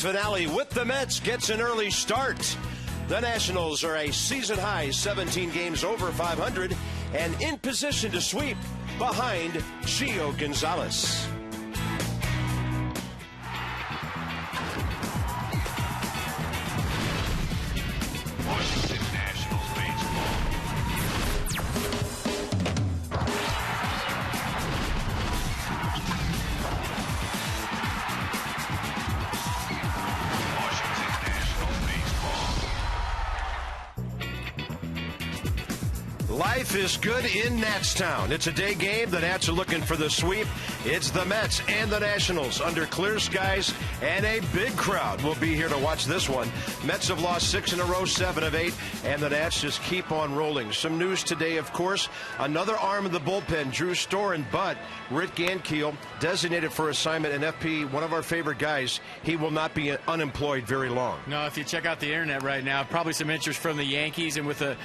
series finale with the Mets gets an early start. The Nationals are a season-high 17 games over 500 and in position to sweep behind Gio Gonzalez. Washington Nationals baseball. Washington Nationals baseball. Life is good in Natstown. It's a day game. The Nats are looking for the sweep. It's the Mets and the Nationals under clear skies, and a big crowd will be here to watch this one. Mets have lost 6 in a row, 7 of 8, and the Nats just keep on rolling. Some news today, of course, another arm of the bullpen, Drew Storen, but Rick Gankiel, designated for assignment in FP, one of our favorite guys, he will not be unemployed very long. No, if you check out the internet right now, probably some interest from the Yankees, and with a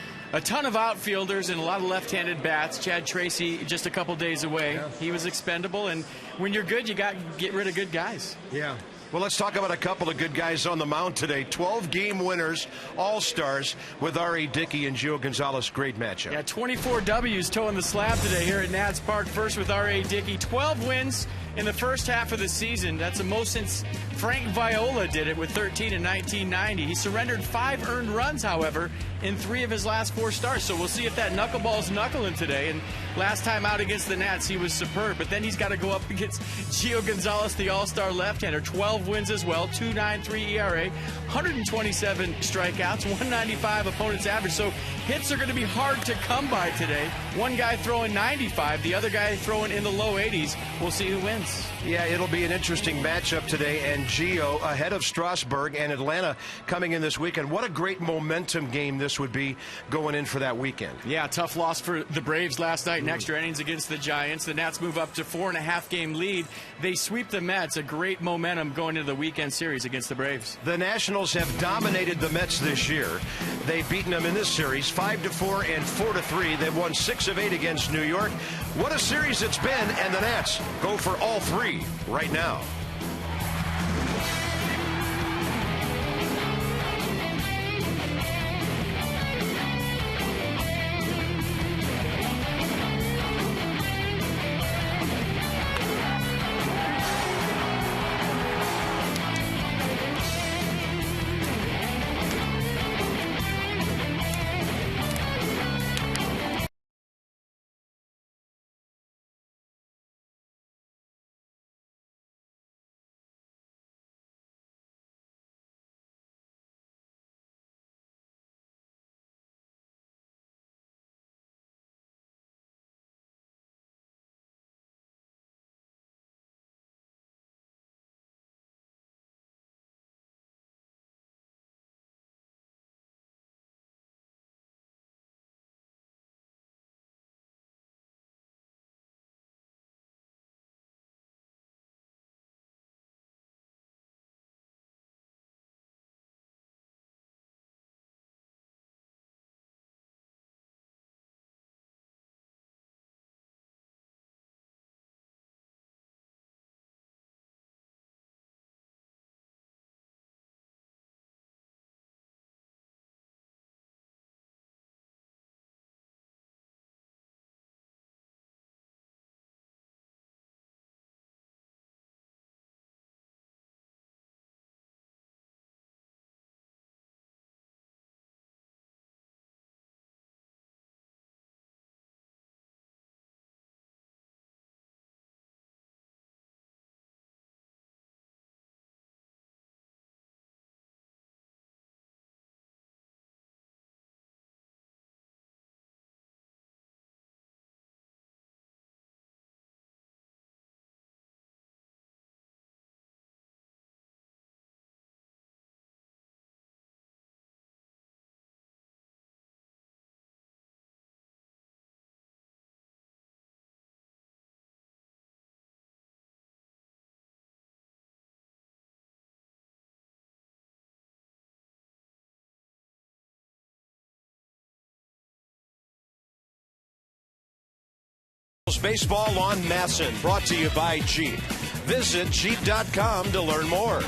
ton of outfielders and a lot of left-handed bats. Chad Tracy just a couple days away. Yeah. He was expendable, and when you're good, you got to get rid of good guys. Yeah. Well, let's talk about a couple of good guys on the mound today. 12-game winners, all-stars, with R.A. Dickey and Gio Gonzalez. Great matchup. Yeah, 24 W's towing the slab today here at Nats Park. First with R.A. Dickey, 12 wins in the first half of the season. That's the most since Frank Viola did it with 13 in 1990. He surrendered 5 earned runs, however, in 3 of his last 4 starts. So we'll see if that knuckleball's knuckling today. And last time out against the Nats, he was superb. But then he's got to go up against Gio Gonzalez, the all-star left-hander. 12 wins as well, 2.93 ERA, 127 strikeouts, 195 opponent's average. So hits are going to be hard to come by today. One guy throwing 95, the other guy throwing in the low 80s. We'll see who wins. Yeah, it'll be an interesting matchup today, and Gio ahead of Strasburg and Atlanta coming in this weekend. What a great momentum game this would be going in for that weekend. Yeah, tough loss for the Braves last night in extra innings against the Giants. The Nats move up to 4.5-game lead. They sweep the Mets. A great momentum going into the weekend series against the Braves. The Nationals have dominated the Mets this year. They've beaten them in this series 5-4 and 4-3. They've won 6 of 8 against New York. What a series it's been, and the Nats go for all 3 right now. Baseball on Masson, brought to you by Jeep. Visit Jeep.com to learn more.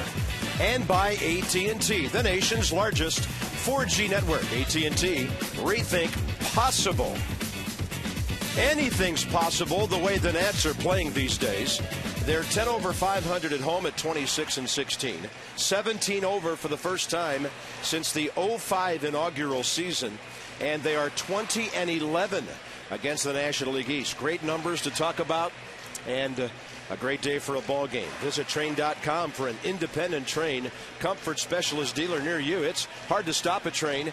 and by AT&T, the nation's largest 4G network. AT&T, rethink possible. Anything's possible the way the Nats are playing these days. They're 10 over 500 at home at 26-16. 17 over for the first time since the 05 inaugural season. And they are 20-11 against the National League East. Great numbers to talk about, and a great day for a ball game. Visit Train.com for an independent Train comfort specialist dealer near you. It's hard to stop a Train.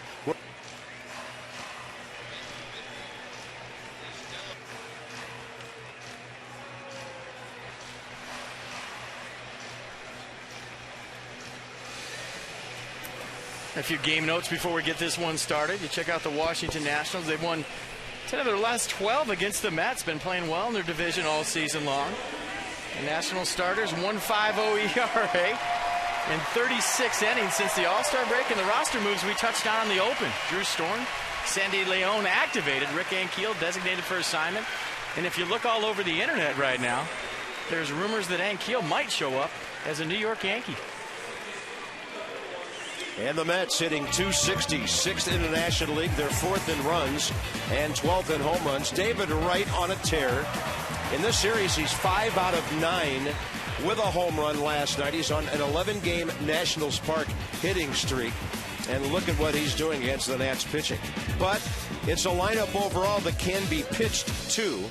A few game notes before we get this one started. You check out the Washington Nationals. They've won 10 of their last 12 against the Mets. Been playing well in their division all season long. The National starters, 1.50 ERA in 36 innings since the All-Star break. And the roster moves we touched on in the open. Drew Storm, Sandy Leon activated. Rick Ankiel designated for assignment. And if you look all over the internet right now, there's rumors that Ankiel might show up as a New York Yankee. And the Mets hitting .260, 6th in the National League. They're 4th in runs and 12th in home runs. David Wright on a tear. In this series, he's 5 out of 9 with a home run last night. He's on an 11-game Nationals Park hitting streak. And look at what he's doing against the Nats pitching. But it's a lineup overall that can be pitched to.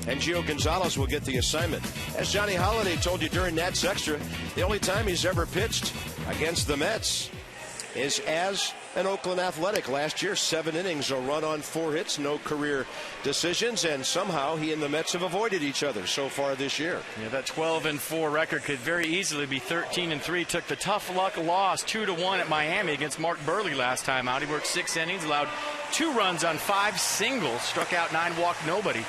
And Gio Gonzalez will get the assignment. As Johnny Holiday told you during Nats Extra, the only time he's ever pitched against the Mets is as an Oakland Athletic. Last year, 7 innings, a run on 4 hits, no career decisions, and somehow he and the Mets have avoided each other so far this year. Yeah, that 12-4 record could very easily be 13-3. Took the tough luck loss 2-1 at Miami against Mark Burley last time out. He worked 6 innings, allowed 2 runs on 5 singles, struck out 9, walked nobody.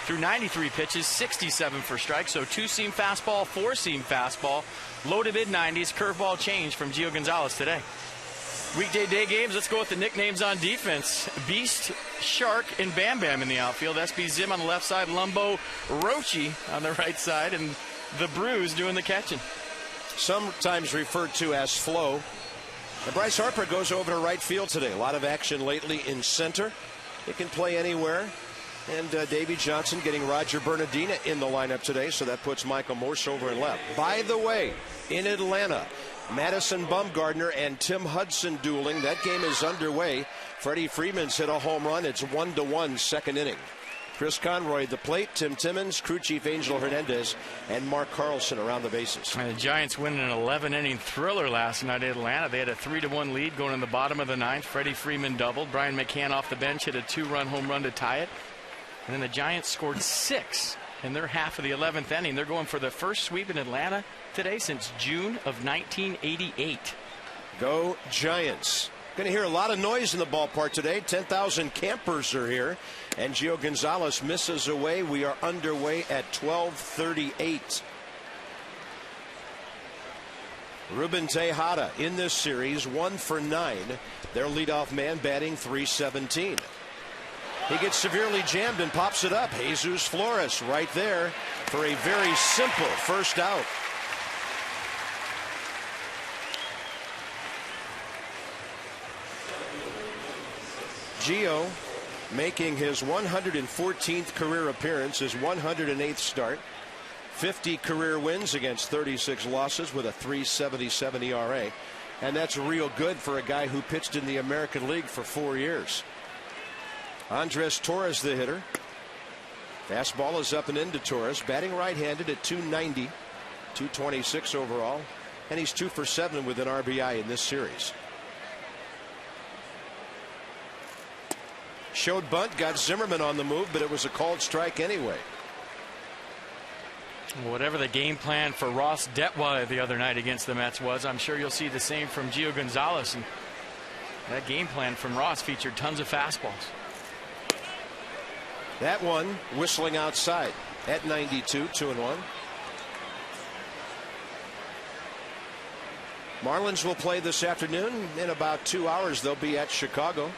Through 93 pitches, 67 for strikes. So 2-seam fastball, 4-seam fastball, low to mid-90s, curveball change from Gio Gonzalez today. Weekday day games, let's go with the nicknames on defense. Beast, Shark, and Bam Bam in the outfield. SB Zim on the left side, Lumbo, Rochi on the right side, and the Brews doing the catching. Sometimes referred to as Flo. And Bryce Harper goes over to right field today. A lot of action lately in center. He can play anywhere. And Davey Johnson getting Roger Bernardina in the lineup today, so that puts Michael Morse over in left. By the way, in Atlanta, Madison Bumgarner and Tim Hudson dueling. That game is underway. Freddie Freeman's hit a home run. It's 1-1 second inning. Chris Conroy at the plate, Tim Timmons, crew chief Angel Hernandez, and Mark Carlson around the bases. And the Giants winning an 11-inning thriller last night in Atlanta. They had a 3-1 lead going in the bottom of the 9th. Freddie Freeman doubled. Brian McCann off the bench hit a 2-run home run to tie it. And then the Giants scored 6 in their half of the 11th inning. They're going for the first sweep in Atlanta today since June of 1988. Go Giants. Going to hear a lot of noise in the ballpark today. 10,000 campers are here. And Gio Gonzalez misses away. We are underway at 12:38. Ruben Tejada in this series, 1 for 9. Their leadoff man batting .317. He gets severely jammed and pops it up. Jesus Flores right there for a very simple first out. Gio making his 114th career appearance, his 108th start. 50 career wins against 36 losses with a .377 ERA. And that's real good for a guy who pitched in the American League for 4 years. Andres Torres, the hitter. Fastball is up and into Torres, batting right-handed at .290, .226 overall, and he's 2 for 7 with an RBI in this series. Showed bunt, got Zimmerman on the move, but it was a called strike anyway. Whatever the game plan for Ross Detwiler the other night against the Mets was, I'm sure you'll see the same from Gio Gonzalez. And that game plan from Ross featured tons of fastballs. That one whistling outside at 92, 2-1. Marlins will play this afternoon. In about 2 hours, they'll be at Chicago.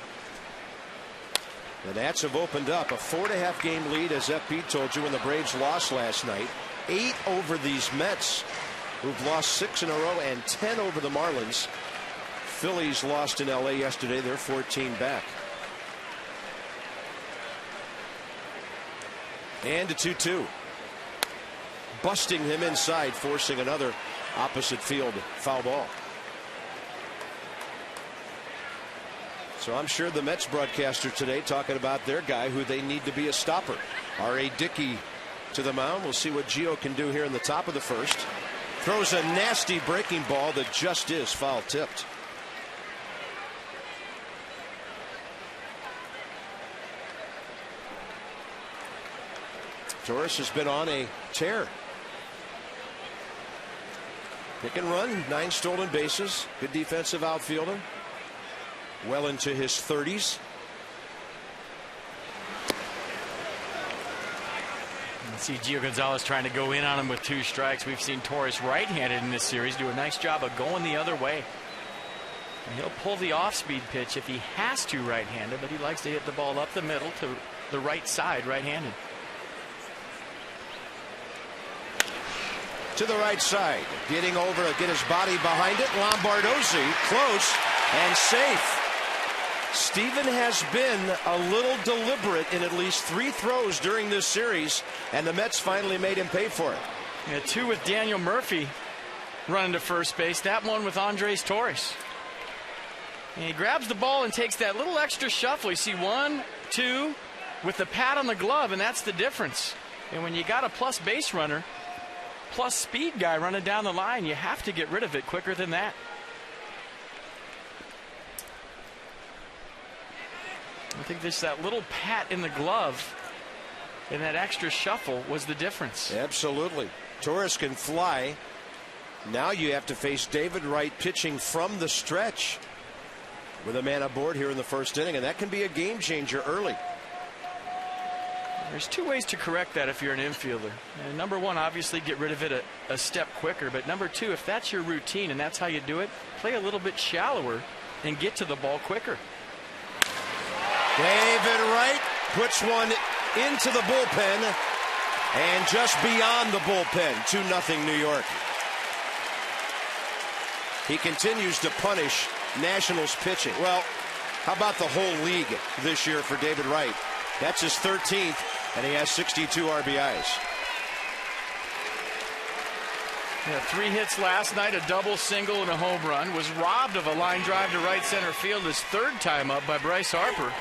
The Nats have opened up a 4.5 game lead, as FP told you, when the Braves lost last night. 8 over these Mets. who've lost 6 in a row and 10 over the Marlins. Phillies lost in LA yesterday. They're 14 back. And a 2-2. Busting him inside, forcing another opposite field foul ball. So I'm sure the Mets broadcaster today talking about their guy who they need to be a stopper. R.A. Dickey to the mound. We'll see what Gio can do here in the top of the first. Throws a nasty breaking ball that just is foul tipped. Torres has been on a tear. Pick and run, 9 stolen bases. Good defensive outfielder. Well into his 30s. See Gio Gonzalez trying to go in on him with 2 strikes. We've seen Torres right-handed in this series do a nice job of going the other way. And he'll pull the off-speed pitch if he has to right-handed, but he likes to hit the ball up the middle to the right side right-handed. To the right side, getting over, get his body behind it. Lombardozzi, close and safe. Steven has been a little deliberate in at least 3 throws during this series, and the Mets finally made him pay for it. Yeah, 2 with Daniel Murphy running to first base. That one with Andres Torres. And he grabs the ball and takes that little extra shuffle. You see 1, 2 with the pat on the glove, and that's the difference. And when you got a plus base runner, plus speed guy running down the line, you have to get rid of it quicker than that. I think this that little pat in the glove and that extra shuffle was the difference. Absolutely. Torres can fly. Now you have to face David Wright pitching from the stretch with a man aboard here in the first inning, and that can be a game changer early. There's 2 ways to correct that if you're an infielder. And number 1, obviously get rid of it a step quicker. But number 2, if that's your routine and that's how you do it, play a little bit shallower and get to the ball quicker. David Wright puts one into the bullpen and just beyond the bullpen. 2-0 New York. He continues to punish Nationals pitching. Well, how about the whole league this year for David Wright? That's his 13th, and he has 62 RBIs. Yeah, 3 hits last night, a double, single, and a home run. Was robbed of a line drive to right center field his 3rd time up by Bryce Harper.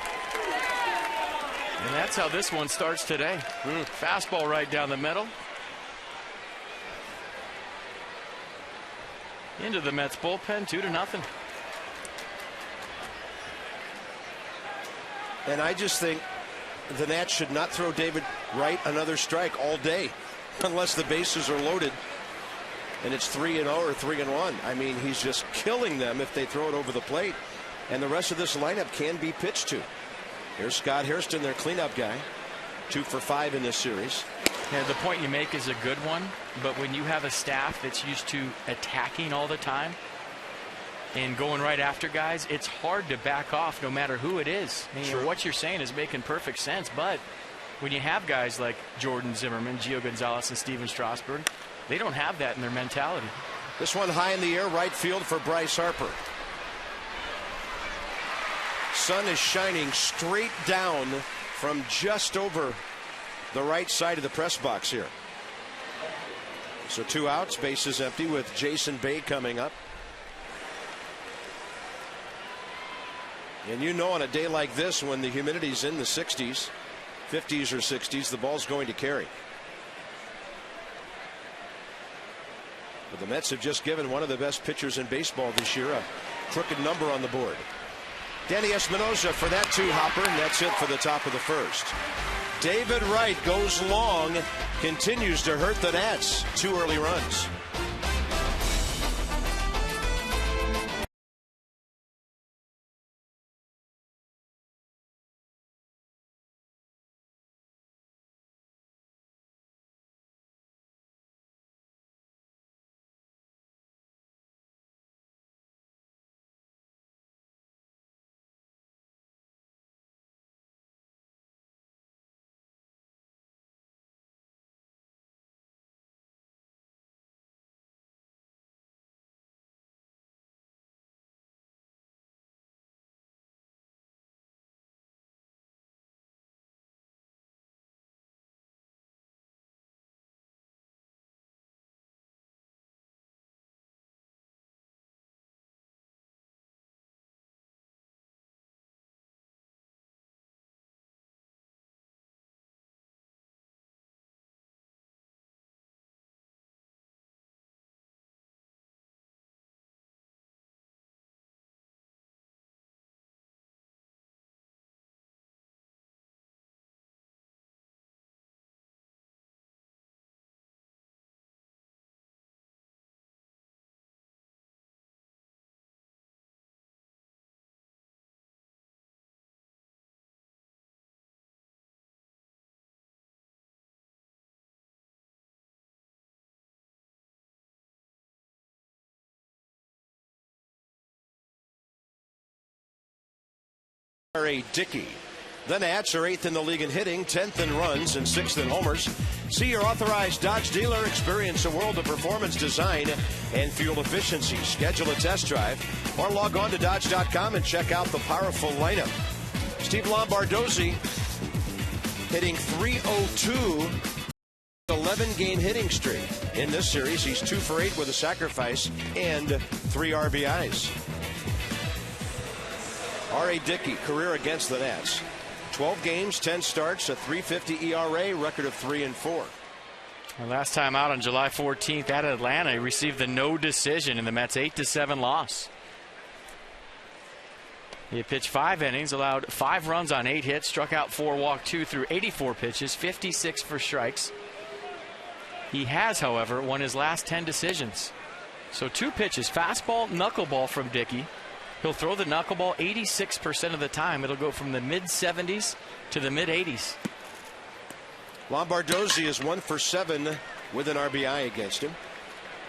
And that's how this one starts today. Fastball right down the middle. Into the Mets bullpen, 2-0. And I just think the Nats should not throw David Wright another strike all day unless the bases are loaded and it's 3-0 or 3-1. I mean, he's just killing them if they throw it over the plate, and the rest of this lineup can be pitched to. Here's Scott Hairston, their cleanup guy, 2 for 5 in this series. Yeah, the point you make is a good one, but when you have a staff that's used to attacking all the time and going right after guys, it's hard to back off no matter who it is. I mean, Sure. What you're saying is making perfect sense, but when you have guys like Jordan Zimmerman, Gio Gonzalez, and Steven Strasburg, they don't have that in their mentality. This one high in the air, right field for Bryce Harper. Sun is shining straight down from just over the right side of the press box here. So 2 outs, bases empty with Jason Bay coming up. And you know, on a day like this when the humidity's in the 60s, 50s or 60s, the ball's going to carry. But the Mets have just given one of the best pitchers in baseball this year a crooked number on the board. Danny Espinosa for that 2-hopper, and that's it for the top of the first. David Wright goes long, continues to hurt the Nats. 2 early runs. R.A. Dickey. The Nats are 8th in the league in hitting, 10th in runs, and 6th in homers. See your authorized Dodge dealer. Experience a world of performance, design, and fuel efficiency. Schedule a test drive or log on to Dodge.com and check out the powerful lineup. Steve Lombardozzi hitting .302, 11-game hitting streak. In this series, he's 2 for 8 with a sacrifice and 3 RBIs. R.A. Dickey, career against the Nats. 12 games, 10 starts, a .350 ERA, record of 3-4. Last time out on July 14th at Atlanta, he received the no decision in the Mets' 8-7 loss. He pitched 5 innings, allowed 5 runs on 8 hits, struck out 4, walked 2 through 84 pitches, 56 for strikes. He has, however, won his last 10 decisions. So 2 pitches, fastball, knuckleball from Dickey. He'll throw the knuckleball 86% of the time. It'll go from the mid-70s to the mid-80s. Lombardozzi is 1 for 7 with an RBI against him.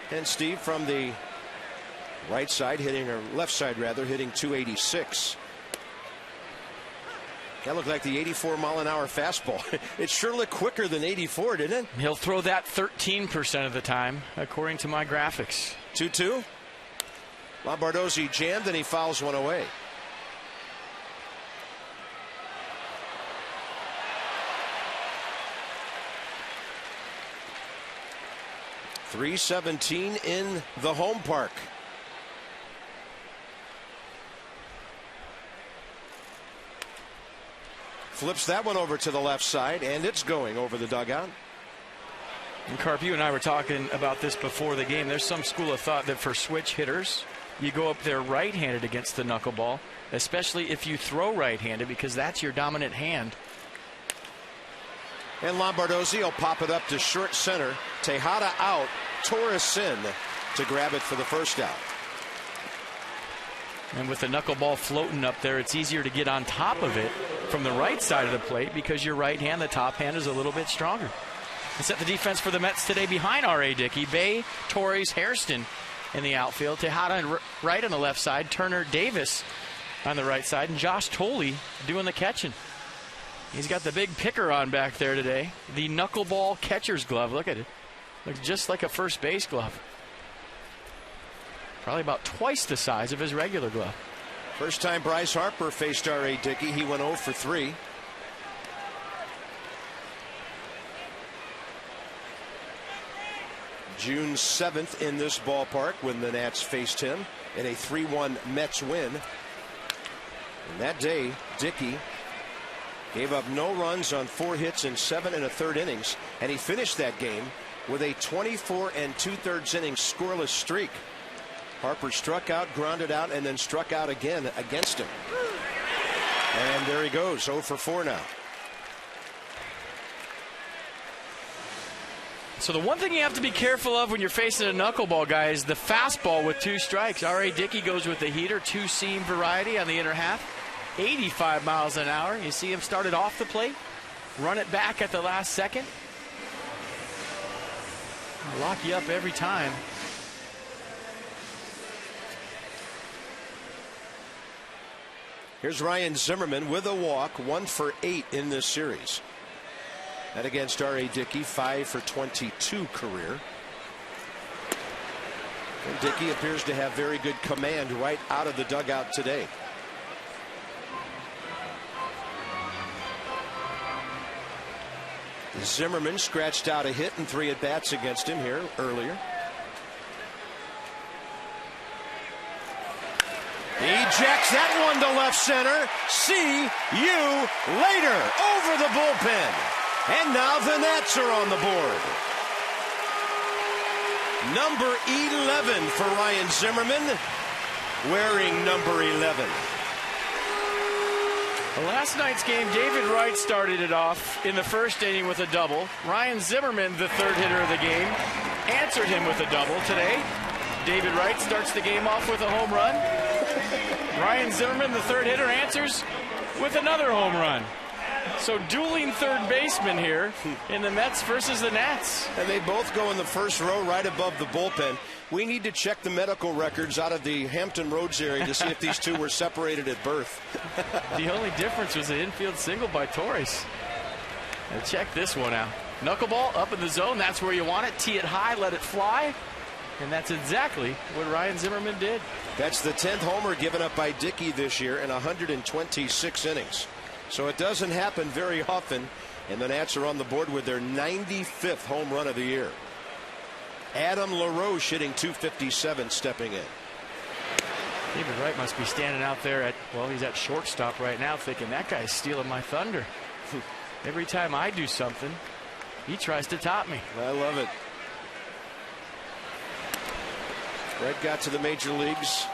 And Steve from the right side hitting, or left side rather, hitting .286. That looked like the 84-mile-an-hour fastball. It sure looked quicker than 84, didn't it? He'll throw that 13% of the time, according to my graphics. 2-2. Lombardozzi jammed and he fouls one away. .317 in the home park. Flips that one over to the left side, and it's going over the dugout. And Carp, you and I were talking about this before the game. There's some school of thought that for switch hitters, you go up there right-handed against the knuckleball, especially if you throw right-handed, because that's your dominant hand. And Lombardozzi will pop it up to short center. Tejada out, Torres in to grab it for the first out. And with the knuckleball floating up there, it's easier to get on top of it from the right side of the plate because your right hand, the top hand, is a little bit stronger. And set the defense for the Mets today behind R.A. Dickey. Bay, Torres, Hairston in the outfield. Tejada right on the left side. Turner, Davis on the right side. And Josh Tolley doing the catching. He's got the big picker on back there today. The knuckleball catcher's glove. Look at it. Looks just like a first base glove. Probably about twice the size of his regular glove. First time Bryce Harper faced R.A. Dickey, he went 0 for 3. June 7th in this ballpark when the Nats faced him in a 3-1 Mets win. And that day, Dickey gave up no runs on 4 hits in 7 1/3 innings, and he finished that game with a 24 2/3 innings scoreless streak. Harper struck out, grounded out, and then struck out again against him. And there he goes, 0 for 4 now. So the one thing you have to be careful of when you're facing a knuckleball guy is the fastball with 2 strikes. R.A. Dickey goes with the heater, 2-seam variety on the inner half, 85 miles an hour. You see him started off the plate, run it back at the last second. I'll lock you up every time. Here's Ryan Zimmerman with a walk, 1 for 8 in this series. And against R.A. Dickey, 5 for 22 career. And Dickey appears to have very good command right out of the dugout today. Zimmerman scratched out a hit in 3 at-bats against him here earlier. Ejects that one to left center. See you later. Over the bullpen. And now the Nats are on the board. Number 11 for Ryan Zimmerman. Wearing number 11. Well, last night's game, David Wright started it off in the first inning with a double. Ryan Zimmerman, the third hitter of the game, answered him with a double today. David Wright starts the game off with a home run. Ryan Zimmerman, the third hitter, answers with another home run. So dueling third baseman here in the Mets versus the Nats. And they both go in the first row right above the bullpen. We need to check the medical records out of the Hampton Roads area to see if these two were separated at birth. The only difference was an infield single by Torres. Now check this one out. Knuckleball up in the zone. That's where you want it. Tee it high, let it fly. And that's exactly what Ryan Zimmerman did. That's the 10th homer given up by Dickey this year in 126 innings. So it doesn't happen very often, and the Nats are on the board with their 95th home run of the year. Adam LaRoche hitting .257, stepping in. David Wright must be standing out there at, well, he's at shortstop right now thinking that guy's stealing my thunder. Every time I do something, he tries to top me. I love it. Fred got to the major leagues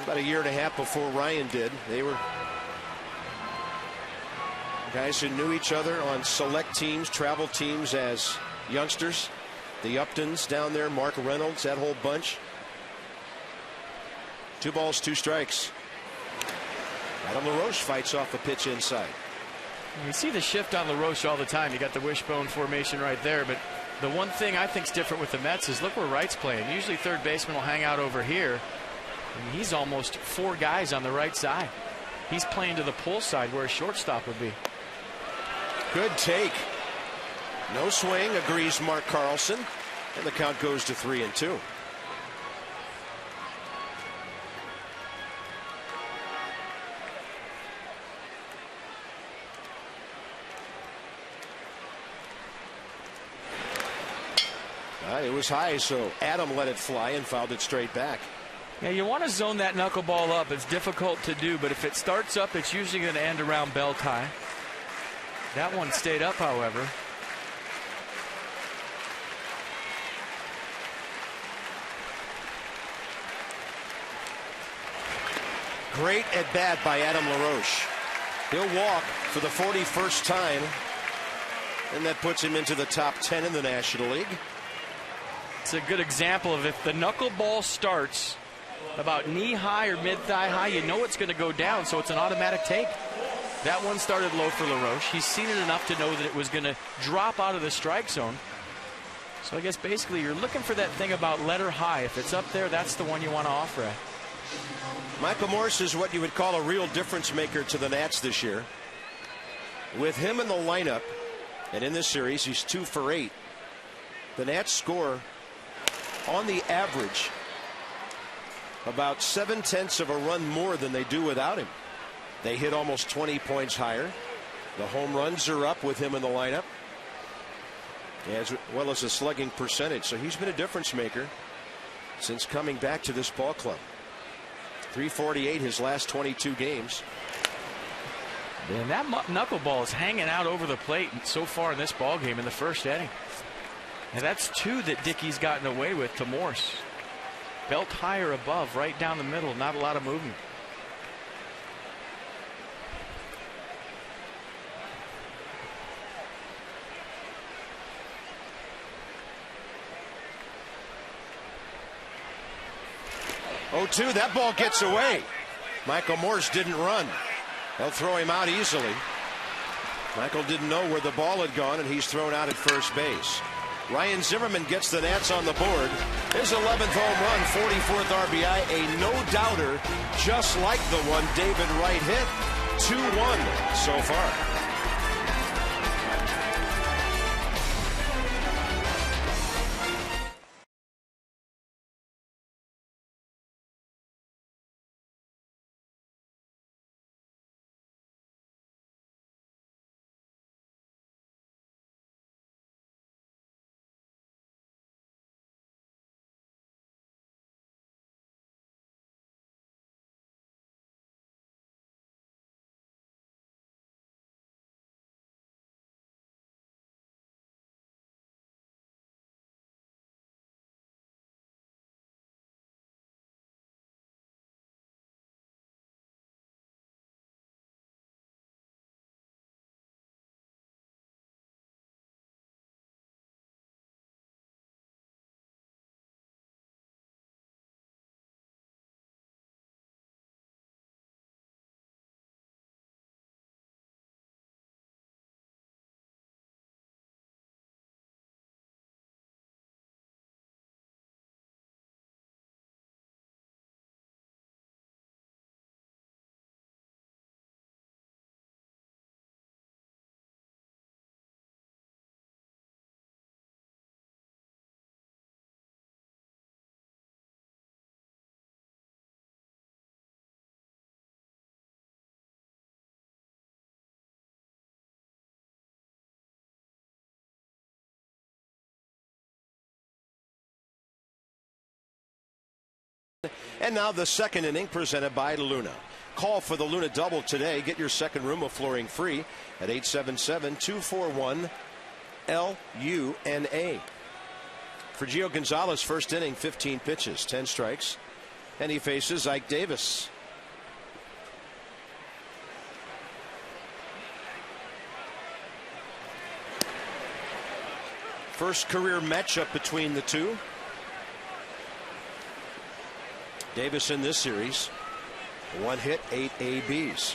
about a year and a half before Ryan did. They were guys who knew each other on select teams, travel teams as youngsters. The Uptons down there, Mark Reynolds, that whole bunch. 2 balls, 2 strikes. Adam LaRoche fights off a pitch inside. You see the shift on LaRoche all the time. You got the wishbone formation right there, but the one thing I think is different with the Mets is look where Wright's playing. Usually third baseman will hang out over here, and he's almost 4 guys on the right side. He's playing to the pull side where a shortstop would be. Good take. No swing, agrees Mark Carlson, and the count goes to 3-2. It was high, so Adam let it fly and fouled it straight back. Yeah, you want to zone that knuckleball up. It's difficult to do, but if it starts up, it's usually going to end around belt high. That one stayed up, however. Great at bat by Adam LaRoche. He'll walk for the 41st time, and that puts him into the top 10 in the National League. It's a good example of if the knuckleball starts about knee high or mid thigh high, you know it's going to go down, so it's an automatic take. That one started low for LaRoche. He's seen it enough to know that it was going to drop out of the strike zone. So I guess basically you're looking for that thing about letter high. If it's up there, that's the one you want to offer at. Michael Morse is what you would call a real difference maker to the Nats this year. With him in the lineup, and in this series, he's 2 for 8. The Nats score on the average about 7/10 of a run more than they do without him. They hit almost 20 points higher. The home runs are up with him in the lineup, as well as the slugging percentage. So he's been a difference maker since coming back to this ball club. 348 his last 22 games. And that knuckleball is hanging out over the plate so far in this ball game in the first inning. And that's 2 that Dickey's gotten away with to Morse. Belt high or above, right down the middle, not a lot of movement. Oh, 2, that ball gets away. Michael Morse didn't run. They'll throw him out easily. Michael didn't know where the ball had gone, and he's thrown out at first base. Ryan Zimmerman gets the Nats on the board. His 11th home run, 44th RBI, a no-doubter, just like the one David Wright hit. 2-1 so far. And now the second inning presented by Luna. Call for the Luna double today. Get your second room of flooring free at 877-241-LUNA. For Gio Gonzalez, first inning, 15 pitches, 10 strikes. And he faces Ike Davis. First career matchup between the two. Davis in this series, 1 hit, 8 ABs.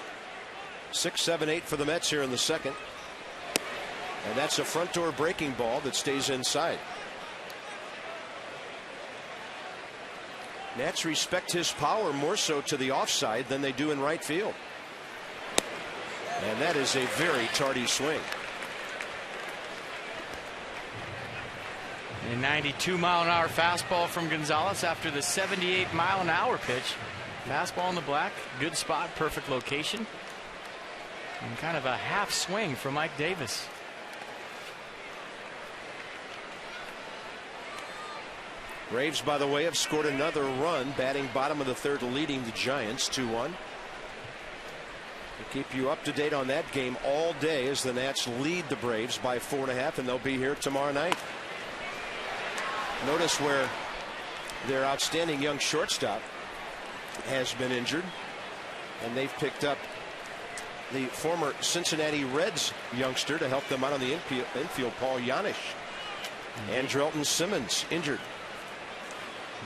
6-7-8 for the Mets here in the second. And that's a front door breaking ball that stays inside. Nats respect his power more so to the offside than they do in right field. And that is a very tardy swing. A 92-mile-an-hour fastball from Gonzalez after the 78-mile-an-hour pitch. Fastball in the black, good spot, perfect location. And kind of a half swing from Mike Davis. Braves, by the way, have scored another run, batting bottom of the third, leading the Giants 2-1. We'll keep you up to date on that game all day as the Nats lead the Braves by 4.5, and they'll be here tomorrow night. Notice where their outstanding young shortstop has been injured, and they've picked up the former Cincinnati Reds youngster to help them out on the infield, Paul Janisch. And Drelton Simmons injured.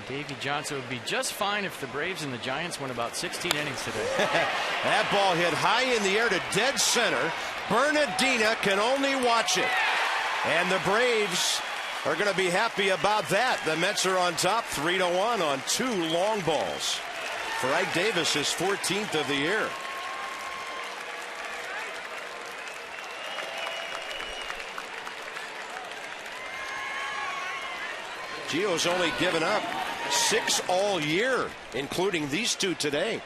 Davey Johnson would be just fine if the Braves and the Giants went about 16 innings today. That ball hit high in the air to dead center. Bernardina can only watch it. And the Braves are going to be happy about that. The Mets are on top 3-1 on 2 long balls. For Ike Davis, his 14th of the year. Gio's only given up 6 all year, including these 2 today.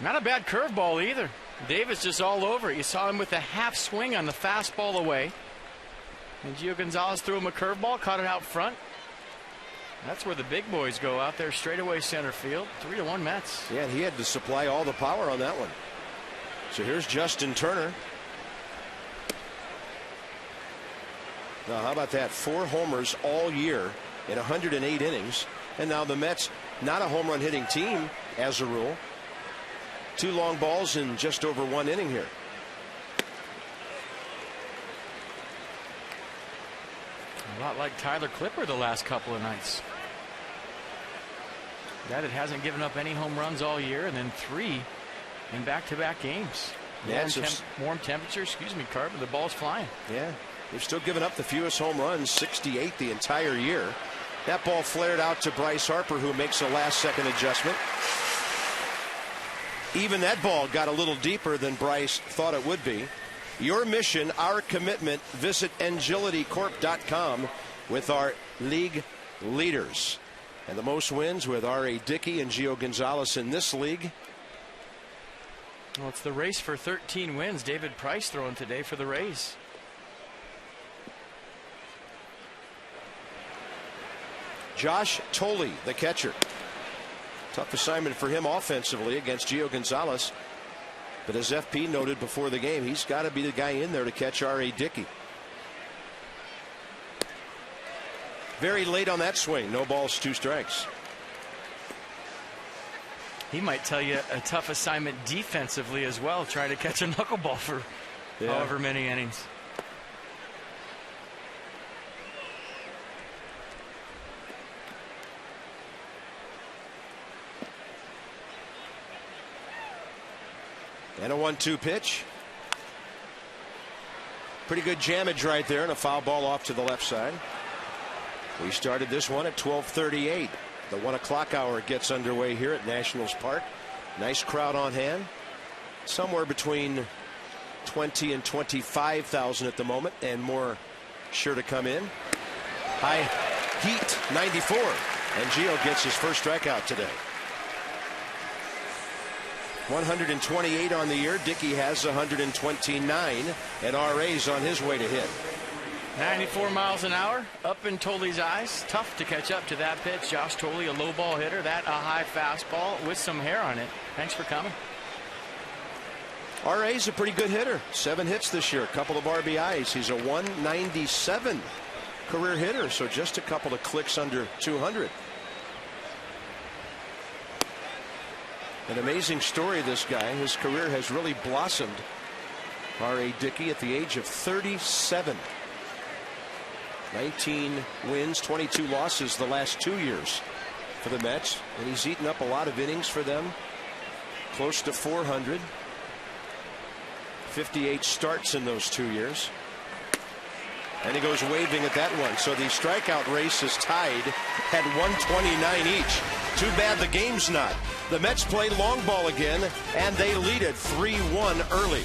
Not a bad curveball either. Davis just all over it. You saw him with a half swing on the fastball away. And Gio Gonzalez threw him a curveball, caught it out front. That's where the big boys go, out there straightaway center field. 3-1 Mets. Yeah, and he had to supply all the power on that one. So here's Justin Turner. Now, how about that? 4 homers all year in 108 innings. And now the Mets, not a home run hitting team as a rule. 2 long balls in just over 1 inning here. A lot like Tyler Clipper the last couple of nights. Guy that hasn't given up any home runs all year, and then 3 in back-to-back games. Warm temperature, excuse me, Carver. The ball's flying. Yeah, they've still given up the fewest home runs, 68 the entire year. That ball flared out to Bryce Harper, who makes a last-second adjustment. Even that ball got a little deeper than Bryce thought it would be. Your mission, our commitment. Visit agilitycorp.com with our league leaders. And the most wins with R.A. Dickey and Gio Gonzalez in this league. Well, it's the race for 13 wins. David Price throwing today for the Rays. Josh Tolley, the catcher. Tough assignment for him offensively against Gio Gonzalez. But as FP noted before the game, he's got to be the guy in there to catch R.A. Dickey. Very late on that swing. No balls, 2 strikes. He might tell you a tough assignment defensively as well, trying to catch a knuckleball for however many innings. And a 1-2 pitch. Pretty good jammage right there, and a foul ball off to the left side. We started this one at 12:38. The 1 o'clock hour gets underway here at Nationals Park. Nice crowd on hand. Somewhere between 20 and 25,000 at the moment, and more sure to come in. High heat, 94. And Gio gets his first strikeout today. 128 on the year. Dickey has 129, and R.A.'s on his way to hit. 94 miles an hour up in Tolley's eyes. Tough to catch up to that pitch. Josh Tolley, a low ball hitter. That a high fastball with some hair on it. Thanks for coming. R.A.'s a pretty good hitter. 7 hits this year, a couple of RBIs. He's a 197 career hitter, so just a couple of clicks under 200. An amazing story, this guy. His career has really blossomed. R.A. Dickey at the age of 37. 19 wins, 22 losses the last 2 years for the Mets. And he's eaten up a lot of innings for them. Close to 400. 58 starts in those 2 years. And he goes waving at that one. So the strikeout race is tied at 129 each. Too bad the game's not. The Mets play long ball again, and they lead it 3-1 early.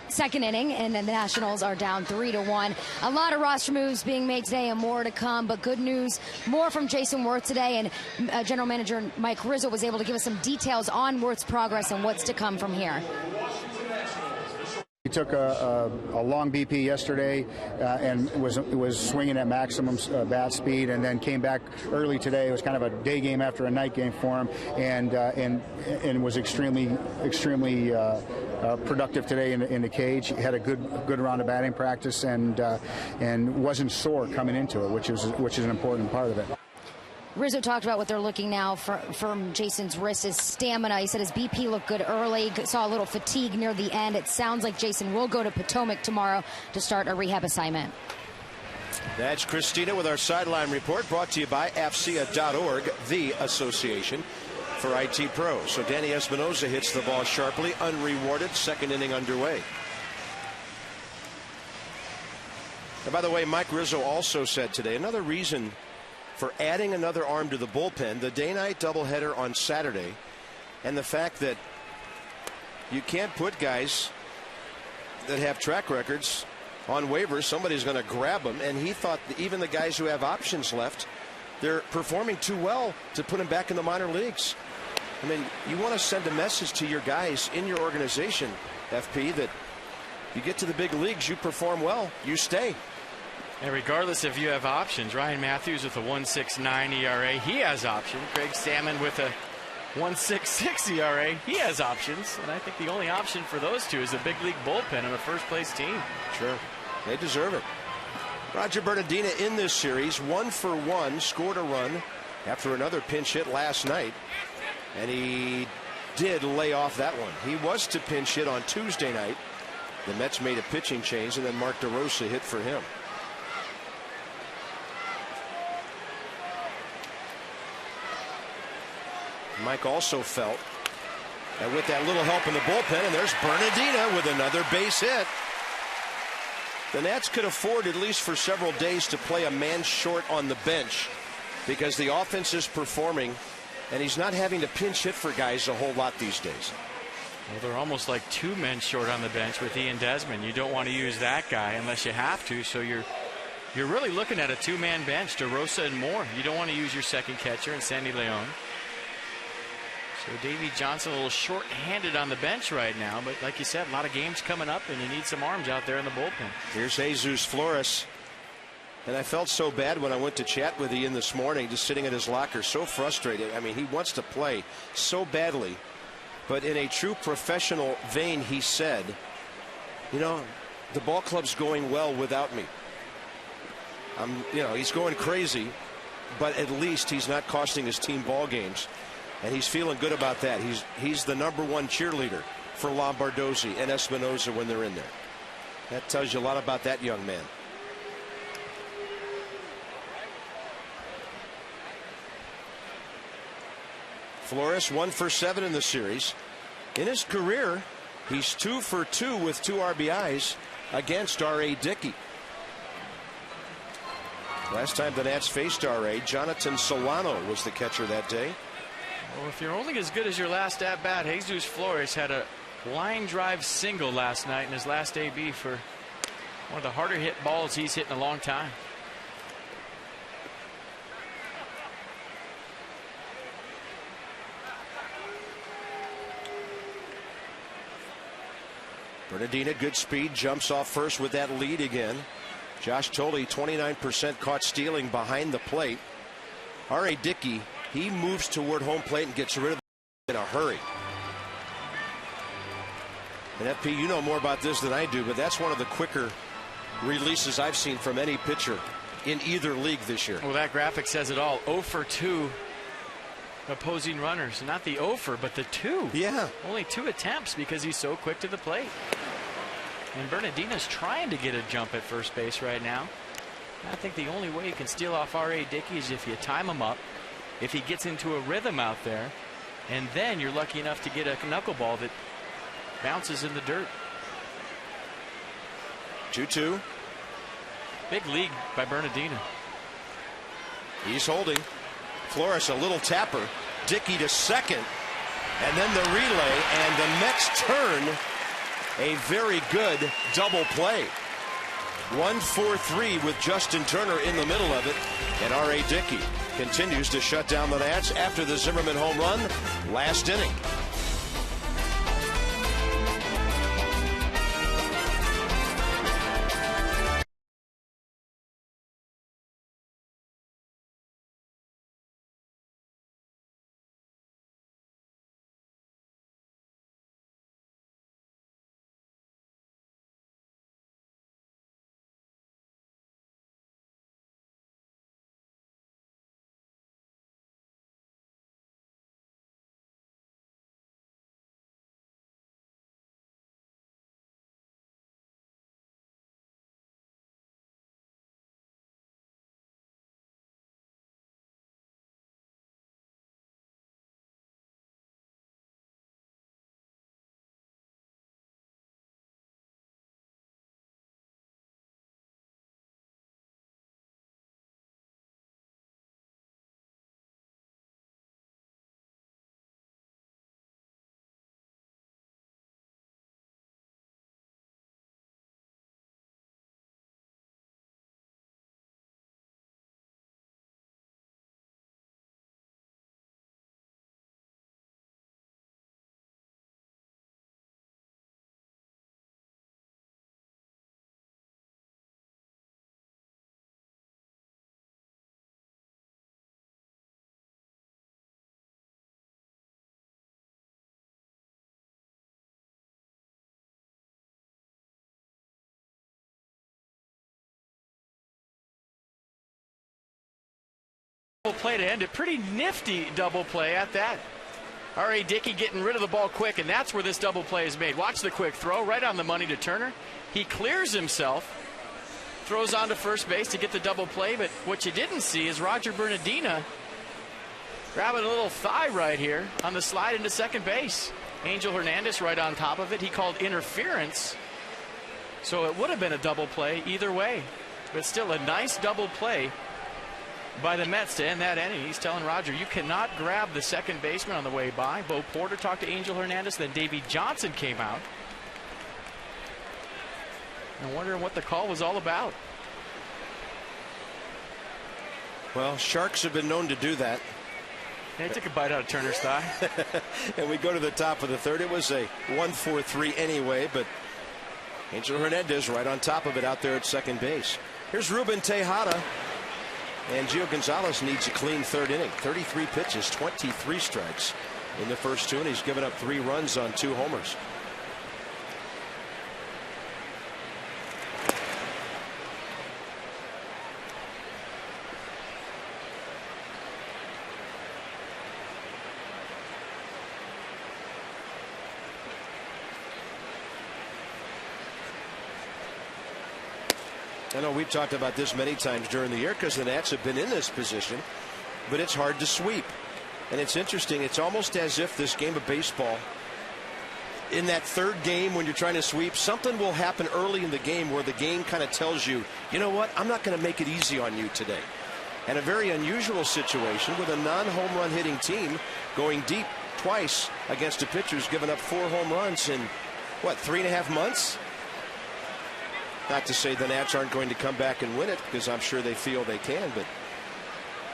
Second inning, and then the Nationals are down 3-1. A lot of roster moves being made today and more to come, but good news, more from Jason Wirth today, and General Manager Mike Rizzo was able to give us some details on Wirth's progress and what's to come from here. He took a long BP yesterday and was swinging at maximum bat speed, and then came back early today. It was kind of a day game after a night game for him, and was extremely productive today in the cage. He had a good round of batting practice, and wasn't sore coming into it, which is an important part of it. Rizzo talked about what they're looking now from Jason's wrist, his stamina. He said his BP looked good early, saw a little fatigue near the end. It sounds like Jason will go to Potomac tomorrow to start a rehab assignment. That's Christina with our sideline report, brought to you by AFCEA.org, the association for IT pros. So Danny Espinosa hits the ball sharply, unrewarded, second inning underway. And by the way, Mike Rizzo also said today, another reason for adding another arm to the bullpen, the day-night doubleheader on Saturday, and the fact that you can't put guys that have track records on waivers. Somebody's going to grab them, and he thought that even the guys who have options left, they're performing too well to put them back in the minor leagues. I mean, you want to send a message to your guys in your organization, FP, that you get to the big leagues, you perform well, you stay. And regardless if you have options, Ryan Matthews with a 1.69 ERA, he has options. Craig Salmon with a 1.66 ERA, he has options. And I think the only option for those two is a big league bullpen on a first-place team. Sure, they deserve it. Roger Bernardina in this series, 1 for 1, scored a run after another pinch hit last night. And he did lay off that one. He was to pinch hit on Tuesday night. The Mets made a pitching change, and then Mark DeRosa hit for him. Mike also felt that with that little help in the bullpen, and there's Bernardina with another base hit. The Nats could afford, at least for several days, to play a man short on the bench, because the offense is performing And he's not having to pinch hit for guys a whole lot these days. Well, they're almost like 2 men short on the bench with Ian Desmond. You don't want to use that guy unless you have to. So you're really looking at a 2-man bench, DeRosa and Moore. You don't want to use your second catcher and Sandy Leon. So Davey Johnson a little short-handed on the bench right now. But like you said, a lot of games coming up, and you need some arms out there in the bullpen. Here's Jesus Flores. And I felt so bad when I went to chat with Ian this morning, just sitting in his locker, so frustrated. I mean, he wants to play so badly. But in a true professional vein, he said, you know, the ball club's going well without me. He's going crazy, but at least he's not costing his team ball games. And he's feeling good about that. He's the #1 cheerleader for Lombardozzi and Espinoza when they're in there. That tells you a lot about that young man. Flores 1 for 7 in the series. In his career, he's 2 for 2 with 2 RBIs against R.A. Dickey. Last time the Nats faced R.A., Jonathan Solano was the catcher that day. Well, if you're only as good as your last at-bat, Jesus Flores had a line drive single last night in his last AB for one of the harder hit balls he's hit in a long time. Bernardina, good speed, jumps off first with that lead again. Josh Tolley, 29% caught stealing behind the plate. R.A. Dickey, he moves toward home plate and gets rid of it in a hurry. And FP, you know more about this than I do, but that's one of the quicker releases I've seen from any pitcher in either league this year. Well, that graphic says it all. 0 for 2 opposing runners. Not the 0 for, but the 2. Yeah. Only 2 attempts because he's so quick to the plate. And Bernardina's trying to get a jump at first base right now. I think the only way you can steal off R.A. Dickey is if you time him up, if he gets into a rhythm out there, and then you're lucky enough to get a knuckleball that bounces in the dirt. 2-2. Big league by Bernardina. He's holding. Flores a little tapper. Dickey to second. And then the relay, and the Mets turn a very good double play. 1-4-3 with Justin Turner in the middle of it. And R.A. Dickey continues to shut down the Nats after the Zimmerman home run last inning. Play to end it. Pretty nifty double play at that. R.A. Dickey getting rid of the ball quick, and that's where this double play is made. Watch the quick throw right on the money to Turner. He clears himself, throws on to first base to get the double play, but what you didn't see is Roger Bernardina grabbing a little thigh right here on the slide into second base. Angel Hernandez right on top of it. He called interference, so it would have been a double play either way, but still a nice double play by the Mets to end that inning. He's telling Roger, you cannot grab the second baseman on the way by. Bo Porter talked to Angel Hernandez. Then Davey Johnson came out. I'm wondering what the call was all about. Well, Sharks have been known to do that. Yeah, he took a bite out of Turner's thigh. And we go to the top of the third. It was a 1-4-3 anyway, but Angel Hernandez right on top of it out there at second base. Here's Ruben Tejada. And Gio Gonzalez needs a clean third inning. 33 pitches, 23 strikes in the first two, and he's given up 3 runs on 2 homers. I know we've talked about this many times during the year because the Nats have been in this position, but it's hard to sweep. And it's interesting. It's almost as if this game of baseball, in that third game when you're trying to sweep, something will happen early in the game where the game kind of tells you, you know what, I'm not going to make it easy on you today. And a very unusual situation with a non-home run hitting team going deep twice against a pitcher who's given up 4 home runs in, what, 3.5 months? Not to say the Nats aren't going to come back and win it, because I'm sure they feel they can, but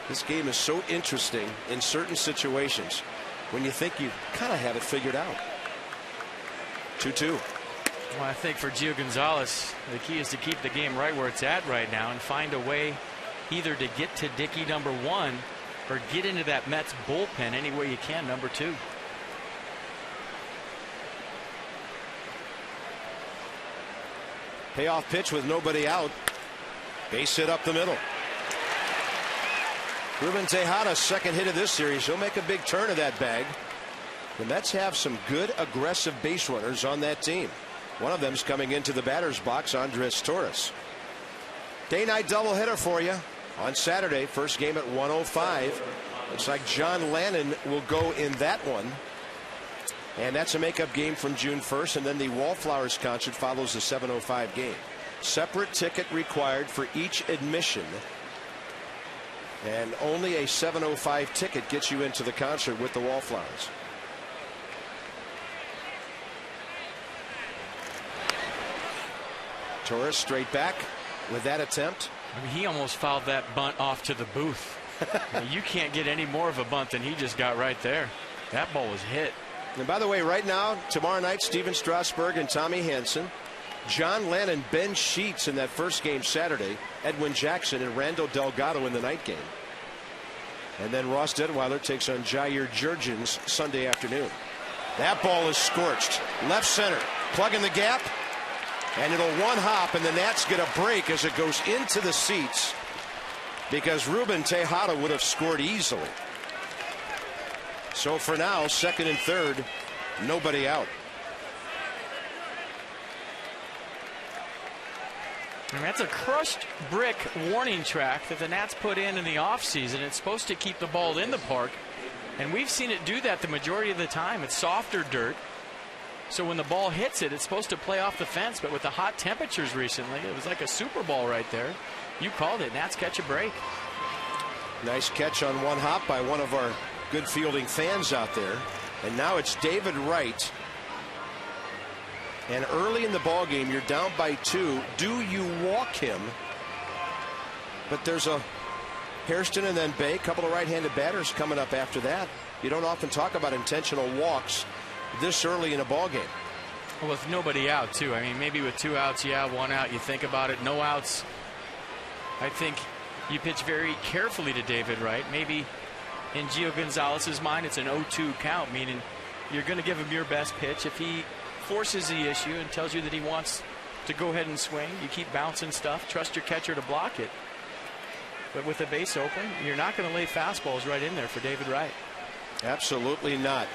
this game is so interesting in certain situations when you think you kind of have it figured out. 2-2. Well, I think for Gio Gonzalez, the key is to keep the game right where it's at right now and find a way either to get to Dickey number 1 or get into that Mets bullpen any way you can, number 2. Payoff pitch with nobody out. Base hit up the middle. Ruben Tejada's second hit of this series. He'll make a big turn of that bag. The Mets have some good aggressive base runners on that team. One of them's coming into the batter's box, Andres Torres. Day-night doubleheader for you on Saturday. First game at 1:05. Looks like John Lannon will go in that one. And that's a makeup game from June 1st, and then the Wallflowers concert follows the 7:05 game. Separate ticket required for each admission, and only a 7:05 ticket gets you into the concert with the Wallflowers. Torres straight back with that attempt. I mean, he almost fouled that bunt off to the booth. I mean, you can't get any more of a bunt than he just got right there. That ball was hit. And by the way, right now, tomorrow night, Steven Strasburg and Tommy Hanson. John Lannon, Ben Sheets in that first game Saturday. Edwin Jackson and Randall Delgado in the night game. And then Ross Detweiler takes on Jair Jurgens Sunday afternoon. That ball is scorched. Left center. Plug in the gap. And it'll one hop, and the Nats get a break as it goes into the seats because Ruben Tejada would have scored easily. So for now, second and third, nobody out. And that's a crushed brick warning track that the Nats put in the offseason. It's supposed to keep the ball in the park, and we've seen it do that the majority of the time. It's softer dirt, so when the ball hits it, it's supposed to play off the fence. But with the hot temperatures recently, it was like a Super Bowl right there. You called it. Nats catch a break. Nice catch on one hop by one of our good fielding fans out there. And now it's David Wright. And early in the ball game, you're down by 2. Do you walk him? But there's a Hairston and then Bay, a couple of right-handed batters coming up after that. You don't often talk about intentional walks this early in a ball game. Well, with nobody out, too. I mean, maybe with 2 outs, yeah, 1 out, you think about it. No outs. I think you pitch very carefully to David Wright. Maybe in Gio Gonzalez's mind, it's an 0-2 count, meaning you're going to give him your best pitch. If he forces the issue and tells you that he wants to go ahead and swing, you keep bouncing stuff, trust your catcher to block it. But with the base open, you're not going to lay fastballs right in there for David Wright. Absolutely not.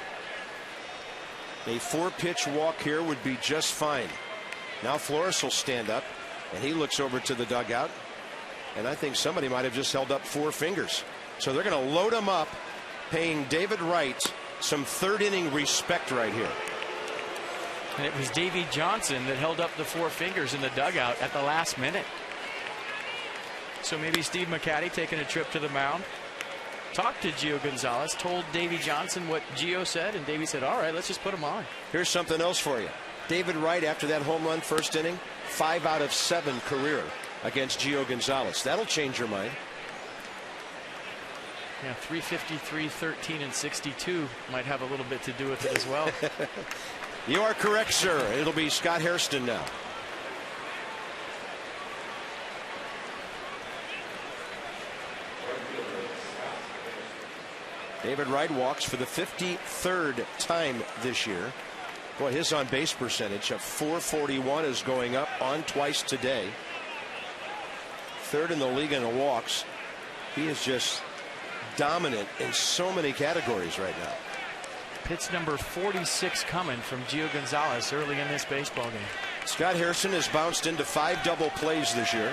A 4-pitch walk here would be just fine. Now Flores will stand up, and he looks over to the dugout, and I think somebody might have just held up 4 fingers. So they're going to load him up, paying David Wright some third inning respect right here. And it was Davey Johnson that held up the 4 fingers in the dugout at the last minute. So maybe Steve McCaddy taking a trip to the mound. Talked to Gio Gonzalez, told Davey Johnson what Gio said, and Davey said, all right, let's just put him on. Here's something else for you. David Wright, after that home run first inning, 5 out of 7 career against Gio Gonzalez. That'll change your mind. Yeah, 353, 13, and 62 might have a little bit to do with it as well. You are correct, sir. It'll be Scott Hairston now. David Wright walks for the 53rd time this year. Boy, his on-base percentage of .441 is going up on twice today. 3rd in the league in the walks. He is just dominant in so many categories right now. Pitch number 46 coming from Gio Gonzalez early in this baseball game. Scott Hairston has bounced into 5 double plays this year.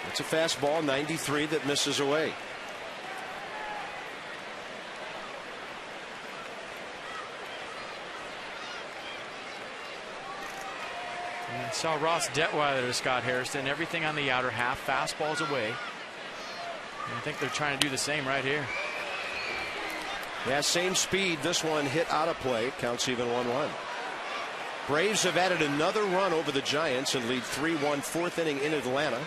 It's a fastball, 93, that misses away. And saw Ross Detweiler to Scott Hairston. Everything on the outer half, fastballs away. And I think they're trying to do the same right here. Yeah, same speed. This one hit out of play. Counts even 1-1. Braves have added another run over the Giants and lead 3-1 4th inning in Atlanta.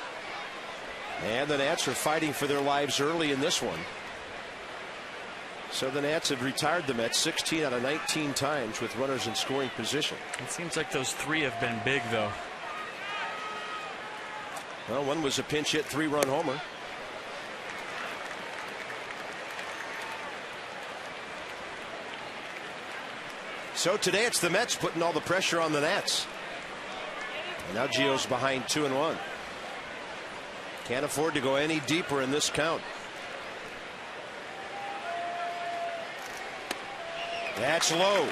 And the Nats are fighting for their lives early in this one. So the Nats have retired the Mets 16 out of 19 times with runners in scoring position. It seems like those 3 have been big, though. Well, one was a pinch hit 3-run homer. So today it's the Mets putting all the pressure on the Nats. And now Gio's behind 2-1. Can't afford to go any deeper in this count. That's low.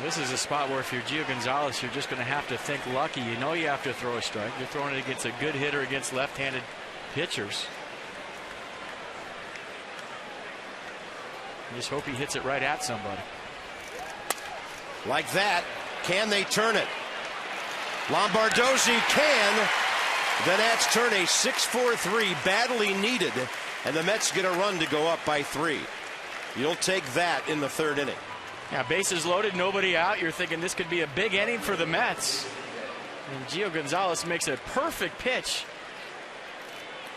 This is a spot where if you're Gio Gonzalez, you're just going to have to think lucky. You know you have to throw a strike. You're throwing it against a good hitter against left-handed pitchers. You just hope he hits it right at somebody. Like that. Can they turn it? Lombardozzi can. The Nats turn a 6-4-3 badly needed, and the Mets get a run to go up by 3. You'll take that in the 3rd inning. Yeah, bases loaded, nobody out. You're thinking this could be a big inning for the Mets. And Gio Gonzalez makes a perfect pitch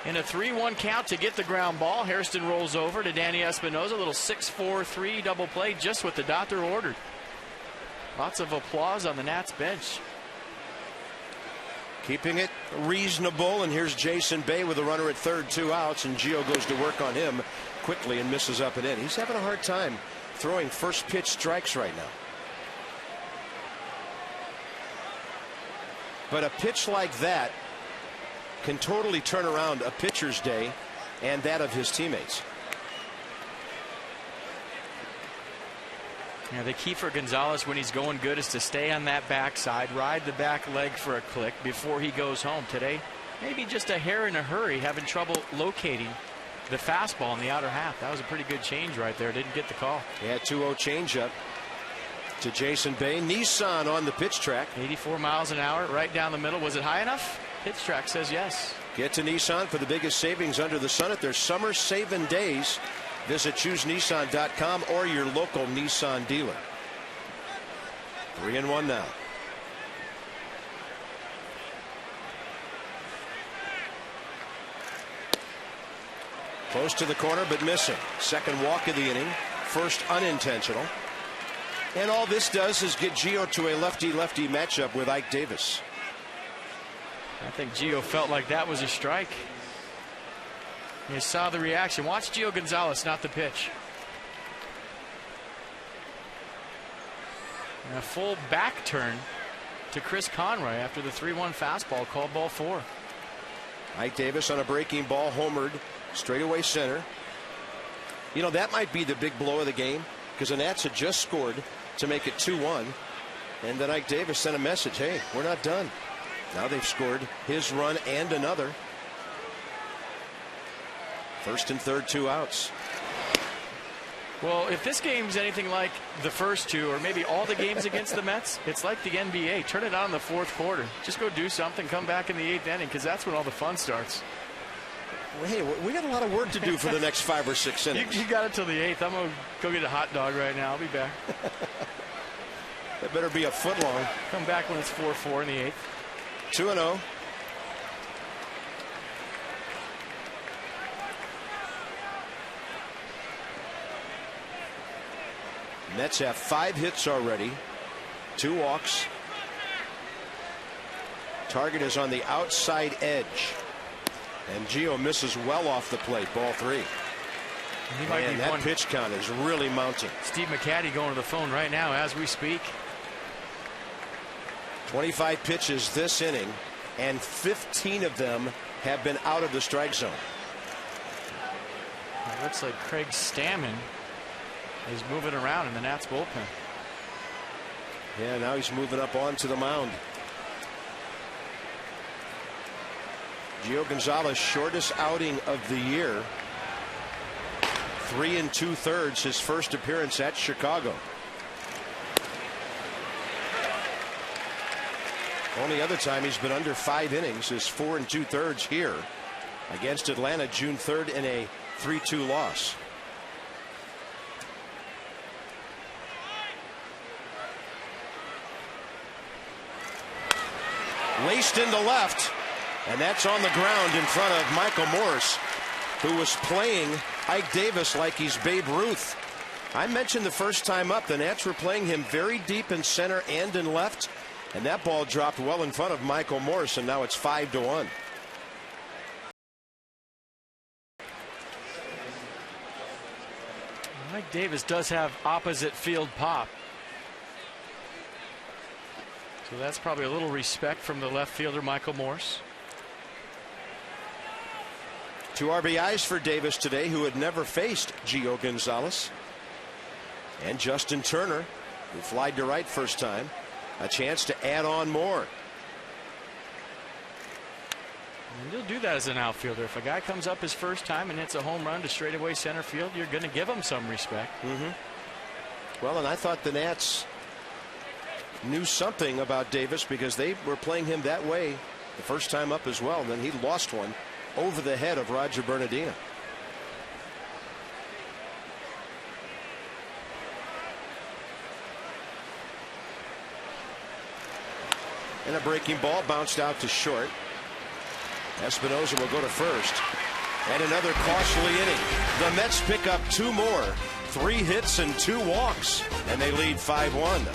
in a 3-1 count to get the ground ball. Hairston rolls over to Danny Espinosa. A little 6-4-3 double play, just what the doctor ordered. Lots of applause on the Nats bench. Keeping it reasonable, and here's Jason Bay with a runner at 3rd, 2 outs, and Gio goes to work on him quickly and misses up and in. He's having a hard time throwing first pitch strikes right now. But a pitch like that can totally turn around a pitcher's day and that of his teammates. Yeah, the key for Gonzalez when he's going good is to stay on that backside, ride the back leg for a click before he goes home. Today, maybe just a hair in a hurry, having trouble locating the fastball in the outer half. That was a pretty good change right there. Didn't get the call. Yeah, 2-0 changeup to Jason Bay. Nissan on the pitch track. 84 miles an hour right down the middle. Was it high enough? Pitch track says yes. Get to Nissan for the biggest savings under the sun at their summer saving days. Visit ChooseNissan.com or your local Nissan dealer. 3-1 now. Close to the corner, but missing. Second walk of the inning. First unintentional. And all this does is get Gio to a lefty-lefty matchup with Ike Davis. I think Gio felt like that was a strike. You saw the reaction. Watch Gio Gonzalez, not the pitch. And a full back turn to Chris Conroy after the 3-1 fastball called ball 4. Ike Davis on a breaking ball, homered straightaway center. You know, that might be the big blow of the game, because the Nats had just scored to make it 2-1, and then Ike Davis sent a message, hey, we're not done. Now they've scored his run and another. First and third, 2 outs. Well, if this game's anything like the first two, or maybe all the games against the Mets, it's like the NBA. Turn it on in the fourth quarter. Just go do something, come back in the 8th inning, because that's when all the fun starts. Well, hey, we got a lot of work to do for the next 5 or 6 innings. You got it till the 8th. I'm going to go get a hot dog right now. I'll be back. It better be a foot long. Come back when it's 4-4 in the 8th. 2-0. Mets have 5 hits already, 2 walks. Target is on the outside edge, and Gio misses well off the plate. Ball 3. And that pitch count is really mounting. Steve McCaddy going to the phone right now as we speak. 25 pitches this inning, and 15 of them have been out of the strike zone. It looks like Craig Stammen is moving around in the Nats bullpen. Yeah, now he's moving up onto the mound. Gio Gonzalez, shortest outing of the year. 3 2/3, his first appearance at Chicago. Only other time he's been under 5 innings is 4 2/3 here against Atlanta June 3rd in a 3-2 loss. Laced into left, and that's on the ground in front of Michael Morse, who was playing Ike Davis like he's Babe Ruth. I mentioned the first time up, the Nats were playing him very deep in center and in left, and that ball dropped well in front of Michael Morse, and now it's 5-1. Ike Davis does have opposite field pop. So that's probably a little respect from the left fielder, Michael Morse. 2 RBIs for Davis today, who had never faced Gio Gonzalez. And Justin Turner, who flied to right first time, a chance to add on more. And you'll do that as an outfielder. If a guy comes up his first time and hits a home run to straightaway center field, you're going to give him some respect. Well, and I thought the Nats knew something about Davis, because they were playing him that way the first time up as well. And then he lost one over the head of Roger Bernardino. And a breaking ball bounced out to short. Espinosa will go to first. And another costly inning. The Mets pick up 2 more. 3 hits and 2 walks. And they lead 5-1.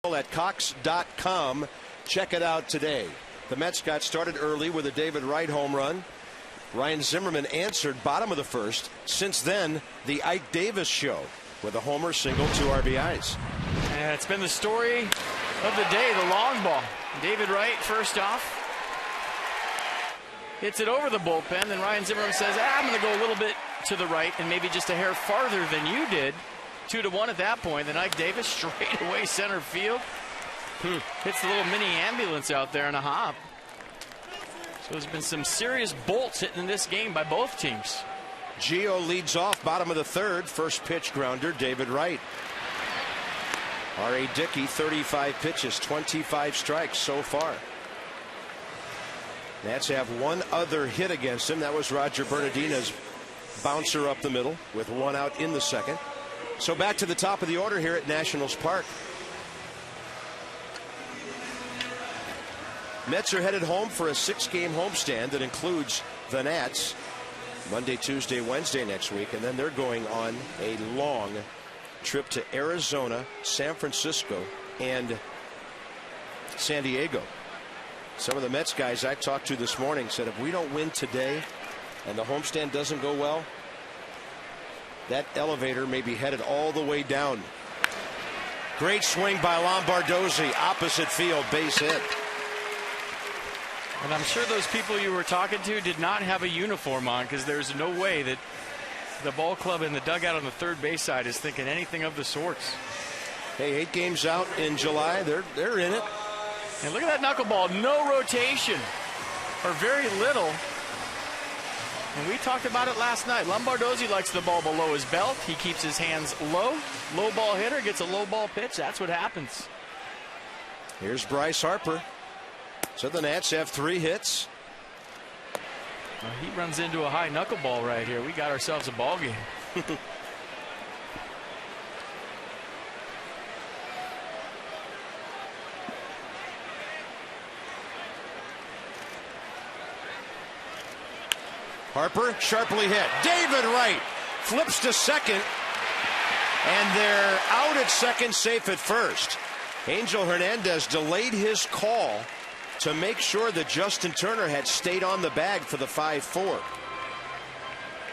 At Cox.com. Check it out today. The Mets got started early with a David Wright home run. Ryan Zimmerman answered bottom of the first. Since then, the Ike Davis show with a homer, single, 2 RBIs. And it's been the story of the day, the long ball. David Wright first off. Hits it over the bullpen. Then Ryan Zimmerman says, I'm going to go a little bit to the right and maybe just a hair farther than you did. 2-1 at that point. Then Ike Davis straight away center field. Hits the little mini ambulance out there in a hop. So there's been some serious bolts hitting in this game by both teams. Gio leads off, bottom of the third. First pitch grounder, David Wright. R.A. Dickey, 35 pitches, 25 strikes so far. Nats have one other hit against him. That was Roger Bernardina's bouncer up the middle with one out in the second. So back to the top of the order here at Nationals Park. Mets are headed home for a 6-game homestand that includes the Nats Monday, Tuesday, Wednesday next week, and then they're going on a long trip to Arizona, San Francisco, and San Diego. Some of the Mets guys I talked to this morning said if we don't win today and the homestand doesn't go well, that elevator may be headed all the way down. Great swing by Lombardozzi, opposite field, base hit. And I'm sure those people you were talking to did not have a uniform on, because there's no way that the ball club in the dugout on the third base side is thinking anything of the sorts. Hey, 8 games out in July. They're in it. And look at that knuckleball. No rotation, or very little. And we talked about it last night. Lombardozzi likes the ball below his belt. He keeps his hands low. Low ball hitter gets a low ball pitch. That's what happens. Here's Bryce Harper. So the Nats have 3 hits. Well, he runs into a high knuckleball right here. We got ourselves a ball game. Harper sharply hit. David Wright flips to second, and they're out at second, safe at first. Angel Hernandez delayed his call to make sure that Justin Turner had stayed on the bag for the 5-4.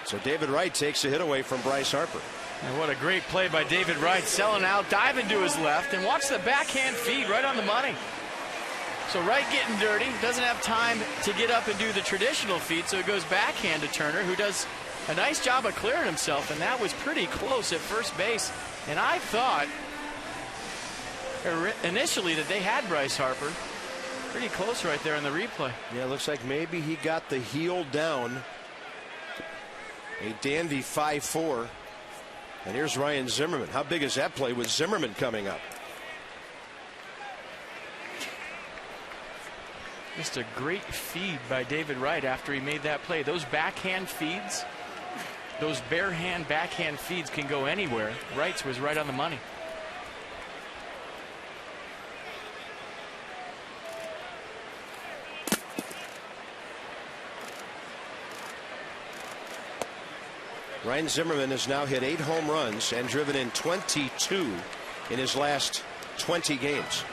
So David Wright takes a hit away from Bryce Harper. And what a great play by David Wright, selling out, diving to his left, and watch the backhand feed right on the money. So Wright getting dirty, doesn't have time to get up and do the traditional feed, so it goes backhand to Turner, who does a nice job of clearing himself, and that was pretty close at first base. And I thought initially that they had Bryce Harper. Pretty close right there in the replay. Yeah, looks like maybe he got the heel down. A dandy 5-4. And here's Ryan Zimmerman. How big is that play with Zimmerman coming up? Just a great feed by David Wright after he made that play. Those backhand feeds, those bare hand backhand feeds can go anywhere. Wright's was right on the money. Ryan Zimmerman has now hit 8 home runs and driven in 22 in his last 20 games.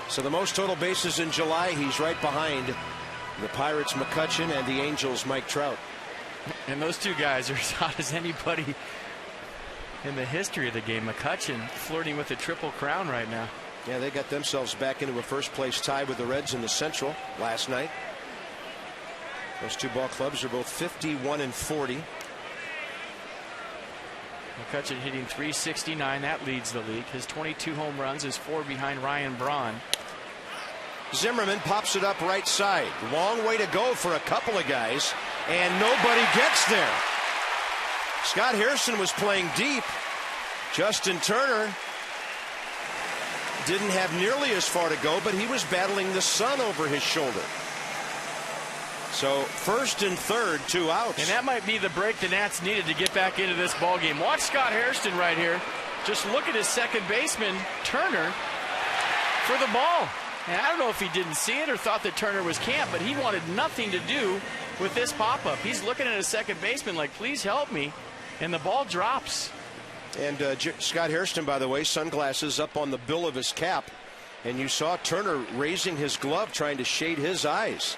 So the most total bases in July, he's right behind the Pirates' McCutchen and the Angels' Mike Trout. And those two guys are as hot as anybody in the history of the game. McCutchen flirting with the Triple Crown right now. Yeah, they got themselves back into a first-place tie with the Reds in the Central last night. Those two ball clubs are both 51 and 40. McCutchen hitting .369. That leads the league. His 22 home runs is 4 behind Ryan Braun. Zimmerman pops it up right side. Long way to go for a couple of guys, and nobody gets there. Scott Hairston was playing deep. Justin Turner didn't have nearly as far to go, but he was battling the sun over his shoulder. So first and third, 2 outs. And that might be the break the Nats needed to get back into this ball game. Watch Scott Hairston right here. Just look at his second baseman, Turner, for the ball. And I don't know if he didn't see it or thought that Turner was camped, but he wanted nothing to do with this pop-up. He's looking at his second baseman like, please help me. And the ball drops. And Scott Hairston, by the way, sunglasses up on the bill of his cap. And you saw Turner raising his glove, trying to shade his eyes.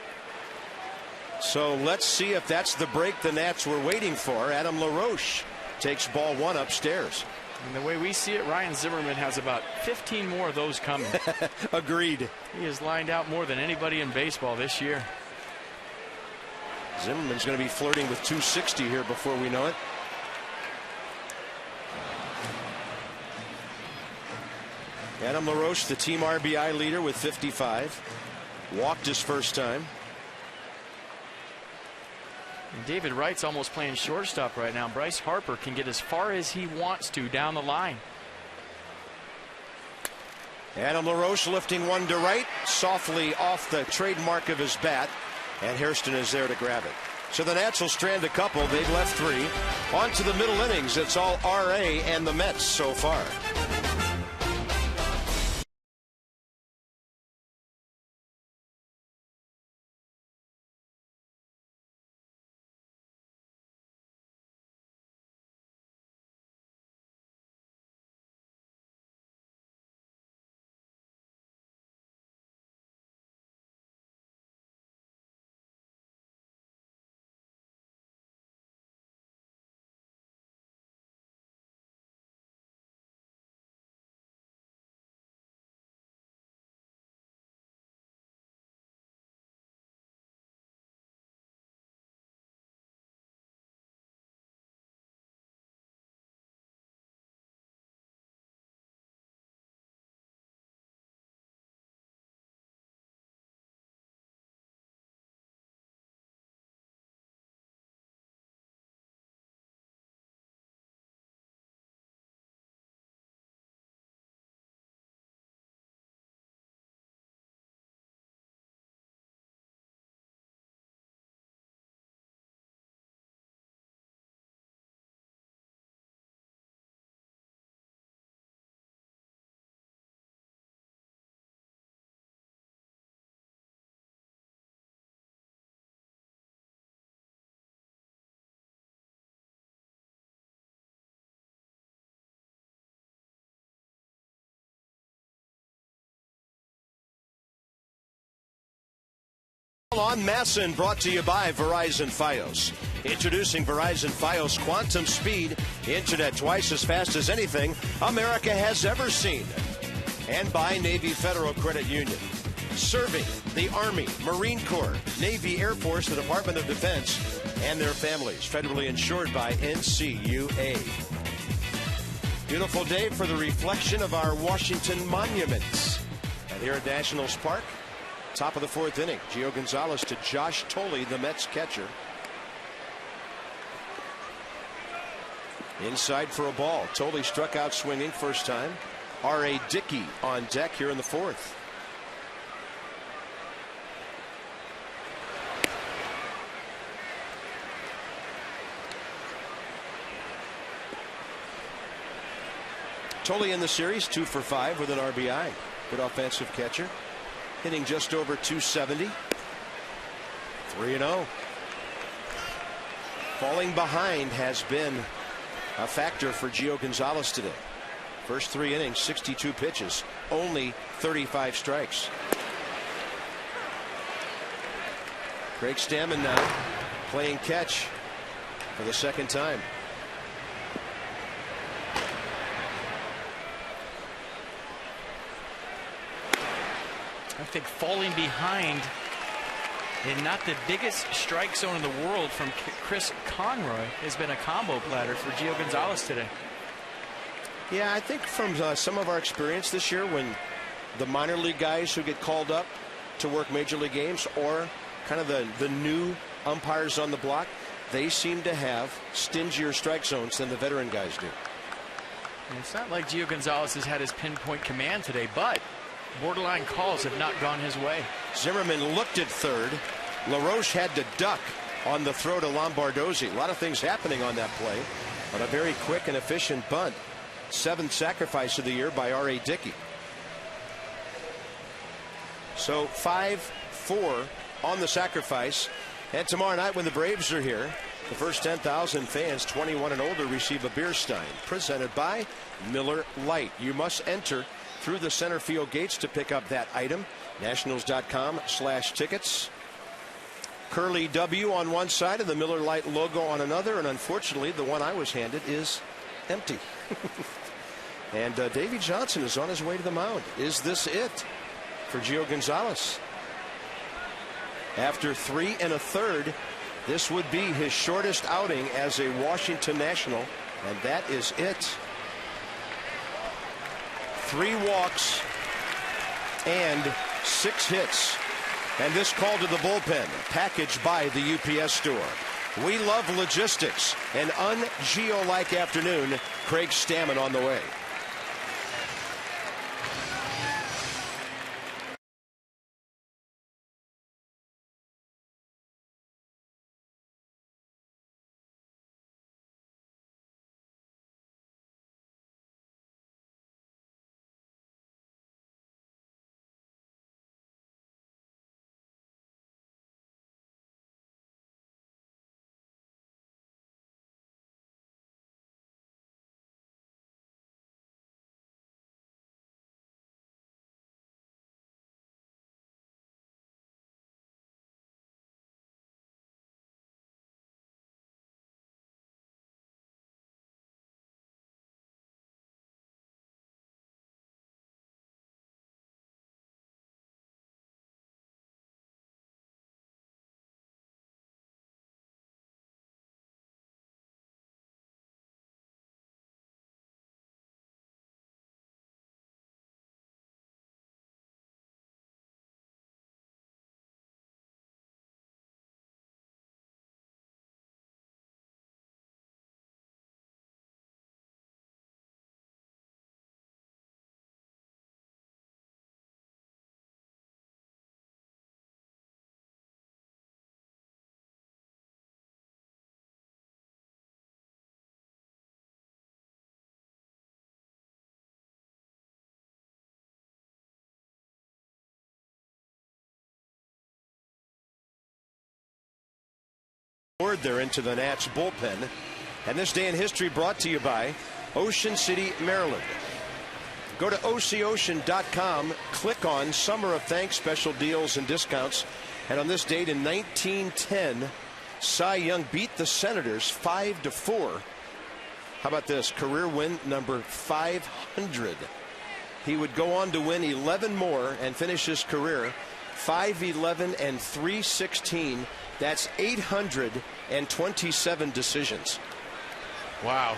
So let's see if that's the break the Nats were waiting for. Adam LaRoche takes ball 1 upstairs. And the way we see it, Ryan Zimmerman has about 15 more of those coming. Agreed. He has lined out more than anybody in baseball this year. Zimmerman's going to be flirting with 260 here before we know it. Adam LaRoche, the team RBI leader with 55. Walked his first time. And David Wright's almost playing shortstop right now. Bryce Harper can get as far as he wants to down the line. Adam LaRoche lifting one to right, softly off the trademark of his bat, and Hairston is there to grab it. So the Nats will strand a couple. They've left 3. On to the middle innings. It's all RA and the Mets so far. On Masson, brought to you by Verizon Fios. Introducing Verizon Fios Quantum Speed, internet twice as fast as anything America has ever seen. And by Navy Federal Credit Union. Serving the Army, Marine Corps, Navy, Air Force, the Department of Defense, and their families. Federally insured by NCUA. Beautiful day for the reflection of our Washington monuments. And here at Nationals Park, top of the 4th inning, Gio Gonzalez to Josh Tolley, the Mets catcher. Inside for a ball. Tolley struck out swinging first time. R.A. Dickey on deck here in the 4th. Tolley in the series 2 for 5 with an RBI. Good offensive catcher. Hitting just over 270. 3-0. Falling behind has been a factor for Gio Gonzalez today. First 3 innings, 62 pitches, only 35 strikes. Craig Stammen now playing catch for the second time. I think falling behind in not the biggest strike zone in the world from Chris Conroy has been a combo platter for Gio Gonzalez today. Yeah, I think from some of our experience this year, when the minor league guys who get called up to work major league games, or kind of the new umpires on the block, they seem to have stingier strike zones than the veteran guys do. And it's not like Gio Gonzalez has had his pinpoint command today, but borderline calls have not gone his way. Zimmerman looked at third. LaRoche had to duck on the throw to Lombardozzi. A lot of things happening on that play, but a very quick and efficient bunt. 7th sacrifice of the year by R.A. Dickey. So 5-4 on the sacrifice. And tomorrow night when the Braves are here, the first 10,000 fans 21 and older receive a beer stein presented by Miller Lite. You must enter through the center field gates to pick up that item. Nationals.com/tickets. Curly W on one side and the Miller Lite logo on another, and unfortunately the one I was handed is empty. And Davey Johnson is on his way to the mound. Is this it for Gio Gonzalez? After 3 1/3, this would be his shortest outing as a Washington National, and that is it. 3 walks and 6 hits. And this call to the bullpen, packaged by the UPS store. We love logistics. An un-Gio-like afternoon. Craig Stammen on the way. They're into the Nats bullpen, and this day in history brought to you by Ocean City, Maryland. Go to OCOcean.com, click on Summer of Thanks special deals and discounts, and on this date in 1910, Cy Young beat the Senators 5-4. How about this? Career win number 500. He would go on to win 11 more and finish his career 511 and 316. That's 827 decisions. Wow.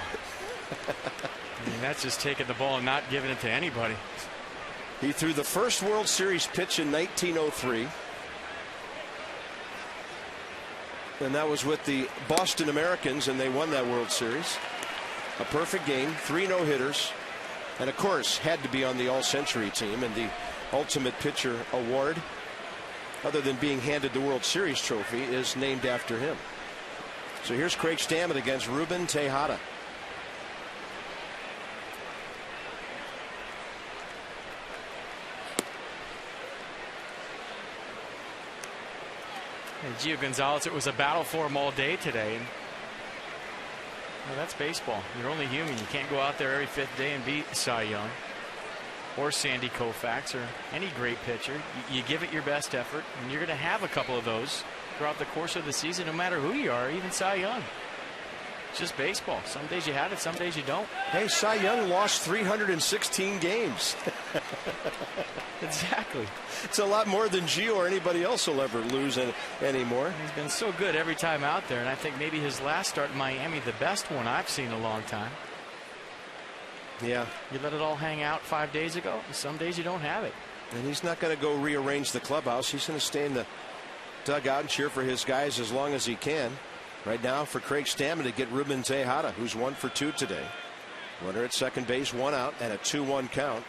I mean, that's just taking the ball and not giving it to anybody. He threw the first World Series pitch in 1903. And that was with the Boston Americans, and they won that World Series. A perfect game, 3 no-hitters, and of course had to be on the All-Century team, and the Ultimate Pitcher Award, other than being handed the World Series trophy, is named after him. So here's Craig Stammen against Ruben Tejada. And Gio Gonzalez, it was a battle for him all day today. And, well, that's baseball. You're only human. You can't go out there every 5th day and beat Cy Young or Sandy Koufax or any great pitcher. You give it your best effort, and you're going to have a couple of those throughout the course of the season, no matter who you are, even Cy Young. It's just baseball. Some days you have it, some days you don't. Hey, Cy Young lost 316 games. Exactly. It's a lot more than Gio or anybody else will ever lose anymore. He's been so good every time out there, and I think maybe his last start in Miami, the best one I've seen in a long time. Yeah. You let it all hang out 5 days ago, and some days you don't have it. And he's not going to go rearrange the clubhouse. He's going to stay in the dugout and cheer for his guys as long as he can. Right now for Craig Stammen to get Ruben Tejada, who's 1 for 2 today. Runner at second base, 1 out, and a 2-1 count.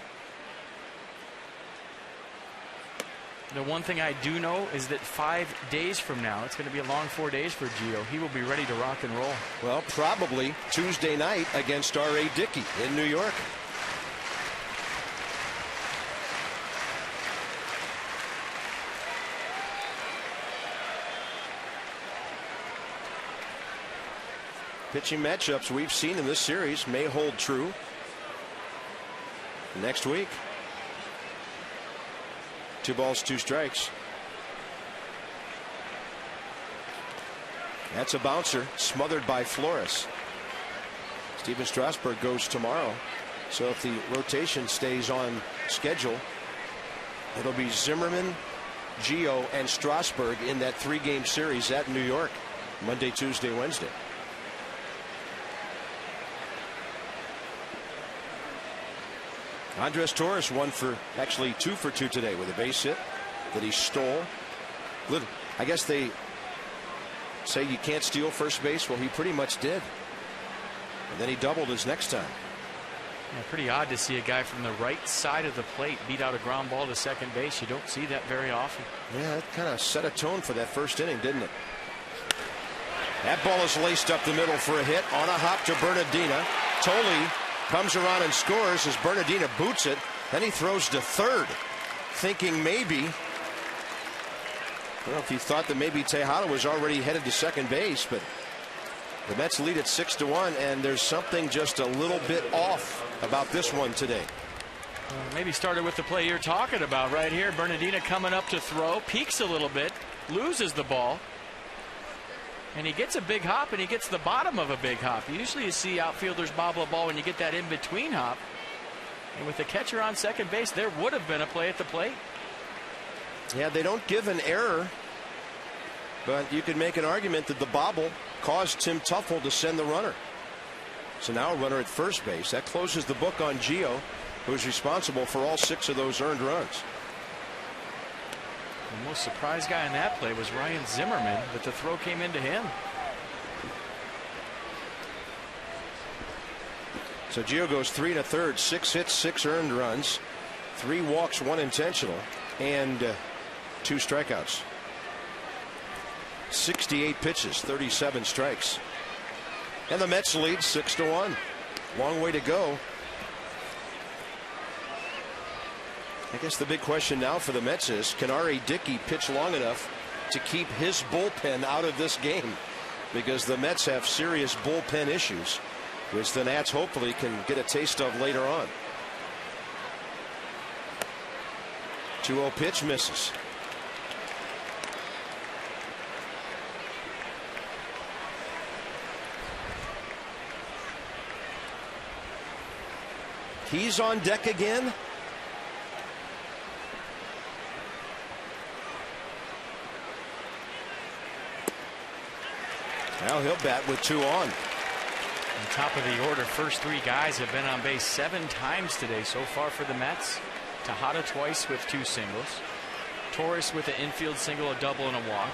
The one thing I do know is that 5 days from now, it's going to be a long 4 days for Gio. He will be ready to rock and roll. Well, probably Tuesday night against R.A. Dickey in New York. Pitching matchups we've seen in this series may hold true next week. 2 balls, 2 strikes. That's a bouncer smothered by Flores. Steven Strasburg goes tomorrow. So if the rotation stays on schedule, it'll be Zimmerman, Gio, and Strasburg in that 3-game series at New York, Monday, Tuesday, Wednesday. Andres Torres 2 for 2 today with a base hit that he stole. I guess they say you can't steal first base. Well, he pretty much did. And then he doubled his next time. Yeah, pretty odd to see a guy from the right side of the plate beat out a ground ball to second base. You don't see that very often. Yeah, that kind of set a tone for that first inning, didn't it? That ball is laced up the middle for a hit on a hop to Bernardina. Tolley comes around and scores as Bernardina boots it. Then he throws to third, thinking maybe, I don't know if he thought that maybe Tejada was already headed to second base, but the Mets lead at 6-1, and there's something just a little bit off about this one today. Maybe started with the play you're talking about right here. Bernardina coming up to throw, peeks a little bit, loses the ball, and he gets a big hop, and he gets the bottom of a big hop. Usually you see outfielders bobble a ball when you get that in-between hop. And with the catcher on second base, there would have been a play at the plate. Yeah, they don't give an error, but you could make an argument that the bobble caused Tim Tuffle to send the runner. So now a runner at first base. That closes the book on Gio, who's responsible for all 6 of those earned runs. The most surprised guy in that play was Ryan Zimmerman, that the throw came into him. So Gio goes 3 1/3, 6 hits, 6 earned runs, 3 walks, 1 intentional, and 2 strikeouts. 68 pitches, 37 strikes. And the Mets lead 6-1. Long way to go. I guess the big question now for the Mets is, can R.A. Dickey pitch long enough to keep his bullpen out of this game? Because the Mets have serious bullpen issues, which the Nats hopefully can get a taste of later on. 2-0 pitch misses. He's on deck again. Now he'll bat with 2 on. Top of the order, first 3 guys have been on base 7 times today so far for the Mets. Tejada twice with 2 singles. Torres with an infield single, a double, and a walk.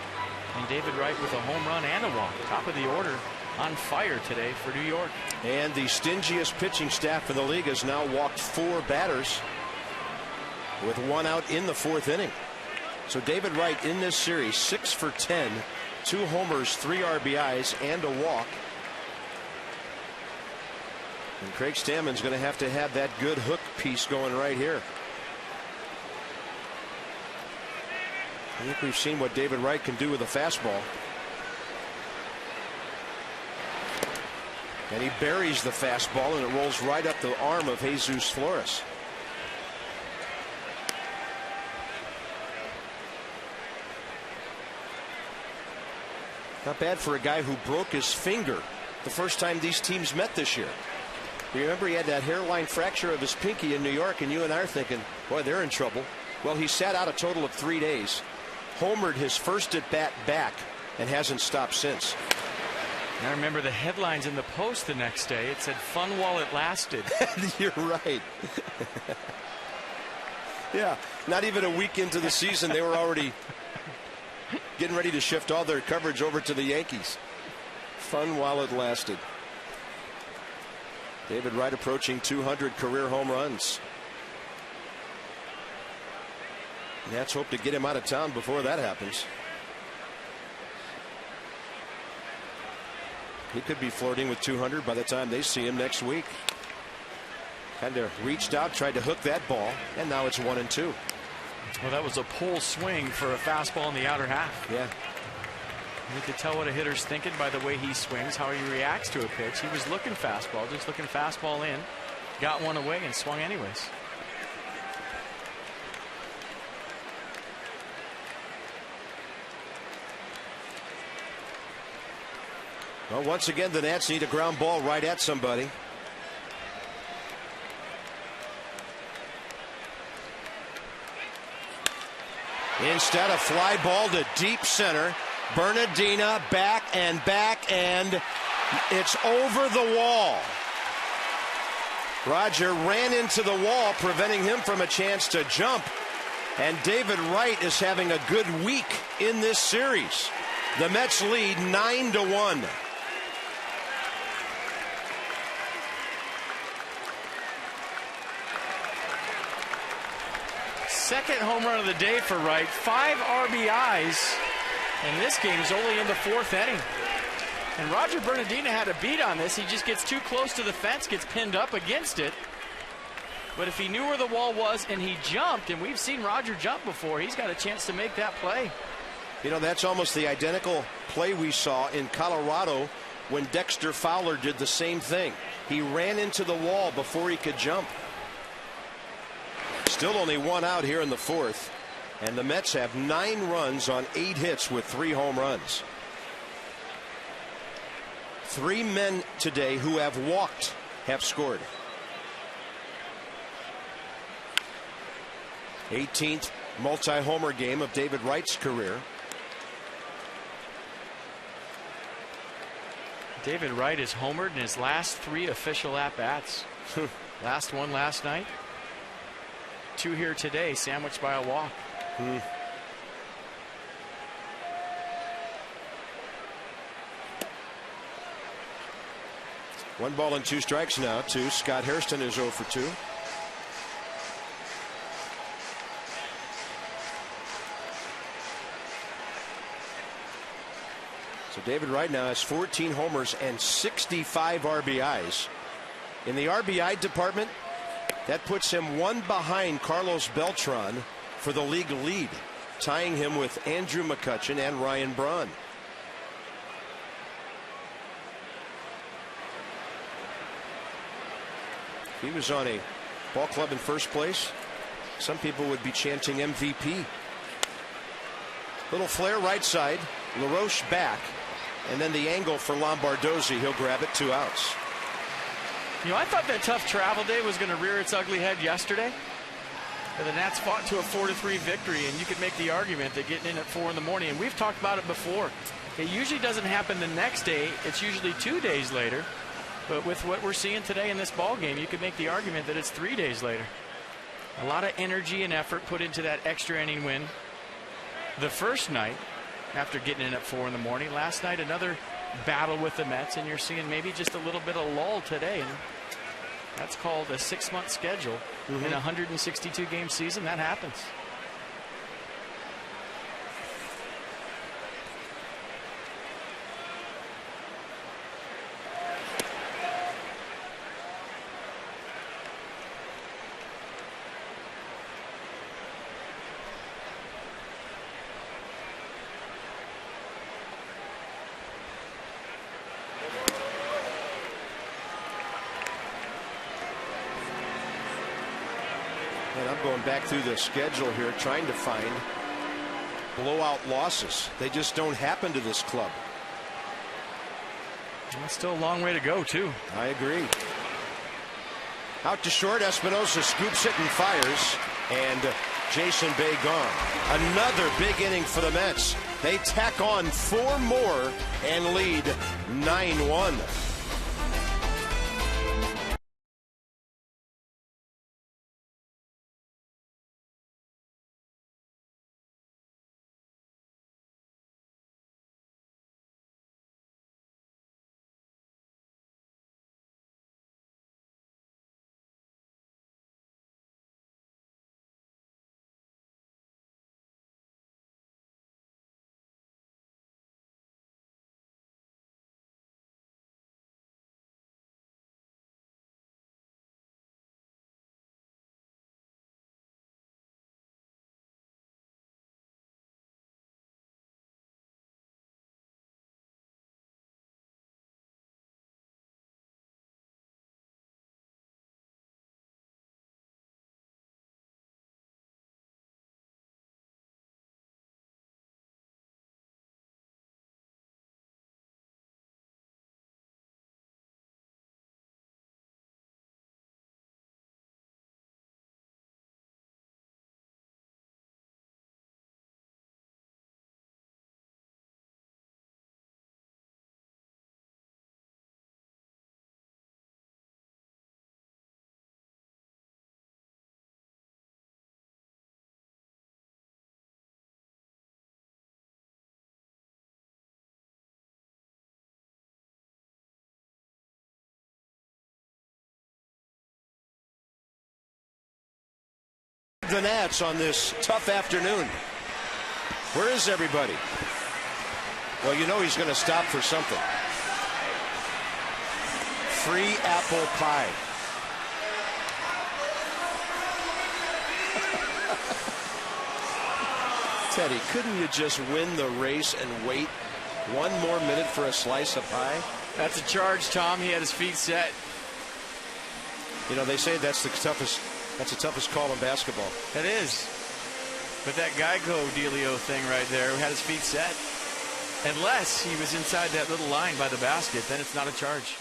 And David Wright with a home run and a walk. Top of the order on fire today for New York. And the stingiest pitching staff in the league has now walked 4 batters with 1 out in the 4th inning. So David Wright in this series 6 for 10, 2 homers, 3 RBIs, and a walk. And Craig Stammen's going to have that good hook piece going right here. I think we've seen what David Wright can do with a fastball. And he buries the fastball, and it rolls right up the arm of Jesus Flores. Not bad for a guy who broke his finger the first time these teams met this year. You remember he had that hairline fracture of his pinky in New York, and you and I are thinking, boy, they're in trouble. Well, he sat out a total of 3 days, homered his first at bat back, and hasn't stopped since. I remember the headlines in the Post the next day. It said, "Fun while it lasted." You're right. Yeah, not even a week into the season, they were already getting ready to shift all their coverage over to the Yankees. Fun while it lasted. David Wright approaching 200 career home runs. Nats hope to get him out of town before that happens. He could be flirting with 200 by the time they see him next week. Kind of reached out, tried to hook that ball, and now it's 1-2. Well, that was a pull swing for a fastball in the outer half. Yeah. You can tell what a hitter's thinking by the way he swings, how he reacts to a pitch. He was looking fastball, just looking fastball in, got one away and swung anyways. Well, once again, the Nats need a ground ball right at somebody. Instead, a fly ball to deep center. Bernardina back, and it's over the wall. Roger ran into the wall, preventing him from a chance to jump. And David Wright is having a good week in this series. The Mets lead 9-1. Second home run of the day for Wright. 5 RBIs. And this game is only in the 4th inning. And Roger Bernardina had a beat on this. He just gets too close to the fence, gets pinned up against it. But if he knew where the wall was and he jumped, and we've seen Roger jump before, he's got a chance to make that play. You know, that's almost the identical play we saw in Colorado when Dexter Fowler did the same thing. He ran into the wall before he could jump. Still only 1 out here in the 4th. And the Mets have 9 runs on 8 hits with 3 home runs. 3 men today who have walked have scored. 18th multi-homer game of David Wright's career. David Wright is homered in his last 3 official at-bats. Last one last night. 2 here today, sandwiched by a walk. 1 ball and 2 strikes now to Scott Hairston, is 0 for 2. So David Wright now has 14 homers and 65 RBIs. In the RBI department, that puts him 1 behind Carlos Beltran for the league lead, tying him with Andrew McCutchen and Ryan Braun. If he was on a ball club in first place, some people would be chanting MVP. Little flare right side, LaRoche back, and then the angle for Lombardozzi. He'll grab it, 2 outs. You know, I thought that tough travel day was going to rear its ugly head yesterday. But the Nats fought to a 4-3 victory, and you could make the argument that getting in at 4 in the morning, and we've talked about it before. It usually doesn't happen the next day. It's usually 2 days later. But with what we're seeing today in this ball game, you could make the argument that it's 3 days later. A lot of energy and effort put into that extra inning win the first night after getting in at 4 in the morning. Last night, another battle with the Mets, and you're seeing maybe just a little bit of lull today. And that's called a 6-month schedule in a 162-game season. That happens. And I'm going back through the schedule here, trying to find blowout losses. They just don't happen to this club. Well, still a long way to go, too. I agree. Out to short, Espinosa scoops it and fires, and Jason Bay gone. Another big inning for the Mets. They tack on 4 more and lead 9-1. the Nats on this tough afternoon. Where is everybody? Well, you know he's going to stop for something. Free apple pie. Teddy, couldn't you just win the race and wait one more minute for a slice of pie? That's a charge, Tom. He had his feet set. You know, they say that's the toughest call in basketball. That is. But that Geico dealio thing right there had his feet set. Unless he was inside that little line by the basket, then it's not a charge.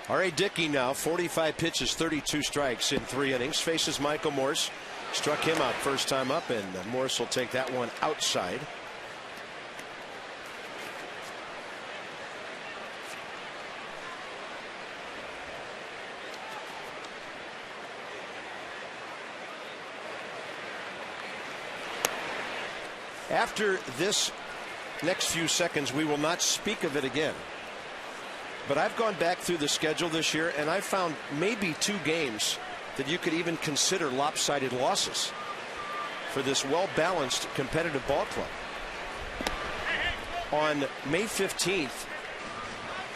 R.A. Dickey now, 45 pitches, 32 strikes in 3 innings. Faces Michael Morse. Struck him out first time up, and Morse will take that one outside. After this next few seconds, we will not speak of it again. But I've gone back through the schedule this year, and I found maybe 2 games that you could even consider lopsided losses for this well-balanced competitive ball club. On May 15th,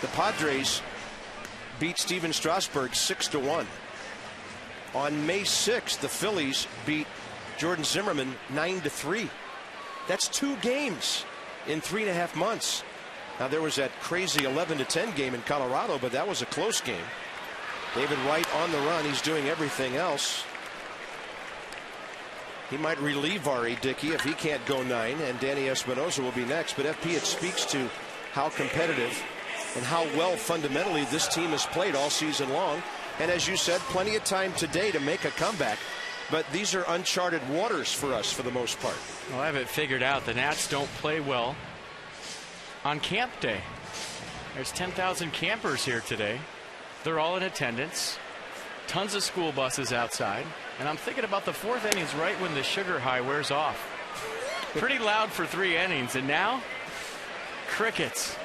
the Padres beat Steven Strasburg 6-1. On May 6th, the Phillies beat Jordan Zimmerman 9-3. That's 2 games in 3.5 months. Now, there was that crazy 11-10 game in Colorado, but that was a close game. David Wright on the run. He's doing everything else. He might relieve R.A. Dickey if he can't go 9, and Danny Espinosa will be next. But FP, it speaks to how competitive and how well fundamentally this team has played all season long. And as you said, plenty of time today to make a comeback. But these are uncharted waters for us for the most part. Well, I have it figured out. The Nats don't play well on camp day. There's 10,000 campers here today. They're all in attendance. Tons of school buses outside. And I'm thinking about the 4th innings right when the sugar high wears off. Pretty loud for 3 innings. And now, crickets.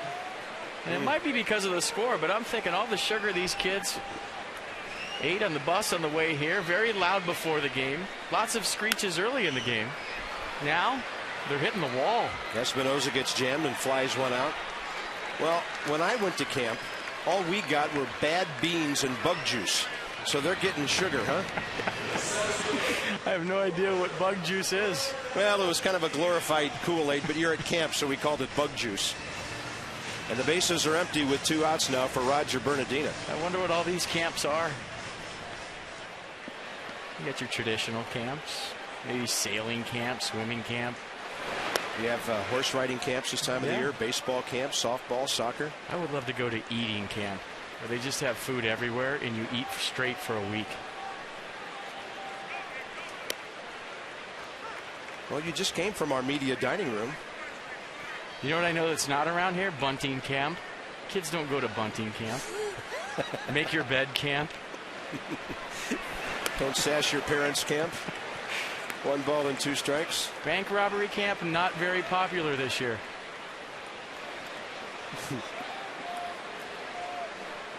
And it might be because of the score, but I'm thinking all the sugar these kids ate on the bus on the way here. Very loud before the game. Lots of screeches early in the game. Now, they're hitting the wall. Espinosa gets jammed and flies one out. Well, when I went to camp, all we got were bad beans and bug juice. So they're getting sugar, huh? I have no idea what bug juice is. Well, it was kind of a glorified Kool-Aid, but you're at camp, so we called it bug juice. And the bases are empty with 2 outs now for Roger Bernardina. I wonder what all these camps are. You got your traditional camps, maybe sailing camp, swimming camp. You have horse riding camps this time of the year, baseball camp, softball, soccer. I would love to go to eating camp, where they just have food everywhere and you eat straight for a week. Well, you just came from our media dining room. You know what I know that's not around here? Bunting camp. Kids don't go to bunting camp. Make your bed camp. Don't sass your parents camp. 1 ball and 2 strikes. Bank robbery camp, not very popular this year.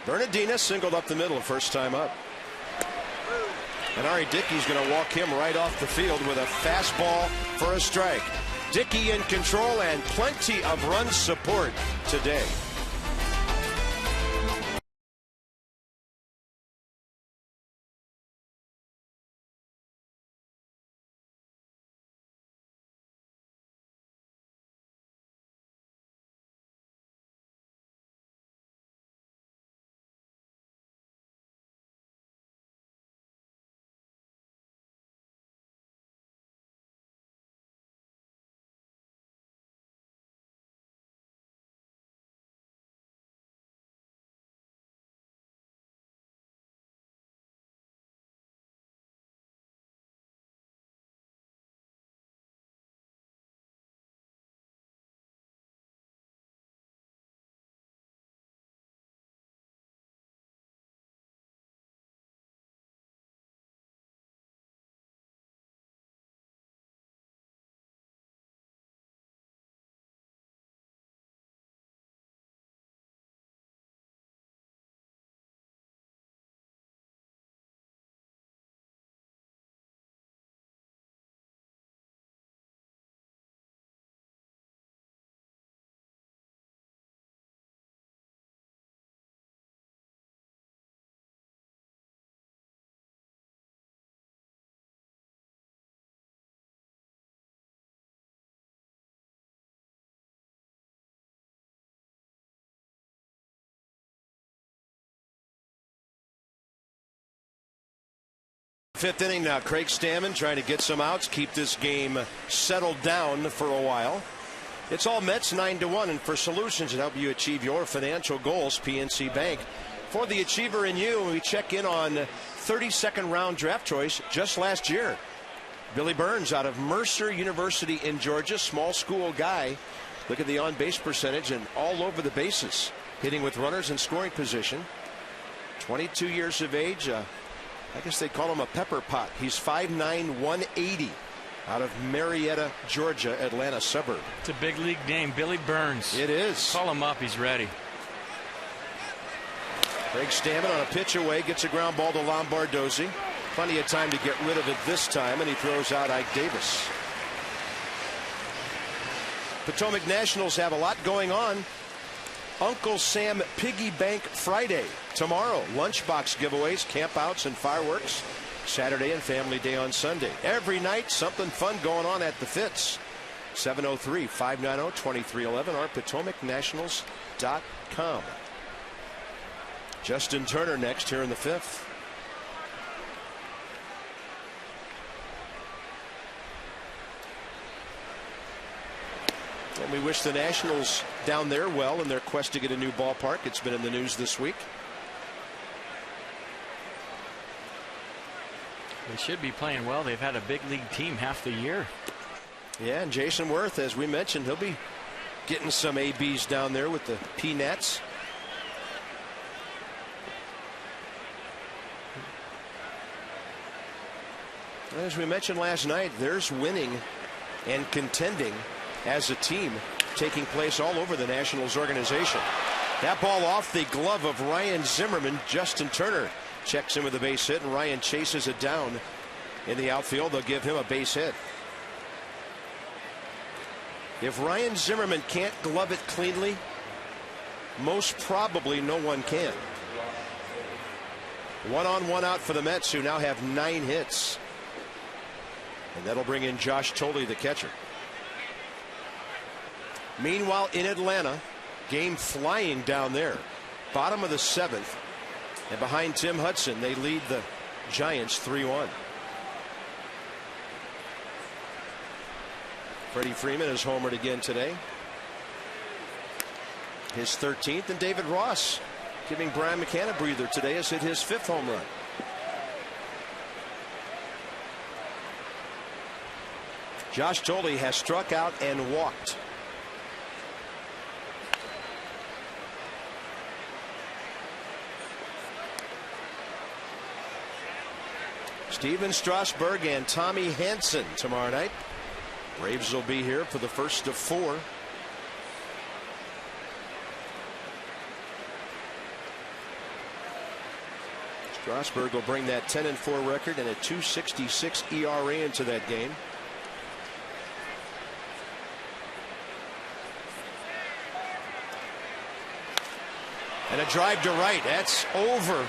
Bernardina singled up the middle first time up. And R.A. Dickey's going to walk him right off the field with a fastball for a strike. Dickey in control and plenty of run support today. Fifth inning now. Craig Stammen trying to get some outs, keep this game settled down for a while. It's all Mets 9-1, and for solutions that help you achieve your financial goals, PNC Bank. For the achiever in you, we check in on 32nd round draft choice just last year. Billy Burns out of Mercer University in Georgia, small school guy. Look at the on-base percentage and all over the bases, hitting with runners in scoring position. 22 years of age. I guess they call him a pepper pot. He's 5'9", 180 out of Marietta, Georgia, Atlanta suburb. It's a big league name, Billy Burns. It is. Call him up. He's ready. Craig Stammen on a pitch away, gets a ground ball to Lombardozzi. Plenty of time to get rid of it this time, and he throws out Ike Davis. Potomac Nationals have a lot going on. Uncle Sam Piggy Bank Friday tomorrow. Lunchbox giveaways, campouts, and fireworks. Saturday and Family Day on Sunday. Every night, something fun going on at the Fitz. 703-590-2311 or PotomacNationals.com. Justin Turner next here in the fifth. And we wish the Nationals down there well in their quest to get a new ballpark. It's been in the news this week. They should be playing well. They've had a big league team half the year. Yeah, and Jason Worth, as we mentioned, he'll be getting some ABs down there with the P-Nets. As we mentioned last night, there's winning and contending as a team taking place all over the Nationals organization. That ball off the glove of Ryan Zimmerman. Justin Turner checks in with a base hit, and Ryan chases it down in the outfield. They'll give him a base hit. If Ryan Zimmerman can't glove it cleanly, most probably no one can. 1 on 1 out for the Mets, who now have 9 hits. And that'll bring in Josh Thole, the catcher. Meanwhile, in Atlanta, game flying down there. Bottom of the 7th. And behind Tim Hudson, they lead the Giants 3-1. Freddie Freeman has homered again today. His 13th, and David Ross giving Brian McCann a breather today, has hit his 5th home run. Josh Thole has struck out and walked. Steven Strasburg and Tommy Hanson tomorrow night. Braves will be here for the first of 4. Strasburg will bring that 10-4 record and a 2.66 ERA into that game. And a drive to right. That's over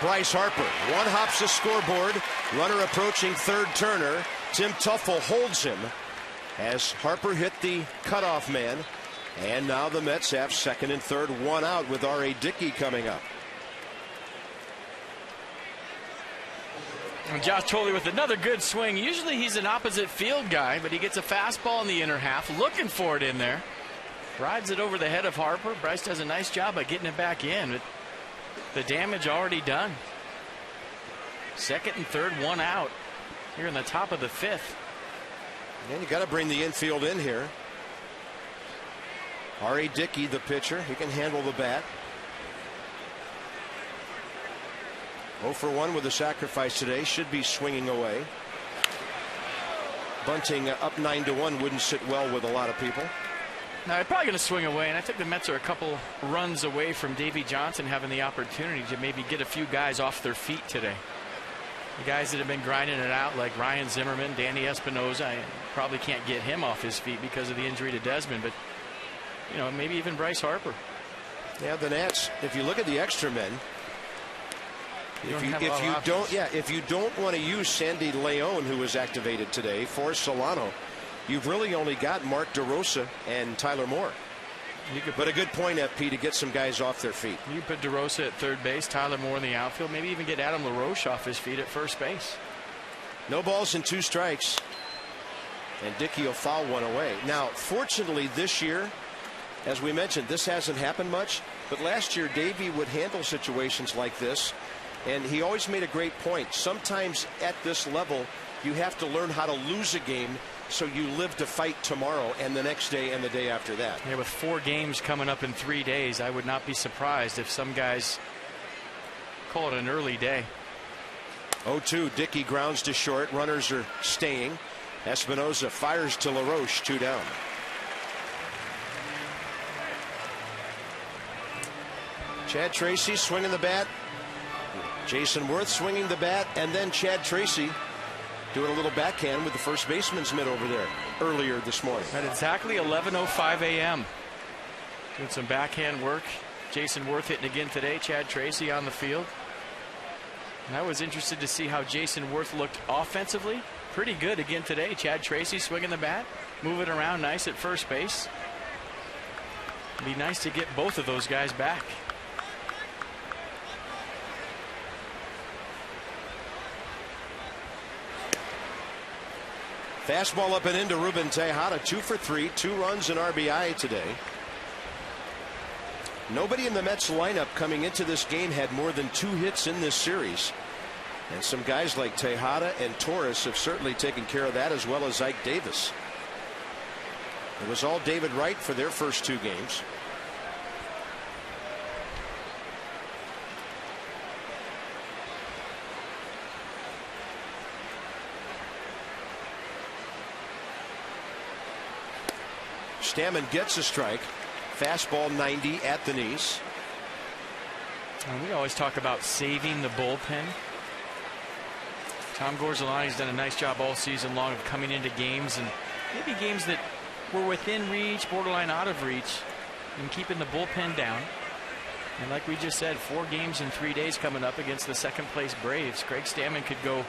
Bryce Harper. One hops the scoreboard. Runner approaching third. Turner. Tim Tuffle holds him as Harper hit the cutoff man. And now the Mets have second and third, 1 out with R.A. Dickey coming up. And Josh Thole with another good swing. Usually he's an opposite field guy, but he gets a fastball in the inner half, looking for it in there. Rides it over the head of Harper. Bryce does a nice job of getting it back in, but the damage already done. Second and third, 1 out here in the top of the 5th. And you got to bring the infield in here. R.A. Dickey, the pitcher, he can handle the bat. 0 for 1 with a sacrifice today. Should be swinging away. Bunting up 9-1 wouldn't sit well with a lot of people. Now, they're probably going to swing away, and I think the Mets are a couple runs away from Davey Johnson having the opportunity to maybe get a few guys off their feet today. The guys that have been grinding it out, like Ryan Zimmerman, Danny Espinosa, I probably can't get him off his feet because of the injury to Desmond, but, you know, maybe even Bryce Harper. Yeah, the Nats, if you look at the extra men, if you don't want to use Sandy Leon, who was activated today, for Solano, you've really only got Mark DeRosa and Tyler Moore. But a good point, FP, to get some guys off their feet. You put DeRosa at third base, Tyler Moore in the outfield, maybe even get Adam LaRoche off his feet at first base. No balls and 2 strikes. And Dickey will foul one away. Now, fortunately, this year, as we mentioned, this hasn't happened much. But last year, Davey would handle situations like this. And he always made a great point. Sometimes at this level, you have to learn how to lose a game so you live to fight tomorrow and the next day and the day after that. Yeah, with 4 games coming up in 3 days, I would not be surprised if some guys call it an early day. 0-2. Dickey grounds to short. Runners are staying. Espinosa fires to LaRoche. 2 down. Chad Tracy swinging the bat. Jason Worth swinging the bat. And then Chad Tracy doing a little backhand with the first baseman's mitt over there earlier this morning. At exactly 11:05 a.m. Doing some backhand work. Jason Worth hitting again today. Chad Tracy on the field. And I was interested to see how Jason Worth looked offensively. Pretty good again today. Chad Tracy swinging the bat, moving around nice at first base. It'd be nice to get both of those guys back. Fastball up and into Ruben Tejada. 2 for 3, 2 runs and RBI today. Nobody in the Mets lineup coming into this game had more than 2 hits in this series. And some guys like Tejada and Torres have certainly taken care of that, as well as Ike Davis. It was all David Wright for their first 2 games. Stammen gets a strike. Fastball 90 at the knees. And we always talk about saving the bullpen. Tom Gorzolani's done a nice job all season long of coming into games, and maybe games that were within reach, borderline out of reach, and keeping the bullpen down. And like we just said, 4 games in 3 days coming up against the second place Braves. Craig Stammen could go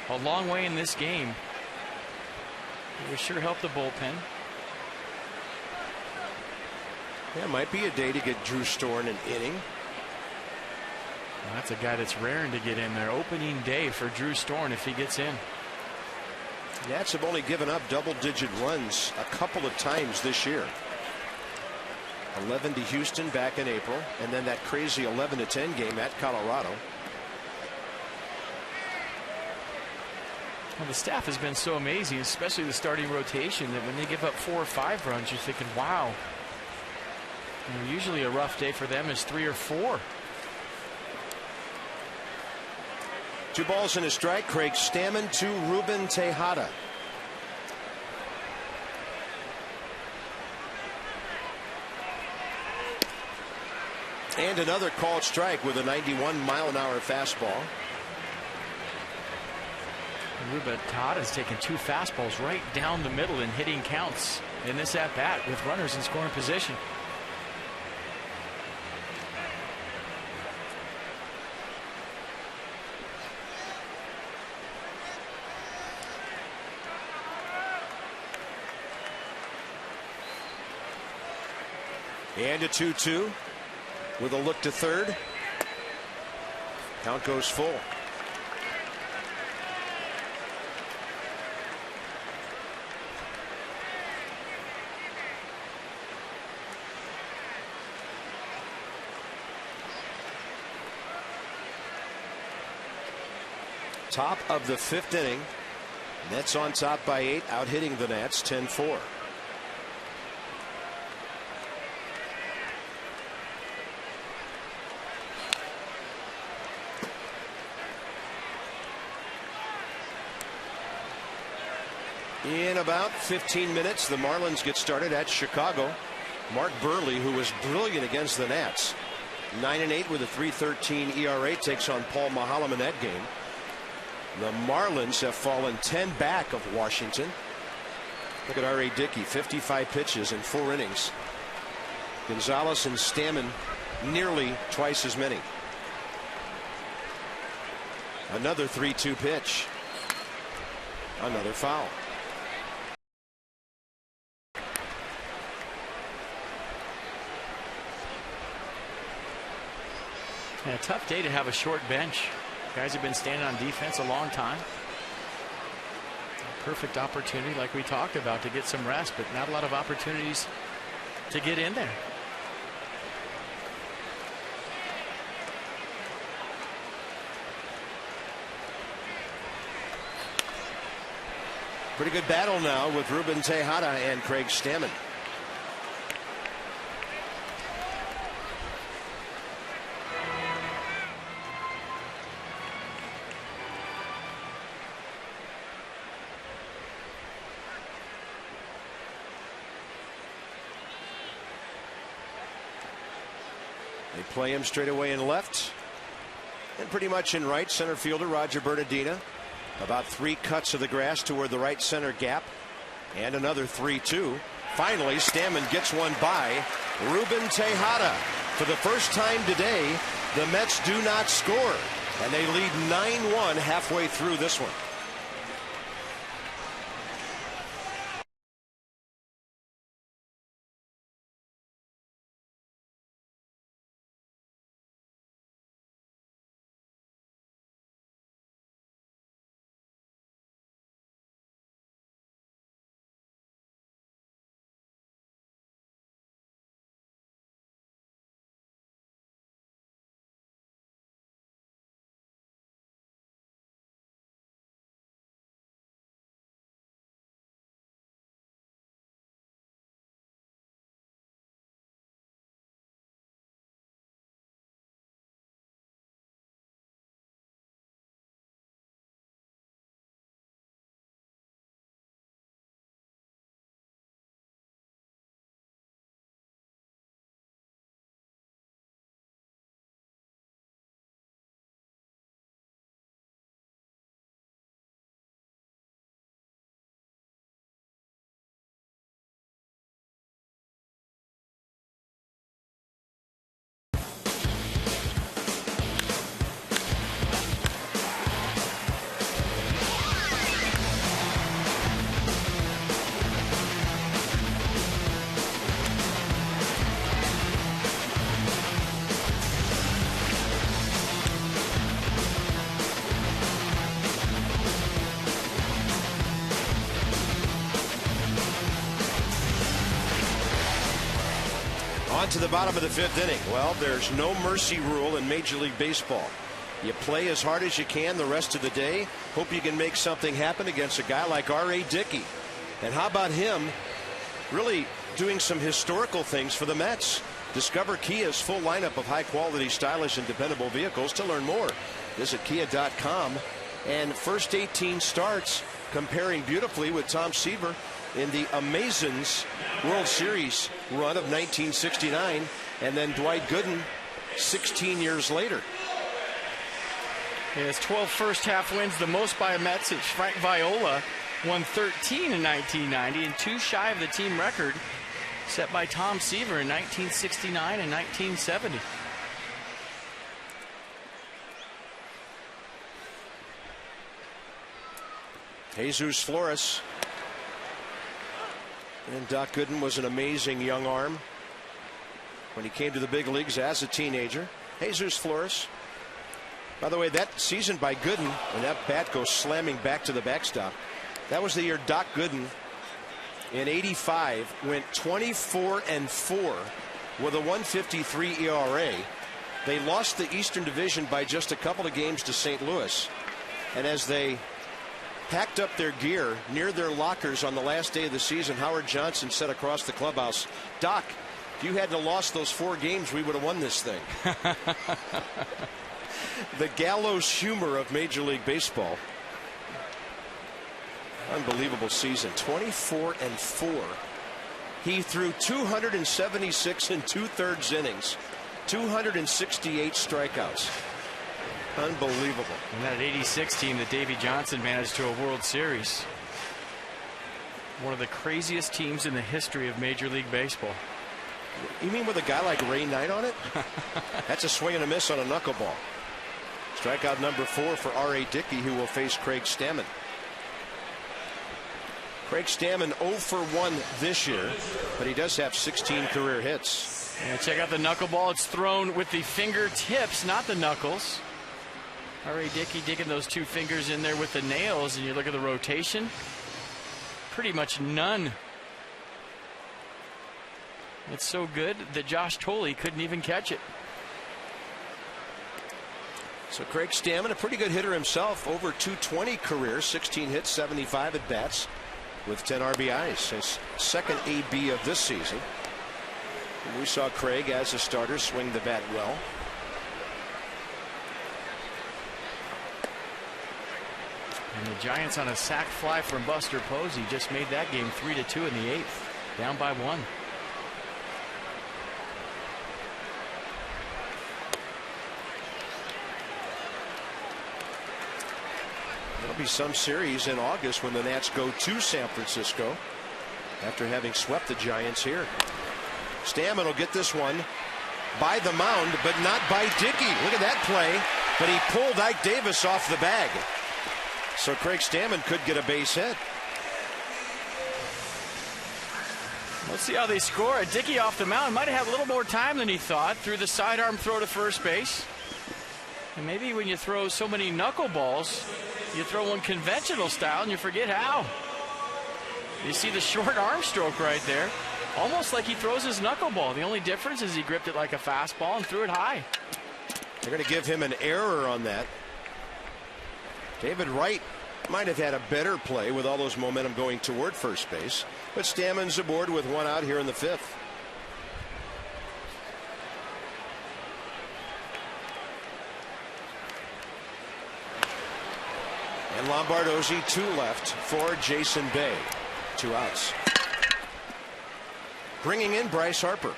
a long way in this game. It would sure help the bullpen. Yeah, might be a day to get Drew Storn an inning. Well, that's a guy that's raring to get in there. Opening day for Drew Storn if he gets in. The Nats have only given up double-digit runs a couple of times this year. 11 to Houston back in April, and then that crazy 11-10 game at Colorado. Well, the staff has been so amazing, especially the starting rotation, that when they give up 4 or 5 runs, you're thinking, wow. You know, usually a rough day for them is 3 or 4. 2 balls and a strike. Craig Stammen to Ruben Tejada. And another called strike with a 91-mile-an-hour fastball. Ruben Tejada's taken 2 fastballs right down the middle and hitting counts in this at-bat with runners in scoring position. And a 2-2 with a look to third. Count goes full. Top of the 5th inning. Mets on top by 8, out hitting the Nats 10-4. In about 15 minutes, the Marlins get started at Chicago. Mark Burley, who was brilliant against the Nats, 9-8 with a 3.13 ERA, takes on Paul Maholm in that game. The Marlins have fallen 10 back of Washington. Look at R.A. Dickey, 55 pitches in 4 innings. Gonzalez and Stammen nearly twice as many. Another 3-2 pitch. Another foul. Yeah, tough day to have a short bench. Guys have been standing on defense a long time. Perfect opportunity, like we talked about, to get some rest, but not a lot of opportunities to get in there. Pretty good battle now with Ruben Tejada and Craig Stammen. They play him straight away in left and pretty much in right. Center fielder Roger Bernardina. About 3 cuts of the grass toward the right center gap, and another 3-2. Finally, Stammen gets one by Ruben Tejada. For the first time today, the Mets do not score, and they lead 9-1 halfway through this one. On to the bottom of the 5th inning. Well, there's no mercy rule in Major League Baseball. You play as hard as you can the rest of the day. Hope you can make something happen against a guy like R.A. Dickey. And how about him really doing some historical things for the Mets? Discover Kia's full lineup of high-quality, stylish, and dependable vehicles. To learn more, visit kia.com. And first 18 starts comparing beautifully with Tom Seaver in the Amazons World Series run of 1969, and then Dwight Gooden 16 years later. Yeah, his 12 first-half wins, the most by a Met since Frank Viola won 13 in 1990, and 2 shy of the team record set by Tom Seaver in 1969 and 1970. Jesus Flores. And Doc Gooden was an amazing young arm when he came to the big leagues as a teenager. Jesus Flores. By the way, that season by Gooden, and that bat goes slamming back to the backstop. That was the year Doc Gooden in '85 went 24-4 with a 1.53 ERA. They lost the Eastern Division by just a couple of games to St. Louis. And as they packed up their gear near their lockers on the last day of the season, Howard Johnson said across the clubhouse, "Doc, if you hadn't lost those 4 games, we would have won this thing." The gallows humor of Major League Baseball. Unbelievable season. 24-4. He threw 276 and 2/3 innings, 268 strikeouts. Unbelievable. And that '86 team that Davey Johnson managed to a World Series. One of the craziest teams in the history of Major League Baseball. You mean with a guy like Ray Knight on it? That's a swing and a miss on a knuckleball. Strikeout number 4 for R.A. Dickey, who will face Craig Stammen. Craig Stammen 0 for 1 this year, but he does have 16 career hits. And check out the knuckleball. It's thrown with the fingertips, not the knuckles. R.A. Dickey digging those two fingers in there with the nails, and you look at the rotation. Pretty much none. It's so good that Josh Tolley couldn't even catch it. So Craig Stammen, a pretty good hitter himself, over 220 career, 16 hits, 75 at bats, with 10 RBIs. His second AB of this season. And we saw Craig as a starter swing the bat well. And the Giants on a sac fly from Buster Posey just made that game 3-2 in the 8th, down by 1. There'll be some series in August when the Nats go to San Francisco after having swept the Giants here. Stammen will get this one by the mound, but not by Dickey. Look at that play, but he pulled Ike Davis off the bag. So Craig Stammen could get a base hit. Let's see how they score. Dickey off the mound might have had a little more time than he thought. Through the sidearm throw to first base. And maybe when you throw so many knuckleballs, you throw one conventional style and you forget how. You see the short arm stroke right there. Almost like he throws his knuckleball. The only difference is he gripped it like a fastball and threw it high. They're going to give him an error on that. David Wright might have had a better play with all those momentum going toward first base. But Stammen's aboard with one out here in the 5th. And Lombardozzi 2 left for Jason Bay. 2 outs. Bringing in Bryce Harper.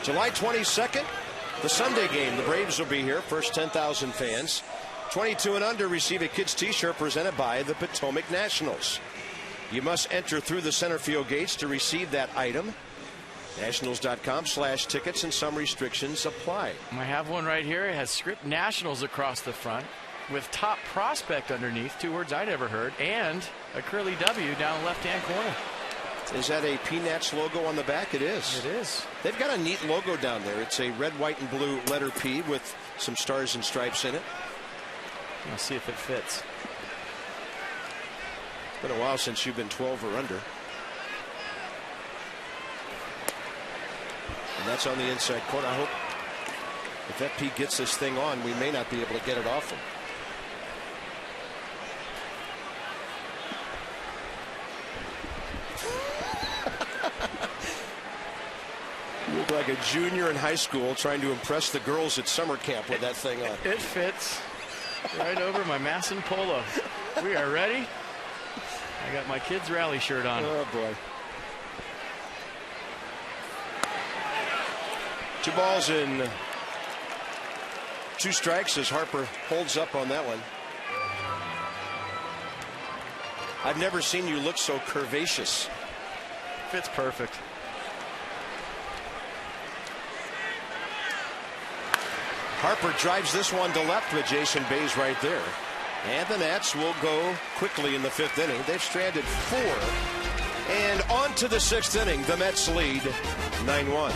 July 22nd, the Sunday game. The Braves will be here. First 10,000 fans. 22 and under receive a kids t-shirt presented by the Potomac Nationals. You must enter through the center field gates to receive that item. Nationals.com/tickets, and some restrictions apply. I have one right here. It has script Nationals across the front with top prospect underneath. 2 words I never heard. And a curly W down the left-hand corner. Is that a P-Nats logo on the back? It is. It is. They've got a neat logo down there. It's a red, white, and blue letter P with some stars and stripes in it. I'll see if it fits. It's been a while since you've been 12 or under. And that's on the inside corner. I hope if that P gets this thing on, we may not be able to get it off him. You look like a junior in high school trying to impress the girls at summer camp with that thing on. It fits right over my Masson polo. We are ready. I got my kids' rally shirt on. Oh, boy. 2 balls and 2 strikes as Harper holds up on that one. I've never seen you look so curvaceous. Fits perfect. Harper drives this one to left with Jason Bay's right there. And the Nats will go quickly in the 5th inning. They've stranded 4. And on to the 6th inning. The Mets lead 9-1.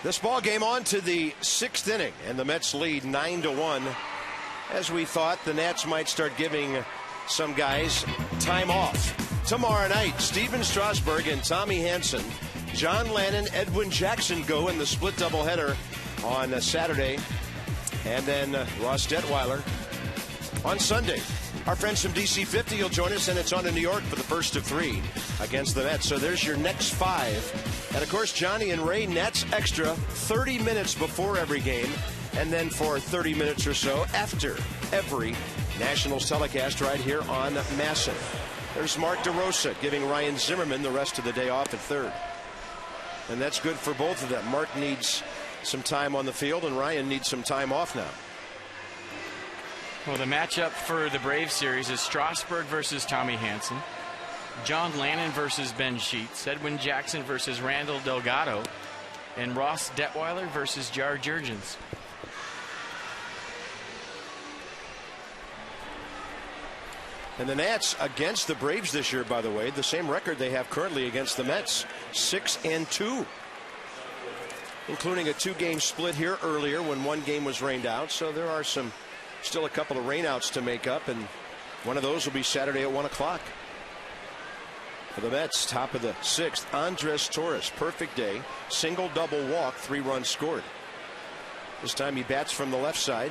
This ball game on to the 6th inning, and the Mets lead 9-1. As we thought, the Nats might start giving some guys time off. Tomorrow night, Steven Strasburg and Tommy Hanson, John Lannon, Edwin Jackson go in the split doubleheader on Saturday, and then Ross Detweiler on Sunday. Our friends from DC 50 will join us, and it's on to New York for the first of 3 against the Mets. So there's your next 5. And, of course, Johnny and Ray, Nats Extra, 30 minutes before every game, and then for 30 minutes or so after every Nationals telecast right here on Masson. There's Mark DeRosa giving Ryan Zimmerman the rest of the day off at third. And that's good for both of them. Mark needs some time on the field, and Ryan needs some time off now. Well, the matchup for the Braves series is Strasburg versus Tommy Hanson, John Lannon versus Ben Sheets, Edwin Jackson versus Randall Delgado, and Ross Detweiler versus Jar Jurgens. And the Nats against the Braves this year, by the way, the same record they have currently against the Mets, 6-2, including a 2-game split here earlier when 1 game was rained out. So there are still a couple of rainouts to make up, and one of those will be Saturday at 1 o'clock. For the Mets, top of the 6th, Andres Torres, perfect day, single, double, walk, 3 runs scored. This time he bats from the left side.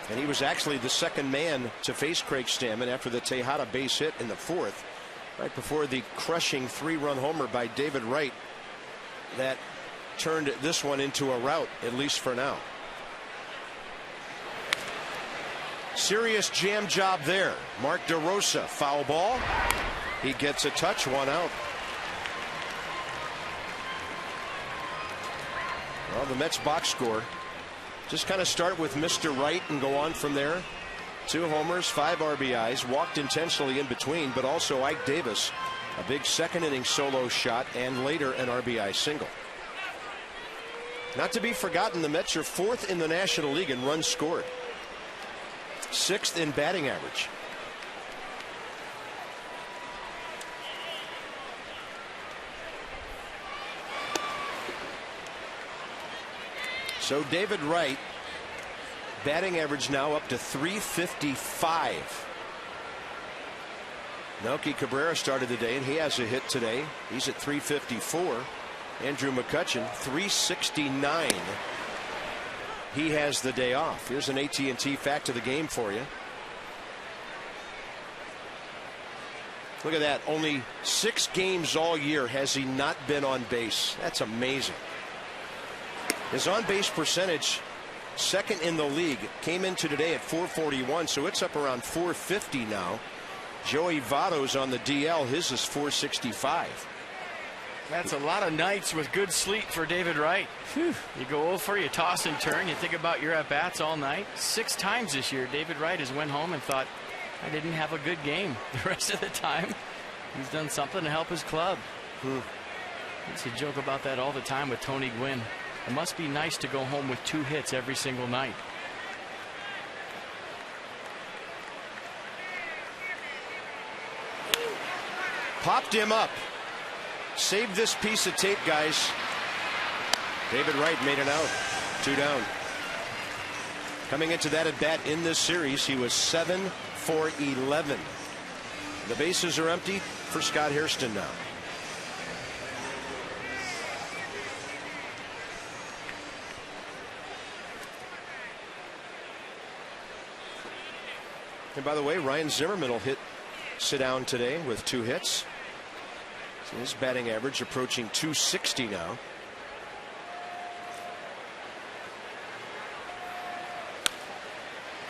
And he was actually the second man to face Craig Stammen after the Tejada base hit in the 4th, right before the crushing 3-run homer by David Wright that turned this one into a rout, at least for now. Serious jam job there. Mark DeRosa, foul ball. He gets a touch, 1 out. Well, the Mets box score, just kind of start with Mr. Wright and go on from there. 2 homers, 5 RBIs, walked intentionally in between, but also Ike Davis, a big 2nd inning solo shot, and later an RBI single. Not to be forgotten, the Mets are 4th in the National League in runs scored, 6th in batting average. So David Wright, batting average now up to 355. Melky Cabrera started the day, and he has a hit today. He's at 354. Andrew McCutchen, 369. He has the day off. Here's an AT&T fact of the game for you. Look at that. Only 6 games all year has he not been on base. That's amazing. His on-base percentage, 2nd in the league, came into today at 441, so it's up around 450 now. Joey Votto's on the DL. His is 465. That's a lot of nights with good sleep for David Wright. Whew. You go over, you toss and turn, you think about your at-bats all night. 6 times this year, David Wright has went home and thought, I didn't have a good game. The rest of the time, he's done something to help his club. I used to joke about that all the time with Tony Gwynn. It must be nice to go home with 2 hits every single night. Popped him up. Save this piece of tape, guys. David Wright made it out. 2 down. Coming into that at bat in this series, he was 7 for 11. The bases are empty for Scott Hairston now. And by the way, Ryan Zimmerman will sit down today with 2 hits. So his batting average approaching 260 now.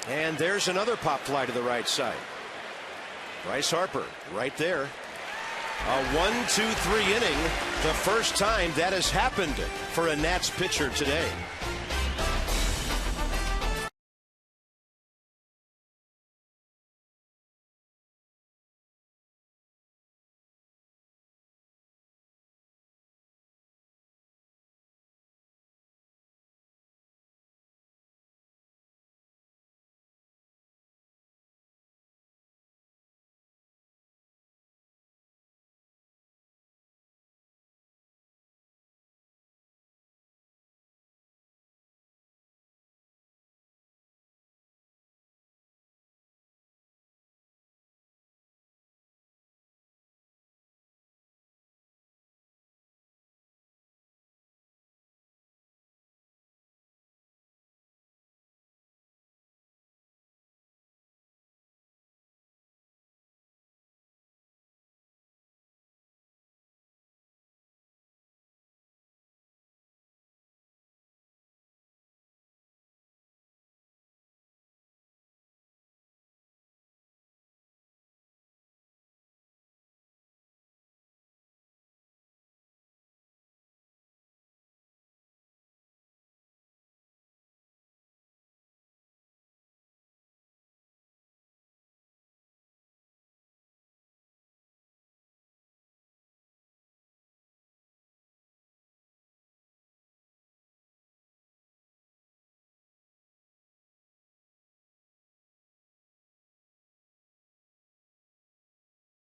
And there's another pop fly to the right side. Bryce Harper right there. A 1-2-3 inning. The first time that has happened for a Nats pitcher today.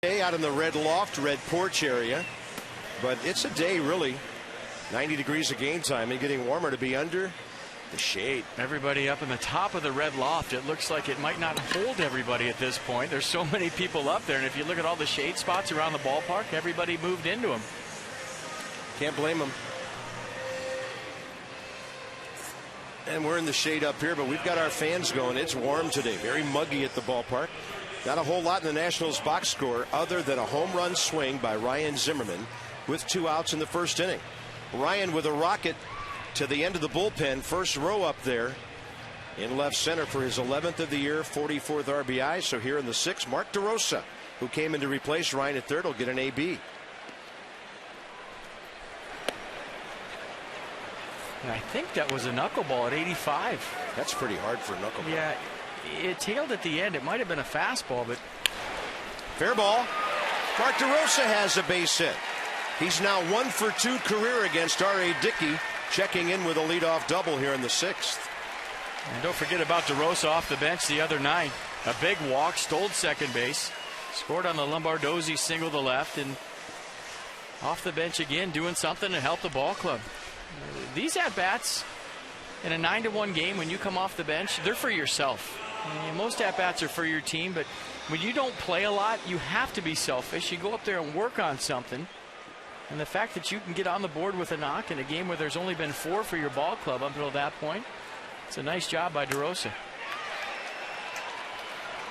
Day out in the red loft, red porch area. But it's a day, really. 90 degrees of game time and getting warmer to be under the shade. Everybody up in the top of the red loft. It looks like it might not hold everybody at this point. There's so many people up there. And if you look at all the shade spots around the ballpark, everybody moved into them. Can't blame them. And we're in the shade up here, but we've got our fans going. It's warm today. Very muggy at the ballpark. Not a whole lot in the Nationals box score other than a home run swing by Ryan Zimmerman with 2 outs in the first inning. Ryan with a rocket to the end of the bullpen, first row up there in left center for his 11th of the year, 44th RBI. So here in the 6th, Mark DeRosa, who came in to replace Ryan at third, will get an AB. And I think that was a knuckleball at 85. That's pretty hard for a knuckleball. Yeah, it tailed at the end. It might have been a fastball, but fair ball. Mark DeRosa has a base hit. He's now 1 for 2 career against R.A. Dickey, checking in with a leadoff double here in the 6th. And don't forget about DeRosa off the bench the other night. A big walk, stole second base, scored on the Lombardozzi single to left, and off the bench again doing something to help the ball club. These at-bats in a 9-1 game, when you come off the bench, they're for yourself. Most at-bats are for your team, but when you don't play a lot, you have to be selfish. You go up there and work on something. And the fact that you can get on the board with a knock in a game where there's only been 4 for your ball club up until that point, it's a nice job by DeRosa.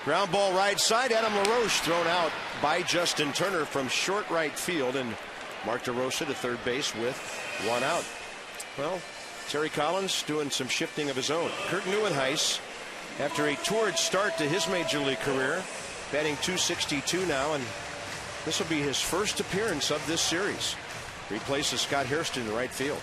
Ground ball right side. Adam LaRoche thrown out by Justin Turner from short right field, and Mark DeRosa to third base with 1 out. Well, Terry Collins doing some shifting of his own. Kurt Neuenhuis, after a torrid start to his major league career, batting .262 now, and this will be his first appearance of this series. Replaces Scott Hairston in right field.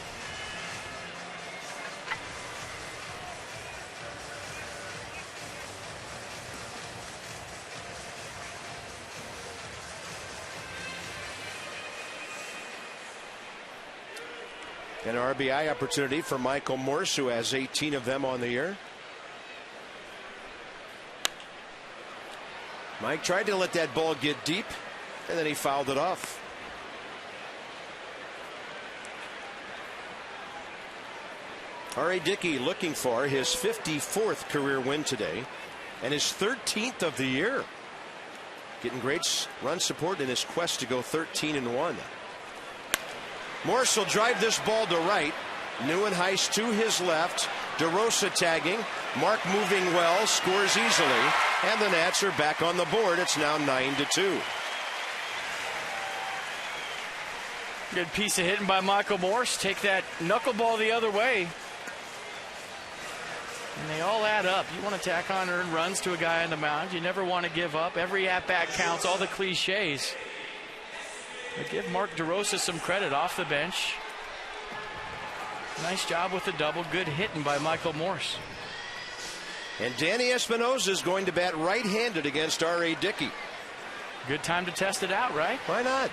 An RBI opportunity for Michael Morse, who has 18 of them on the year. Mike tried to let that ball get deep, and then he fouled it off. R.A. Dickey looking for his 54th career win today and his 13th of the year. Getting great run support in his quest to go 13-1. Morse will drive this ball to right. Neuenhuis to his left. DeRosa tagging. Mark moving well, scores easily, and the Nats are back on the board. It's now 9-2. Good piece of hitting by Michael Morse. Take that knuckleball the other way. And they all add up. You want to tack on earned runs to a guy on the mound. You never want to give up. Every at-bat counts, all the cliches. But give Mark DeRosa some credit off the bench. Nice job with the double. Good hitting by Michael Morse. And Danny Espinosa is going to bat right-handed against R.A. Dickey. Good time to test it out, right? Why not?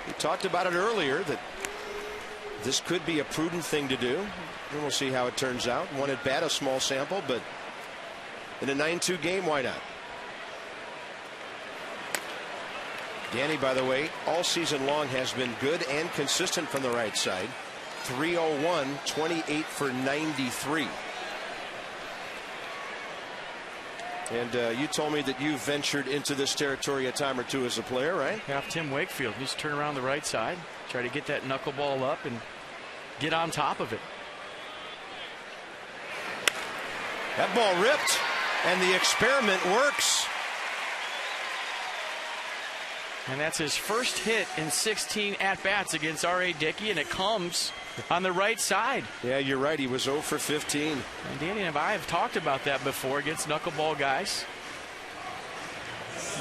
We talked about it earlier that this could be a prudent thing to do. And we'll see how it turns out. One at bat, a small sample, but in a 9-2 game, why not? Danny, by the way, all season long has been good and consistent from the right side. 301, 28 for 93. And you told me that you ventured into this territory a time or two as a player, right? Yeah, Tim Wakefield needs to turn around the right side, try to get that knuckleball up and get on top of it. That ball ripped, and the experiment works. And that's his first hit in 16 at-bats against R.A. Dickey, and it comes on the right side. Yeah, you're right. He was 0 for 15. And Danny and I have talked about that before against knuckleball guys.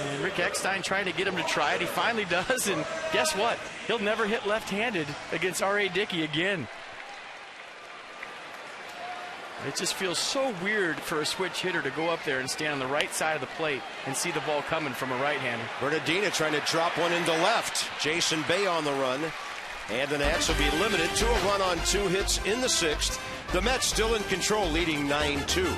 And Rick Eckstein trying to get him to try it. He finally does, and guess what? He'll never hit left-handed against R.A. Dickey again. It just feels so weird for a switch hitter to go up there and stand on the right side of the plate and see the ball coming from a right-hander. Bernardina trying to drop one into left. Jason Bay on the run. And the Nats will be limited to a run on 2 hits in the 6th. The Mets still in control, leading 9-2.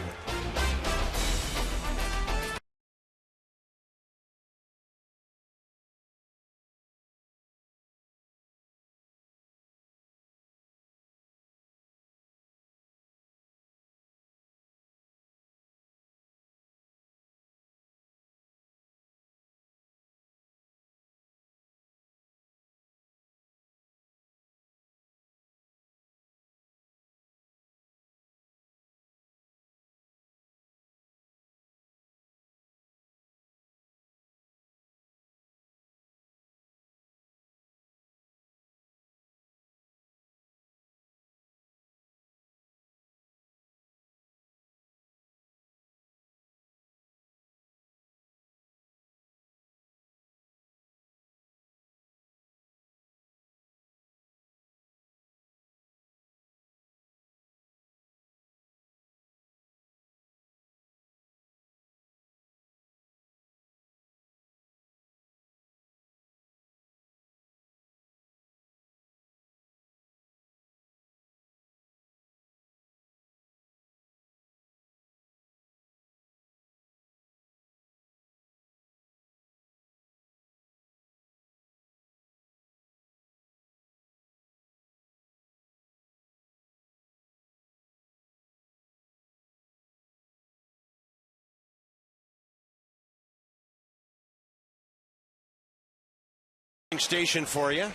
Station for you.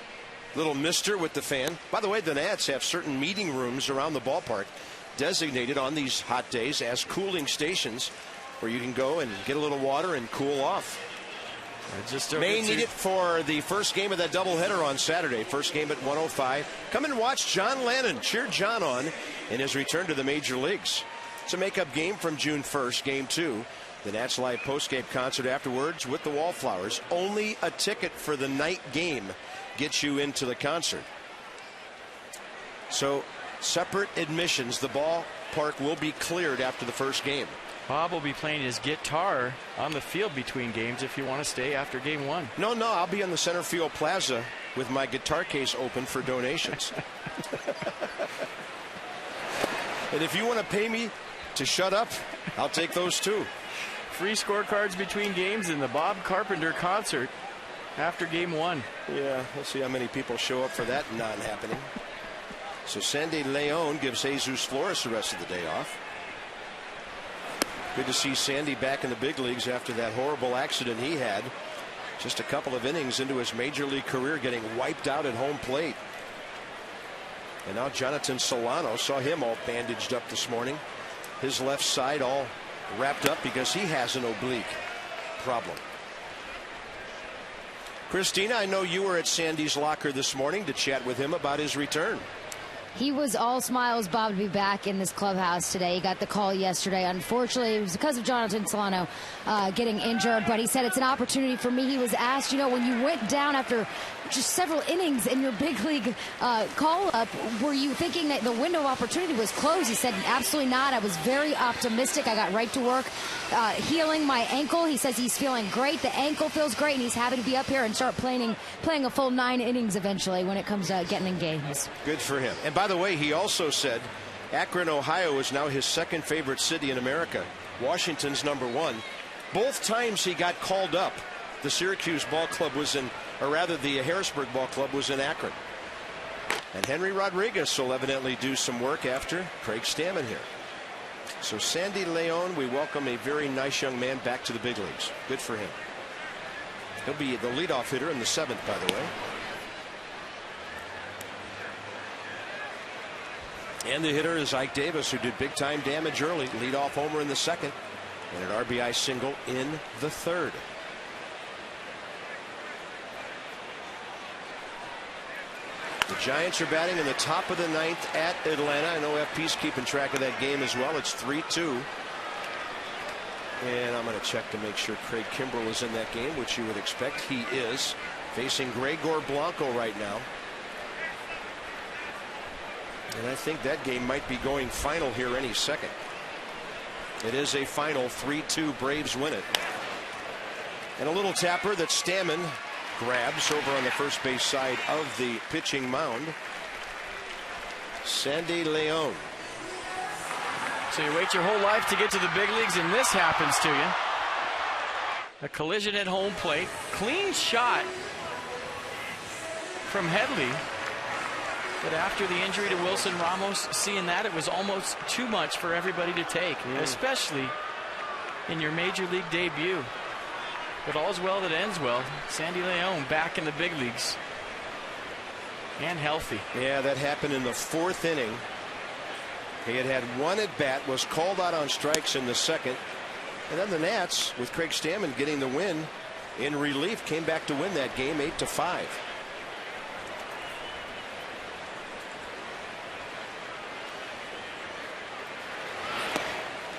Little mister with the fan. By the way, the Nats have certain meeting rooms around the ballpark designated on these hot days as cooling stations where you can go and get a little water and cool off. May need it for the first game of that doubleheader on Saturday. First game at 1:05. Come and watch John Lannon cheer John on in his return to the major leagues. It's a makeup game from June 1st, game 2. The Nats live postgame concert afterwards with the Wallflowers. Only a ticket for the night game gets you into the concert. So separate admissions. The ballpark will be cleared after the first game. Bob will be playing his guitar on the field between games if you want to stay after game 1. No, I'll be on the center field plaza with my guitar case open for donations. And if you want to pay me to shut up, I'll take those too. Free scorecards between games in the Bob Carpenter concert after game 1. Yeah, we'll see how many people show up for that non-happening. So Sandy Leon gives Jesus Flores the rest of the day off. Good to see Sandy back in the big leagues after that horrible accident he had. Just a couple of innings into his major league career, getting wiped out at home plate. And now Jonathan Solano, saw him all bandaged up this morning. His left side all wrapped up because he has an oblique problem. Christina, I know you were at Sandy's locker this morning to chat with him about his return. He was all smiles, Bob, to be back in this clubhouse today. He got the call yesterday. Unfortunately, it was because of Jonathan Solano getting injured, but he said it's an opportunity for me. He was asked, when you went down after just several innings in your big league call-up, were you thinking that the window of opportunity was closed? He said, absolutely not. I was very optimistic. I got right to work healing my ankle. He says he's feeling great. The ankle feels great, and he's happy to be up here and start playing a full 9 innings eventually when it comes to getting in games. Good for him. And by the way, he also said Akron, Ohio is now his second favorite city in America. Washington's number 1. Both times he got called up, the Syracuse ball club was in, or rather the Harrisburg ball club was in Akron. And Henry Rodriguez will evidently do some work after Craig Stammen here. So Sandy Leon, we welcome a very nice young man back to the big leagues. Good for him. He'll be the leadoff hitter in the 7th, by the way. And the hitter is Ike Davis, who did big time damage early. Leadoff homer in the 2nd and an RBI single in the 3rd. The Giants are batting in the top of the 9th at Atlanta. I know FP's keeping track of that game as well. It's 3-2. And I'm going to check to make sure Craig Kimbrell is in that game, which you would expect he is. Facing Gregor Blanco right now. And I think that game might be going final here any second. It is a final 3-2. Braves win it. And a little tapper that Stammen grabs over on the first base side of the pitching mound. Sandy Leon. So you wait your whole life to get to the big leagues, and this happens to you. A collision at home plate. Clean shot from Headley. But after the injury to Wilson Ramos, seeing that, it was almost too much for everybody to take, especially in your major league debut. But all's well that ends well. Sandy Leon back in the big leagues and healthy. Yeah, that happened in the 4th inning. He had one at bat, was called out on strikes in the 2nd. And then the Nats, with Craig Stammen getting the win in relief, came back to win that game 8-5.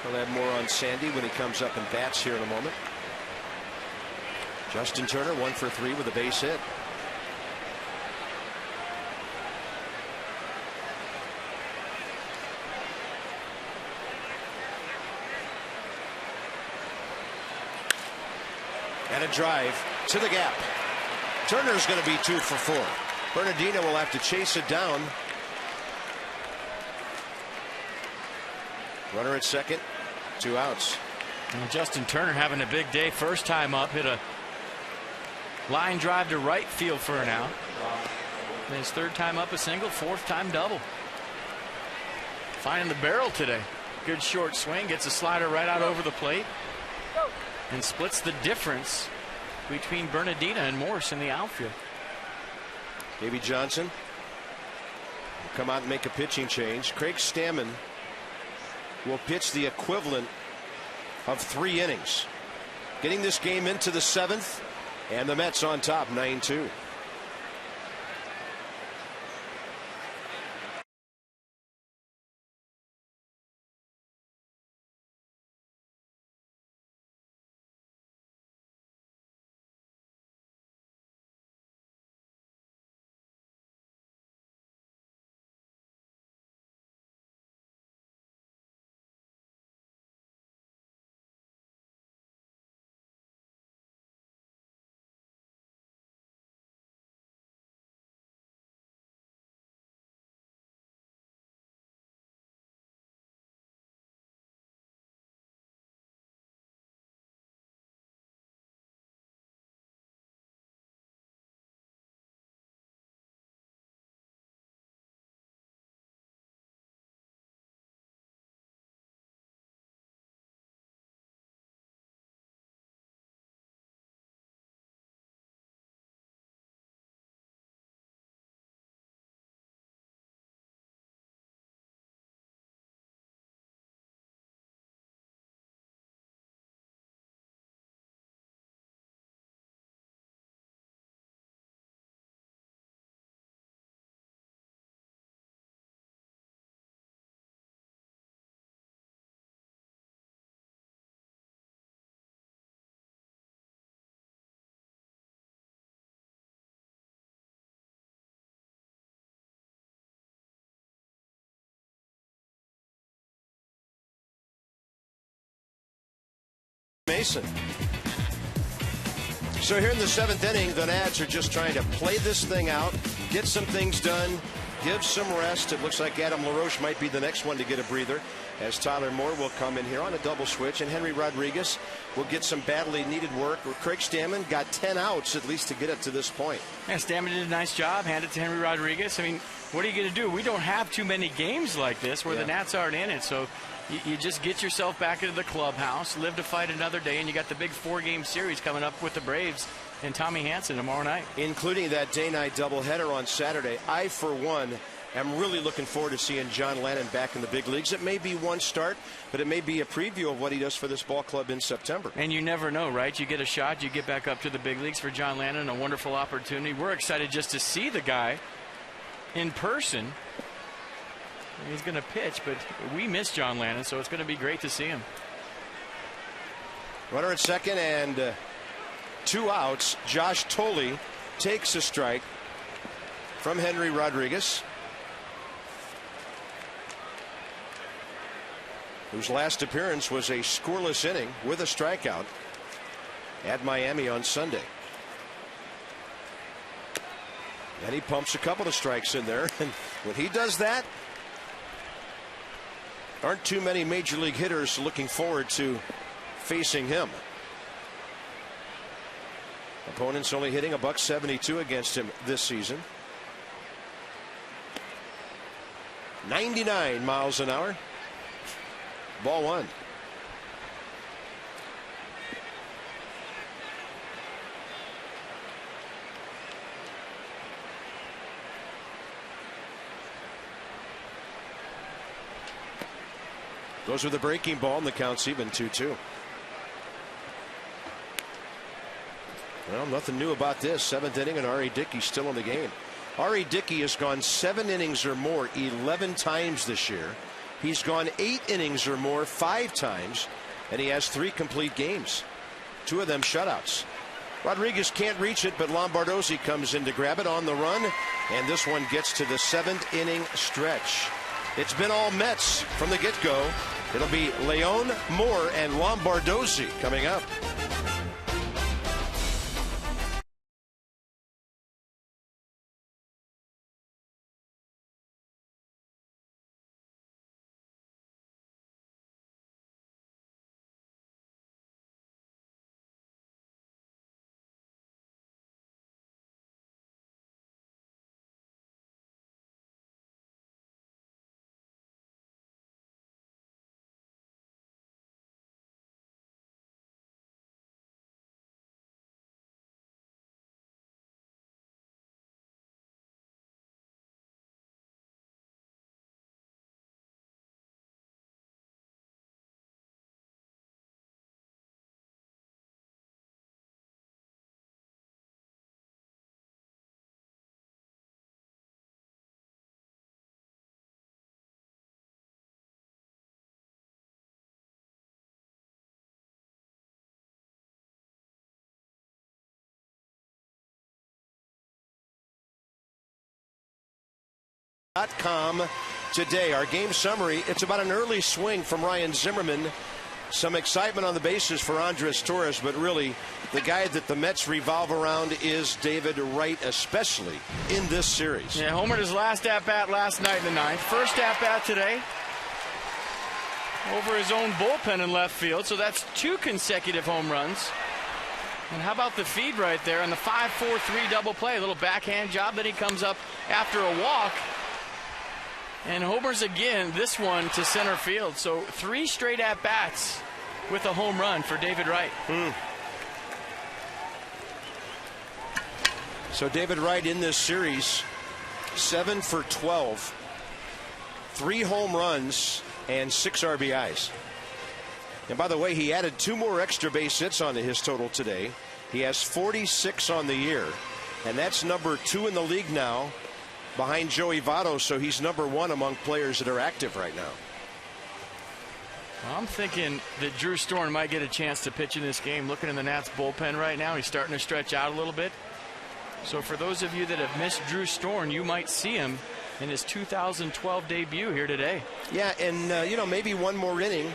We'll have more on Sandy when he comes up and bats here in a moment. Justin Turner 1 for 3 with a base hit. And a drive to the gap. Turner's going to be 2 for 4. Bernardino will have to chase it down. Runner at second, 2 outs. And Justin Turner having a big day. First time up, hit a line drive to right field for an out. And his 3rd time up, a single. 4th time double. Finding the barrel today. Good short swing, gets a slider right out over the plate and splits the difference between Bernardino and Morse in the outfield. Davey Johnson will come out and make a pitching change. Craig Stammen will pitch the equivalent of 3 innings, getting this game into the 7th, and the Mets on top 9-2. Mason. So here in the 7th inning, the Nats are just trying to play this thing out, get some things done, give some rest. It looks like Adam LaRoche might be the next one to get a breather, as Tyler Moore will come in here on a double switch, and Henry Rodriguez will get some badly needed work. Craig Stammen got 10 outs at least to get it to this point. Yeah, Stammen did a nice job. Hand it to Henry Rodriguez. I mean, what are you going to do? We don't have too many games like this where the Nats aren't in it, so you just get yourself back into the clubhouse, live to fight another day, and you got the big 4-game series coming up with the Braves and Tommy Hanson tomorrow night. Including that day-night doubleheader on Saturday. I, for one, am really looking forward to seeing John Lannon back in the big leagues. It may be one start, but it may be a preview of what he does for this ball club in September. And you never know, right? You get a shot, you get back up to the big leagues for John Lannon, a wonderful opportunity. We're excited just to see the guy in person. He's going to pitch, but we miss John Lannon, so it's going to be great to see him. Runner at second and 2 outs. Josh Tolley takes a strike from Henry Rodriguez, whose last appearance was a scoreless inning with a strikeout at Miami on Sunday. And he pumps a couple of strikes in there, and when he does that, aren't too many major league hitters looking forward to facing him. Opponents only hitting $172 against him this season. 99 miles an hour. Ball 1. Goes with a breaking ball, and the count's even 2-2. Well, nothing new about this. 7th inning, and R.A. Dickey still in the game. R.A. Dickey has gone 7 innings or more 11 times this year. He's gone 8 innings or more 5 times, and he has 3 complete games. 2 of them shutouts. Rodriguez can't reach it, but Lombardozzi comes in to grab it on the run, and this one gets to the 7th inning stretch. It's been all Mets from the get-go. It'll be Leon, Moore, and Lombardozzi coming up. NYN.com today. Our game summary, it's about an early swing from Ryan Zimmerman. Some excitement on the bases for Andres Torres, but really the guy that the Mets revolve around is David Wright, especially in this series. Yeah, homered his last at-bat last night in the ninth. First at-bat today over his own bullpen in left field, so that's 2 consecutive home runs. And how about the feed right there on the 5-4-3 double play? A little backhand job, then he comes up after a walk and homers again, this one to center field. So 3 straight at-bats with a home run for David Wright. So David Wright in this series, 7 for 12, 3 home runs and 6 RBIs. And by the way, he added 2 more extra base hits onto his total today. He has 46 on the year, and that's number 2 in the league now, behind Joey Votto, so he's number 1 among players that are active right now. I'm thinking that Drew Storn might get a chance to pitch in this game. Looking in the Nats bullpen right now, he's starting to stretch out a little bit. So for those of you that have missed Drew Storn, you might see him in his 2012 debut here today. Yeah, and maybe one more inning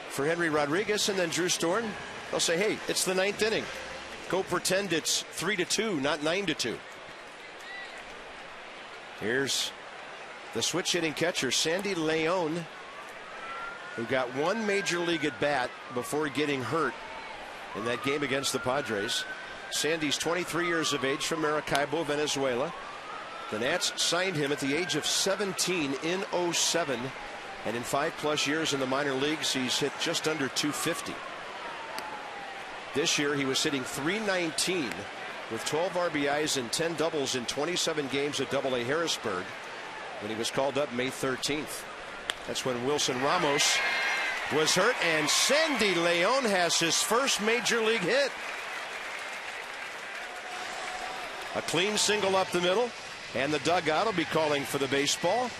for Henry Rodriguez, and then Drew Storn, they'll say, hey, it's the 9th inning. Go pretend it's 3-2, not 9-2. Here's the switch hitting catcher, Sandy Leon, who got 1 major league at bat before getting hurt in that game against the Padres. Sandy's 23 years of age, from Maracaibo, Venezuela. The Nats signed him at the age of 17 in 07, and in 5+ years in the minor leagues, he's hit just under 250. This year he was hitting .319 with 12 RBIs and 10 doubles in 27 games at AA Harrisburg when he was called up May 13th. That's when Wilson Ramos was hurt, and Sandy Leon has his first major league hit. A clean single up the middle, and the dugout will be calling for the baseball.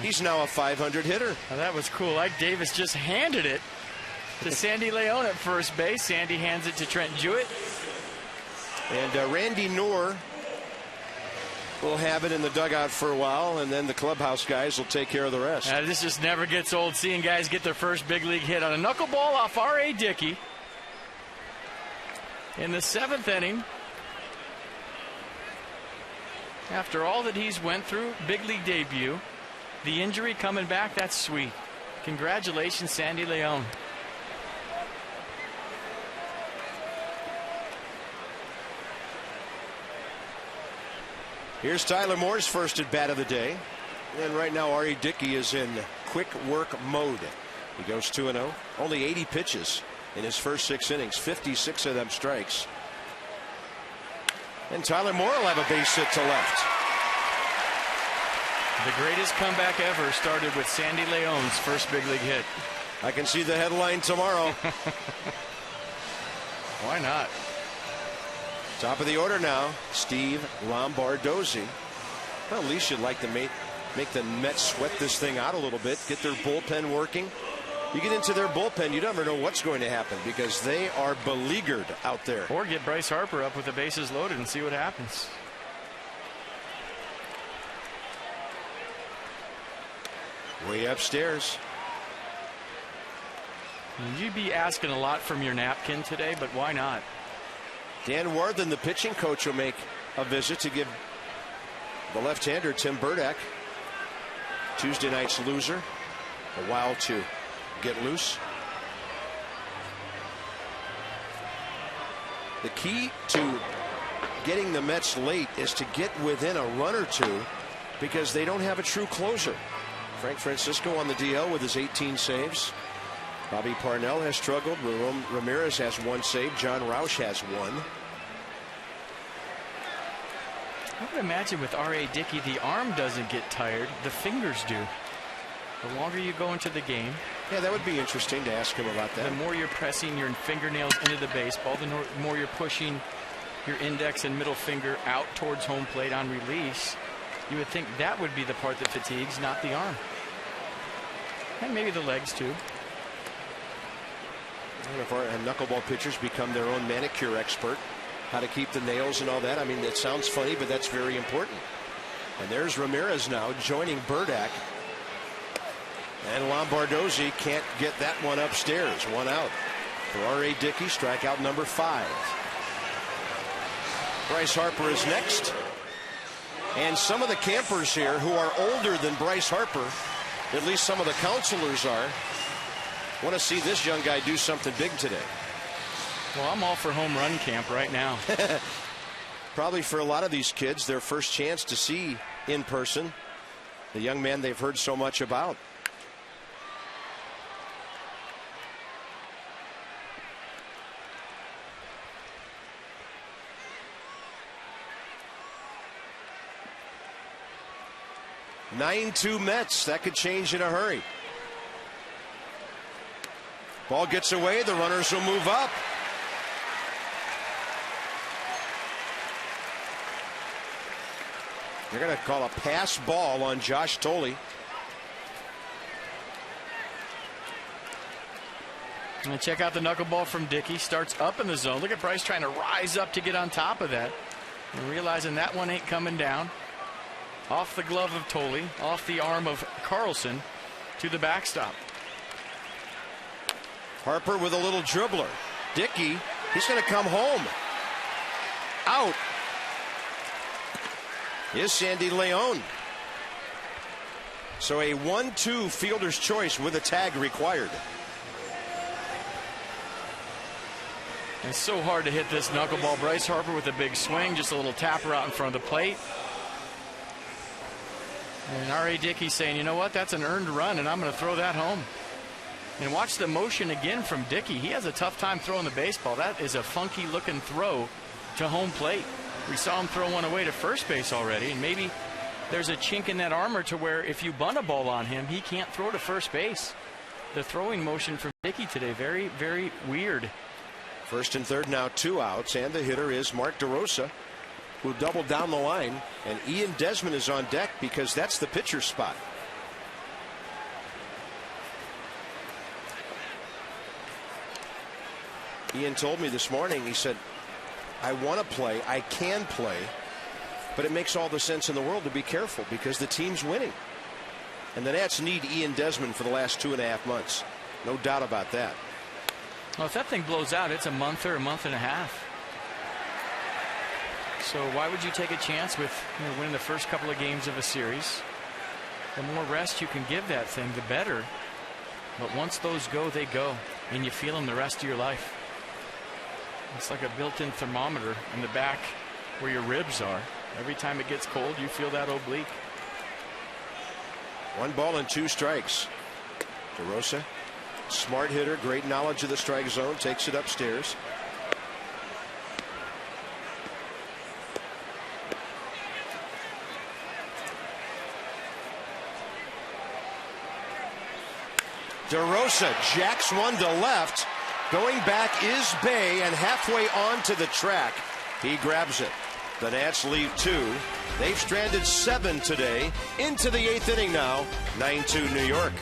He's now a .500 hitter. Now that was cool. Ike Davis just handed it to Sandy Leon at first base. Sandy hands it to Trent Jewett. And Randy Knorr will have it in the dugout for a while, and then the clubhouse guys will take care of the rest. This just never gets old, seeing guys get their first big league hit on a knuckleball off R.A. Dickey in the 7th inning. After all that he's went through, big league debut, the injury coming back, that's sweet. Congratulations, Sandy Leon. Here's Tyler Moore's first at bat of the day. And right now, R.A. Dickey is in quick work mode. He goes 2-0. Only 80 pitches in his first 6 innings, 56 of them strikes. And Tyler Moore will have a base hit to left. The greatest comeback ever started with Sandy Leon's first big league hit. I can see the headline tomorrow. Why not? Top of the order now, Steve Lombardozzi. Well, at least you'd like to make the Mets sweat this thing out a little bit, get their bullpen working. You get into their bullpen, you never know what's going to happen because they are beleaguered out there. Or get Bryce Harper up with the bases loaded and see what happens. Way upstairs. You'd be asking a lot from your napkin today, but why not? Dan Warthen, the pitching coach, will make a visit to give the left-hander Tim Burdack, Tuesday night's loser, a while to get loose. The key to getting the Mets late is to get within a run or two because they don't have a true closer. Frank Francisco on the DL with his 18 saves. Bobby Parnell has struggled. Ramirez has 1 save. John Roush has 1. I would imagine with R.A. Dickey, the arm doesn't get tired. The fingers do. The longer you go into the game. Yeah, that would be interesting to ask him about that. The more you're pressing your fingernails into the baseball, the more you're pushing your index and middle finger out towards home plate on release. You would think that would be the part that fatigues, not the arm. And maybe the legs, too. I don't know if our knuckleball pitchers become their own manicure expert. How to keep the nails and all that. I mean, it sounds funny, but that's very important. And there's Ramirez now joining Burdak. And Lombardozzi can't get that one upstairs. One out for R.A. Dickey, strikeout number 5. Bryce Harper is next. And some of the campers here who are older than Bryce Harper, at least some of the counselors are, want to see this young guy do something big today. Well, I'm all for home run camp right now. Probably for a lot of these kids, their first chance to see in person the young man they've heard so much about. (9-2) Mets. That could change in a hurry. Ball gets away. The runners will move up. They're going to call a pass ball on Josh Thole. And check out the knuckleball from Dickey. Starts up in the zone. Look at Bryce trying to rise up to get on top of that. And realizing that one ain't coming down. Off the glove of Thole. Off the arm of Carlson to the backstop. Harper with a little dribbler. Dickey, he's going to come home. Out is Sandy Leon. So a 1-2 fielder's choice with a tag required. It's so hard to hit this knuckleball. Bryce Harper with a big swing, just a little tapper out in front of the plate. And R.A. Dickey saying, you know what, that's an earned run, and I'm going to throw that home. And watch the motion again from Dickey. He has a tough time throwing the baseball. That is a funky looking throw to home plate. We saw him throw one away to first base already, and maybe there's a chink in that armor to where if you bunt a ball on him, he can't throw to first base. The throwing motion from Dickey today, very, very weird. First and third now, 2 outs, and the hitter is Mark DeRosa, who doubled down the line, and Ian Desmond is on deck because that's the pitcher's spot. Ian told me this morning, he said, I want to play, I can play, but it makes all the sense in the world to be careful because the team's winning. And the Nats need Ian Desmond for the last 2.5 months. No doubt about that. Well, if that thing blows out, it's a month or a month and a half. So why would you take a chance with winning the first couple of games of a series? The more rest you can give that thing, the better. But once those go, they go, and you feel them the rest of your life. It's like a built-in thermometer in the back where your ribs are. Every time it gets cold, you feel that oblique. 1 ball and 2 strikes. DeRosa, smart hitter, great knowledge of the strike zone, takes it upstairs. DeRosa jacks one to left. Going back is Bay, and halfway onto the track, he grabs it. The Nats leave 2. They've stranded 7 today. Into the 8th inning now. 9-2 New York.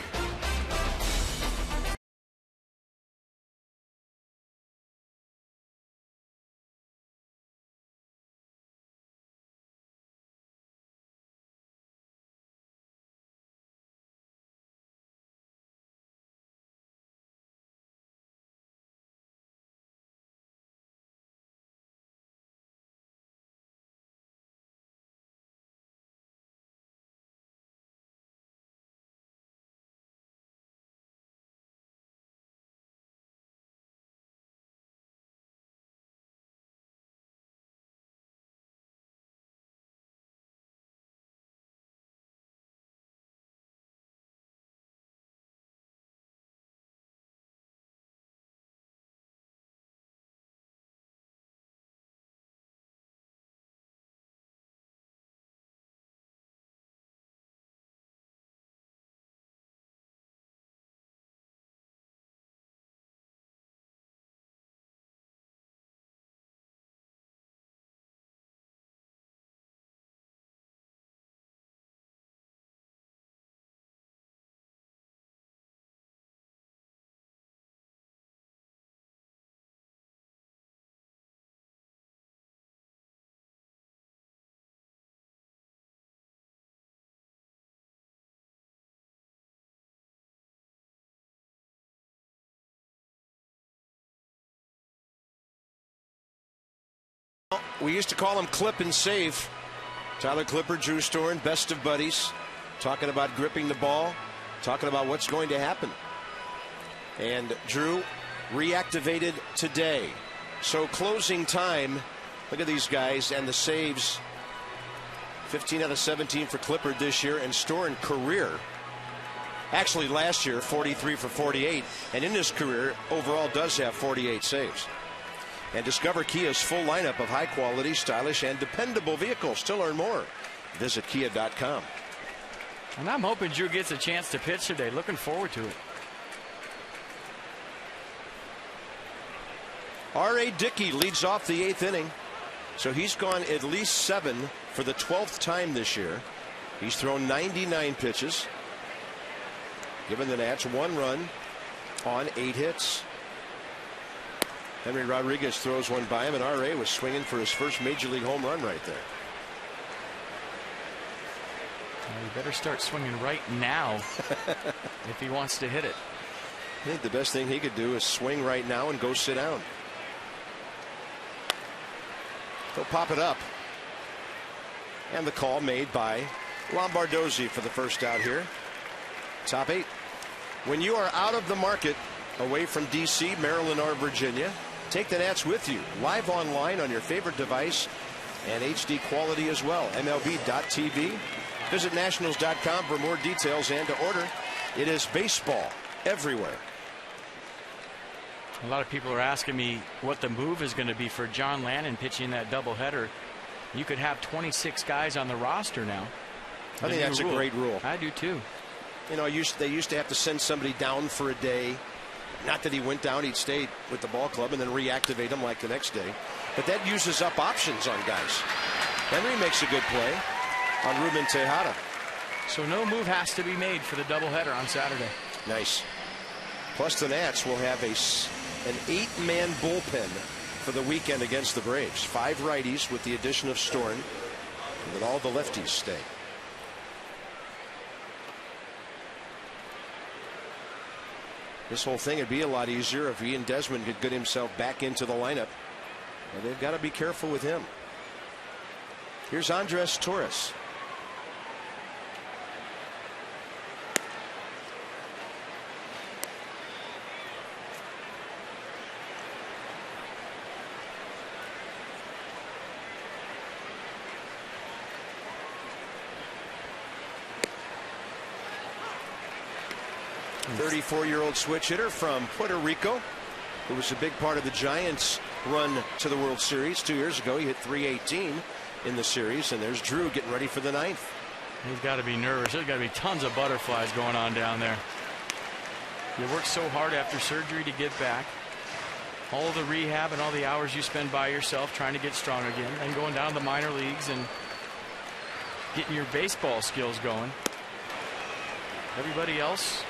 We used to call him Clip and Save. Tyler Clippard, Drew Storen, best of buddies, talking about gripping the ball, talking about what's going to happen. And Drew reactivated today. So closing time, look at these guys and the saves. 15 out of 17 for Clippard this year, and Storen career. Actually last year 43 for 48, and in his career overall does have 48 saves. And discover Kia's full lineup of high quality, stylish, and dependable vehicles. To learn more, visit kia.com. And I'm hoping Drew gets a chance to pitch today. Looking forward to it. R.A. Dickey leads off the 8th inning. So he's gone at least 7 for the 12th time this year. He's thrown 99 pitches. Given the Nats 1 run on 8 hits. Henry Rodriguez throws one by him, and R.A. was swinging for his first major league home run right there. Well, he better start swinging right now if he wants to hit it. I think the best thing he could do is swing right now and go sit down. He'll pop it up. And the call made by Lombardozzi for the first out here. Top 8. When you are out of the market, away from D.C., Maryland, or Virginia, take the Nats with you, live online on your favorite device and HD quality as well. MLB.tv. Visit Nationals.com for more details and to order. It is baseball everywhere. A lot of people are asking me what the move is going to be for John Lannon pitching that doubleheader. You could have 26 guys on the roster now. I think that's a great rule. I do too. You know, they used to have to send somebody down for a day. Not that he went down, he'd stay with the ball club and then reactivate him like the next day. But that uses up options on guys. Henry makes a good play on Ruben Tejada. So no move has to be made for the doubleheader on Saturday. Nice. Plus the Nats will have an 8-man bullpen for the weekend against the Braves. 5 righties with the addition of Storen. And then all the lefties stay. This whole thing would be a lot easier if Ian Desmond could get himself back into the lineup. Well, they've got to be careful with him. Here's Andres Torres. A 34-year-old switch hitter from Puerto Rico, who was a big part of the Giants' run to the World Series 2 years ago. He hit .318 in the series, and there's Drew getting ready for the 9th. He's got to be nervous. There's got to be tons of butterflies going on down there. You work so hard after surgery to get back. All the rehab and all the hours you spend by yourself trying to get strong again, and going down to the minor leagues and getting your baseball skills going. Everybody else,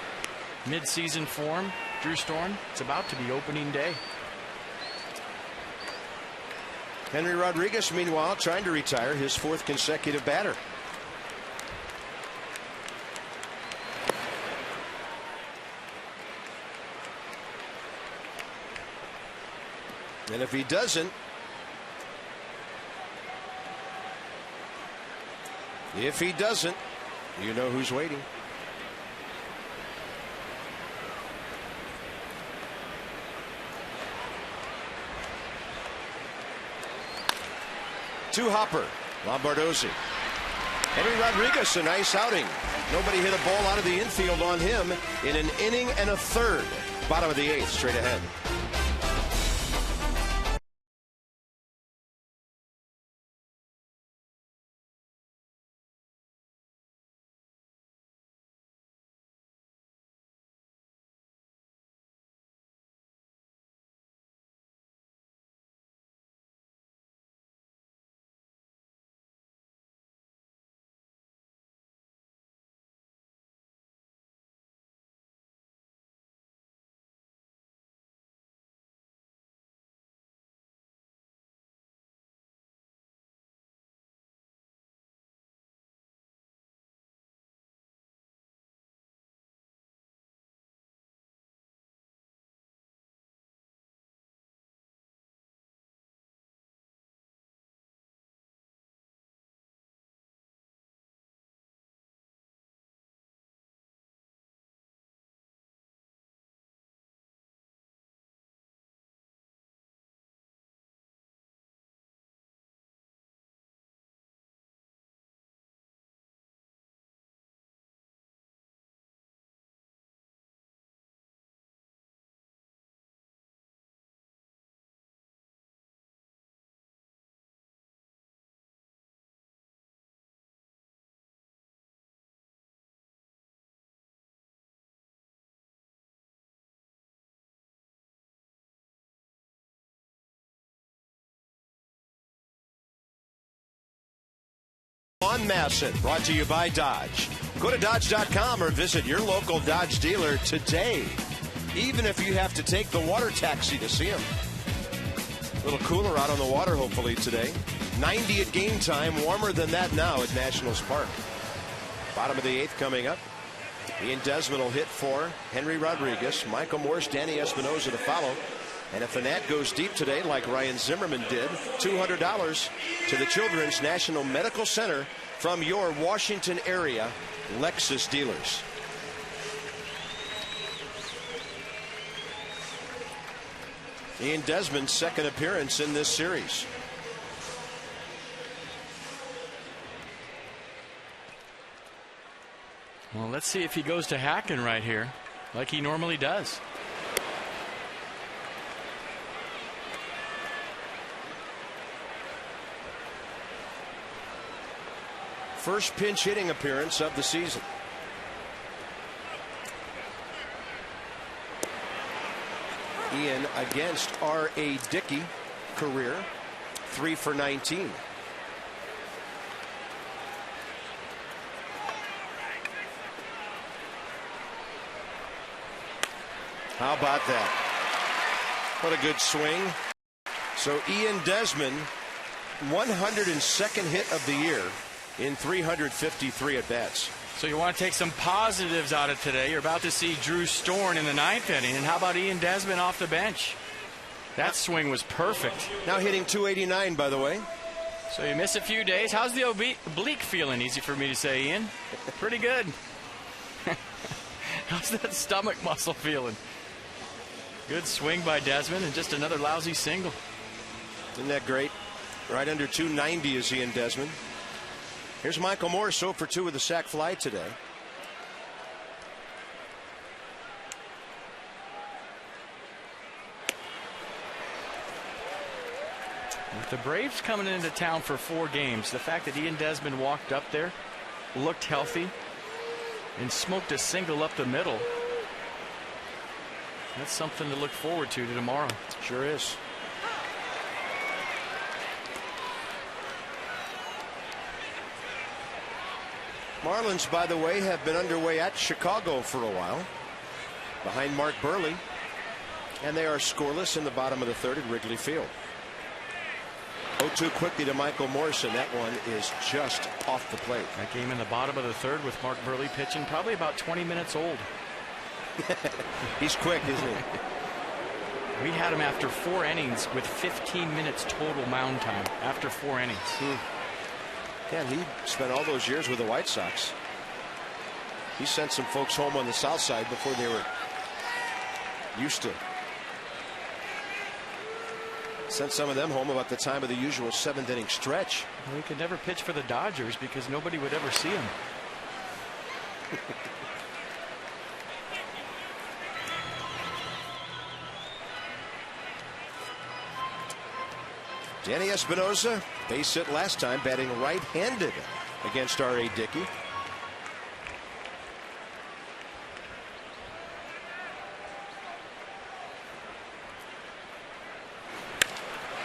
mid-season form. Drew Storen, it's about to be opening day. Henry Rodriguez, meanwhile, trying to retire, his 4th consecutive batter. And if he doesn't, you know who's waiting. To Hopper, Lombardozzi. Henry Rodriguez, a nice outing. Nobody hit a ball out of the infield on him in an inning and a third. Bottom of the 8th, straight ahead. on Masson, brought to you by Dodge. Go to Dodge.com or visit your local Dodge dealer today, even if you have to take the water taxi to see them. A little cooler out on the water, hopefully, today. 90 at game time, warmer than that now at Nationals Park. Bottom of the 8th coming up. Ian Desmond will hit for Henry Rodriguez, Michael Morse, Danny Espinosa to follow. And if the Nat goes deep today, like Ryan Zimmerman did, $200 to the Children's National Medical Center from your Washington area Lexus dealers. Ian Desmond's second appearance in this series. Well, let's see if he goes to hacking right here, like he normally does. First pinch hitting appearance of the season. Ian against R.A. Dickey, career 3 for 19. How about that? What a good swing. So Ian Desmond, 102nd hit of the year in 353 at bats. So you want to take some positives out of today. You're about to see Drew Storn in the 9th inning. And how about Ian Desmond off the bench? That swing was perfect. Now hitting 289, by the way. So you miss a few days. How's the oblique feeling? Easy for me to say, Ian. Pretty good. How's that stomach muscle feeling? Good swing by Desmond and just another lousy single. Isn't that great? Right under 290 is Ian Desmond. Here's Michael Morse, 0 for 2 with a sac fly today. With the Braves coming into town for 4 games, the fact that Ian Desmond walked up there, looked healthy, and smoked a single up the middle, that's something to look forward to tomorrow. Sure is. Marlins, by the way, have been underway at Chicago for a while, behind Mark Burley, and they are scoreless in the bottom of the 3rd at Wrigley Field. 0-2 quickly to Michael Morrison. That one is just off the plate. That game in the bottom of the 3rd with Mark Burley pitching, probably about 20 minutes old. He's quick, isn't he? We had him after 4 innings with 15 minutes total mound time after 4 innings. Yeah, he spent all those years with the White Sox. He sent some folks home on the south side before they were used to. Sent some of them home about the time of the usual 7th inning stretch. Well, he could never pitch for the Dodgers because nobody would ever see him. Danny Espinosa, base hit last time, batting right-handed against R.A. Dickey.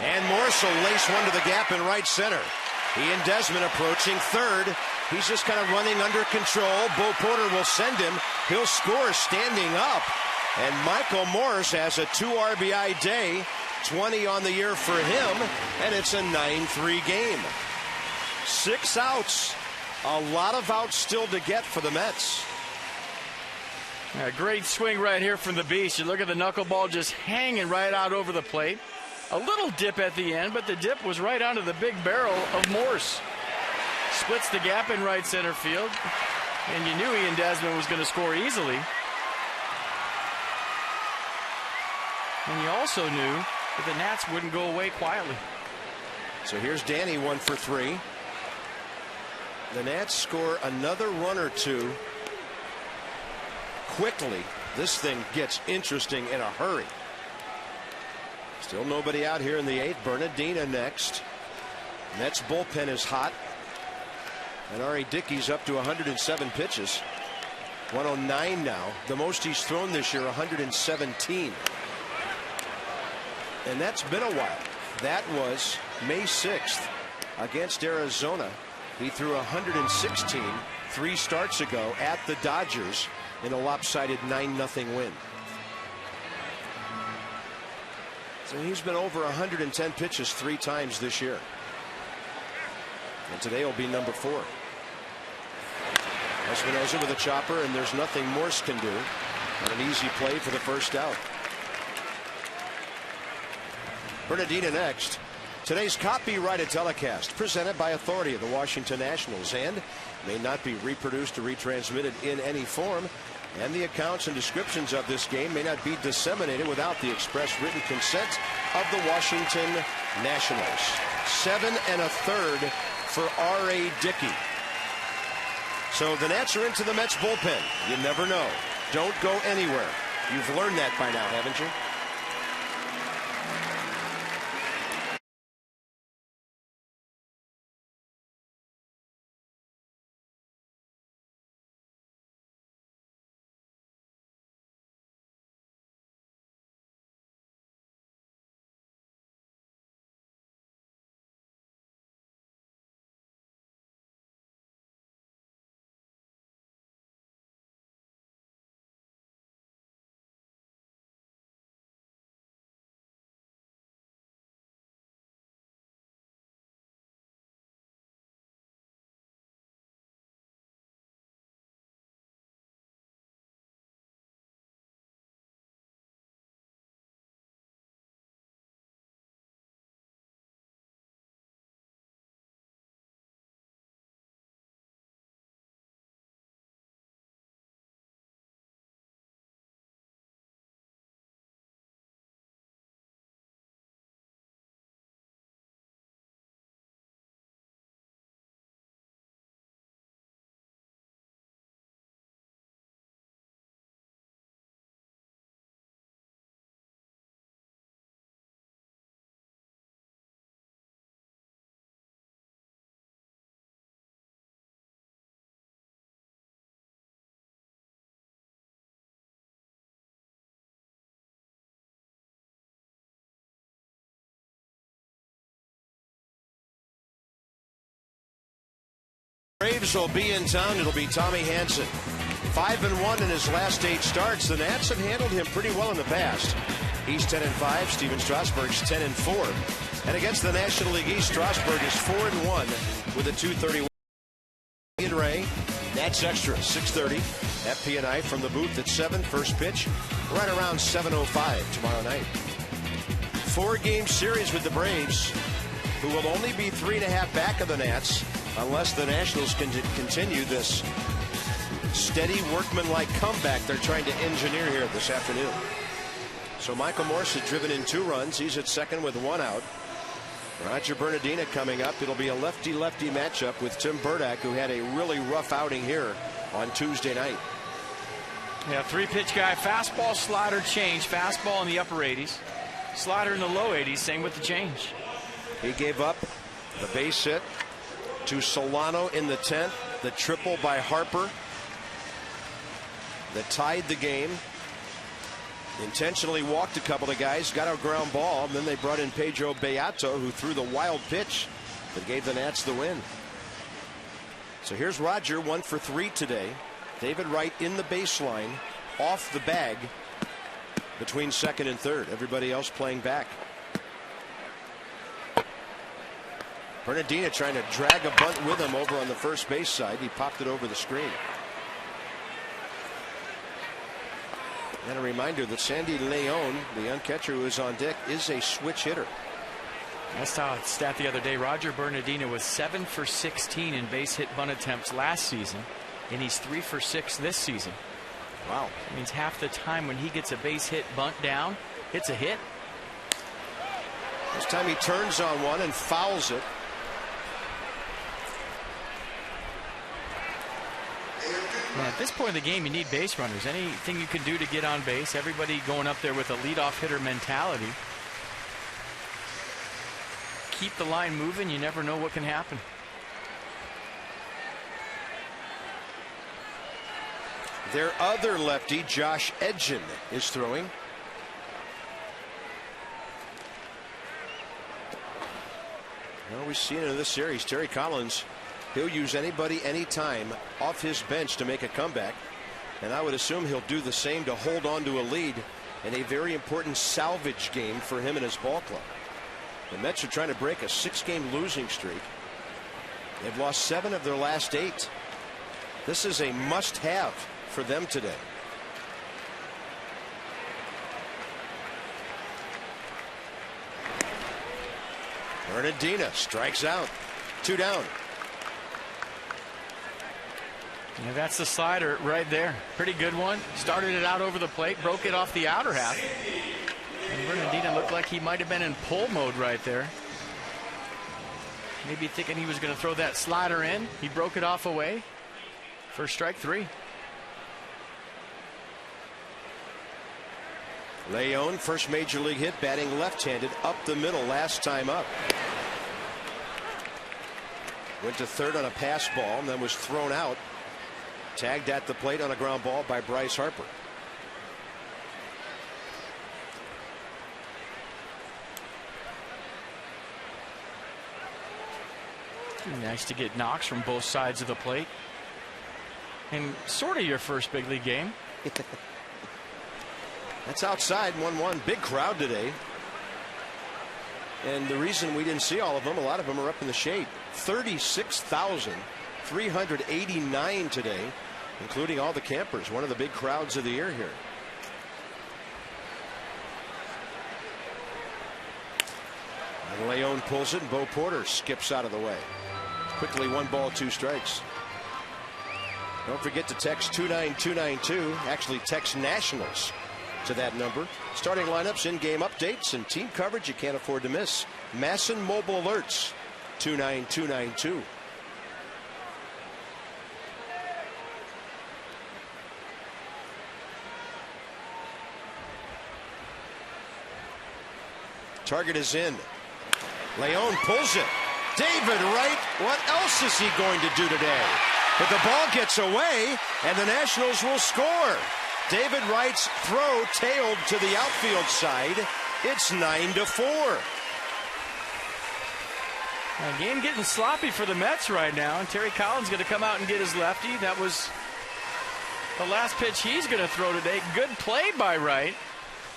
And Morse will lace one to the gap in right center. Ian Desmond approaching 3rd. He's just kind of running under control. Bo Porter will send him. He'll score standing up. And Michael Morse has a 2 RBI day. 20 on the year for him, and it's a 9-3 game. 6 outs. A lot of outs still to get for the Mets. A great swing right here from the Beast. You look at the knuckleball just hanging right out over the plate. A little dip at the end, but the dip was right onto the big barrel of Morse. Splits the gap in right center field, and you knew Ian Desmond was going to score easily. And you also knew that the Nats wouldn't go away quietly. So here's Danny, 1 for 3. The Nats score another run or 2 quickly. This thing gets interesting in a hurry. Still nobody out here in the 8th. Bernardina next. Mets bullpen is hot. And R.A. Dickey's up to 107 pitches. 109 now. The most he's thrown this year, 117. And that's been a while. That was May 6th against Arizona. He threw 116 3 starts ago at the Dodgers in a lopsided 9-0 win. So he's been over 110 pitches 3 times this year. And today will be number 4. Espinosa with a chopper, and there's nothing Morse can do on an easy play for the first out. Bernardina next. Today's copyrighted telecast presented by authority of the Washington Nationals and may not be reproduced or retransmitted in any form, and the accounts and descriptions of this game may not be disseminated without the express written consent of the Washington Nationals. 7 1/3 for R.A. Dickey. So the Nats are into the Mets bullpen. You never know. Don't go anywhere. You've learned that by now, haven't you? Braves will be in town. It'll be Tommy Hanson. 5-1 in his last 8 starts. The Nats have handled him pretty well in the past. He's 10-5. Steven Strasburg's 10-4. And against the National League East, Strasburg is 4-1 with a 2.31. Ian Ray, Nats Extra, 6:30. FP&I from the booth at 7. First pitch right around 7:05 tomorrow night. 4-game series with the Braves, who will only be 3.5 back of the Nats unless the Nationals can continue this steady workman-like comeback they're trying to engineer here this afternoon. So Michael Morse has driven in 2 runs. He's at second with 1 out. Roger Bernardina coming up. It'll be a lefty-lefty matchup with Tim Burdack, who had a really rough outing here on Tuesday night. Yeah, 3-pitch guy, fastball, slider, change. Fastball in the upper 80s, slider in the low 80s. Same with the change. He gave up the base hit to Solano in the 10th, the triple by Harper that tied the game. Intentionally walked a couple of guys, got a ground ball, and then they brought in Pedro Beato, who threw the wild pitch that gave the Nats the win. So here's Roger, 1 for 3 today. David Wright in the baseline, off the bag between second and third. Everybody else playing back. Bernardina trying to drag a bunt with him over on the first base side. He popped it over the screen. And a reminder that Sandy Leon, the young catcher who is on deck, is a switch hitter. I saw a stat the other day. Roger Bernardina was 7 for 16 in base hit bunt attempts last season, and he's 3 for 6 this season. Wow. That means half the time when he gets a base hit bunt down, it's a hit. This time he turns on one and fouls it. Yeah, at this point in the game, you need base runners. Anything you can do to get on base. Everybody going up there with a leadoff hitter mentality. Keep the line moving. You never know what can happen. Their other lefty, Josh Edgin, is throwing. Well, we've seen it in this series. Terry Collins He'll use anybody, anytime off his bench to make a comeback. And I would assume he'll do the same to hold on to a lead in a very important salvage game for him and his ball club. The Mets are trying to break a 6-game losing streak. They've lost 7 of their last 8. This is a must-have for them today. Bernardina strikes out. 2 down. Yeah, that's the slider right there. Pretty good one. Started it out over the plate, broke it off the outer half. And Bernardina looked like he might have been in pull mode right there. Maybe thinking he was going to throw that slider in. He broke it off away. First strike, 3. Leon, first major league hit, batting left-handed up the middle last time up. Went to third on a pass ball and then was thrown out. Tagged at the plate on a ground ball by Bryce Harper. Nice to get knocks from both sides of the plate. And sort of your first big league game. That's outside, 1-1. Big crowd today. And the reason we didn't see all of them, a lot of them are up in the shade. 36,389 today, including all the campers. One of the big crowds of the year here. And Leon pulls it, and Bo Porter skips out of the way. Quickly, 1 ball, 2 strikes. Don't forget to text 29292. Actually, text Nationals to that number. Starting lineups, in-game updates, and team coverage you can't afford to miss. Masson Mobile Alerts, 29292. Target is in. Leon pulls it. David Wright, what else is he going to do today? But the ball gets away, and the Nationals will score. David Wright's throw tailed to the outfield side. It's 9-4. Game getting sloppy for the Mets right now, and Terry Collins going to come out and get his lefty. That was the last pitch he's going to throw today. Good play by Wright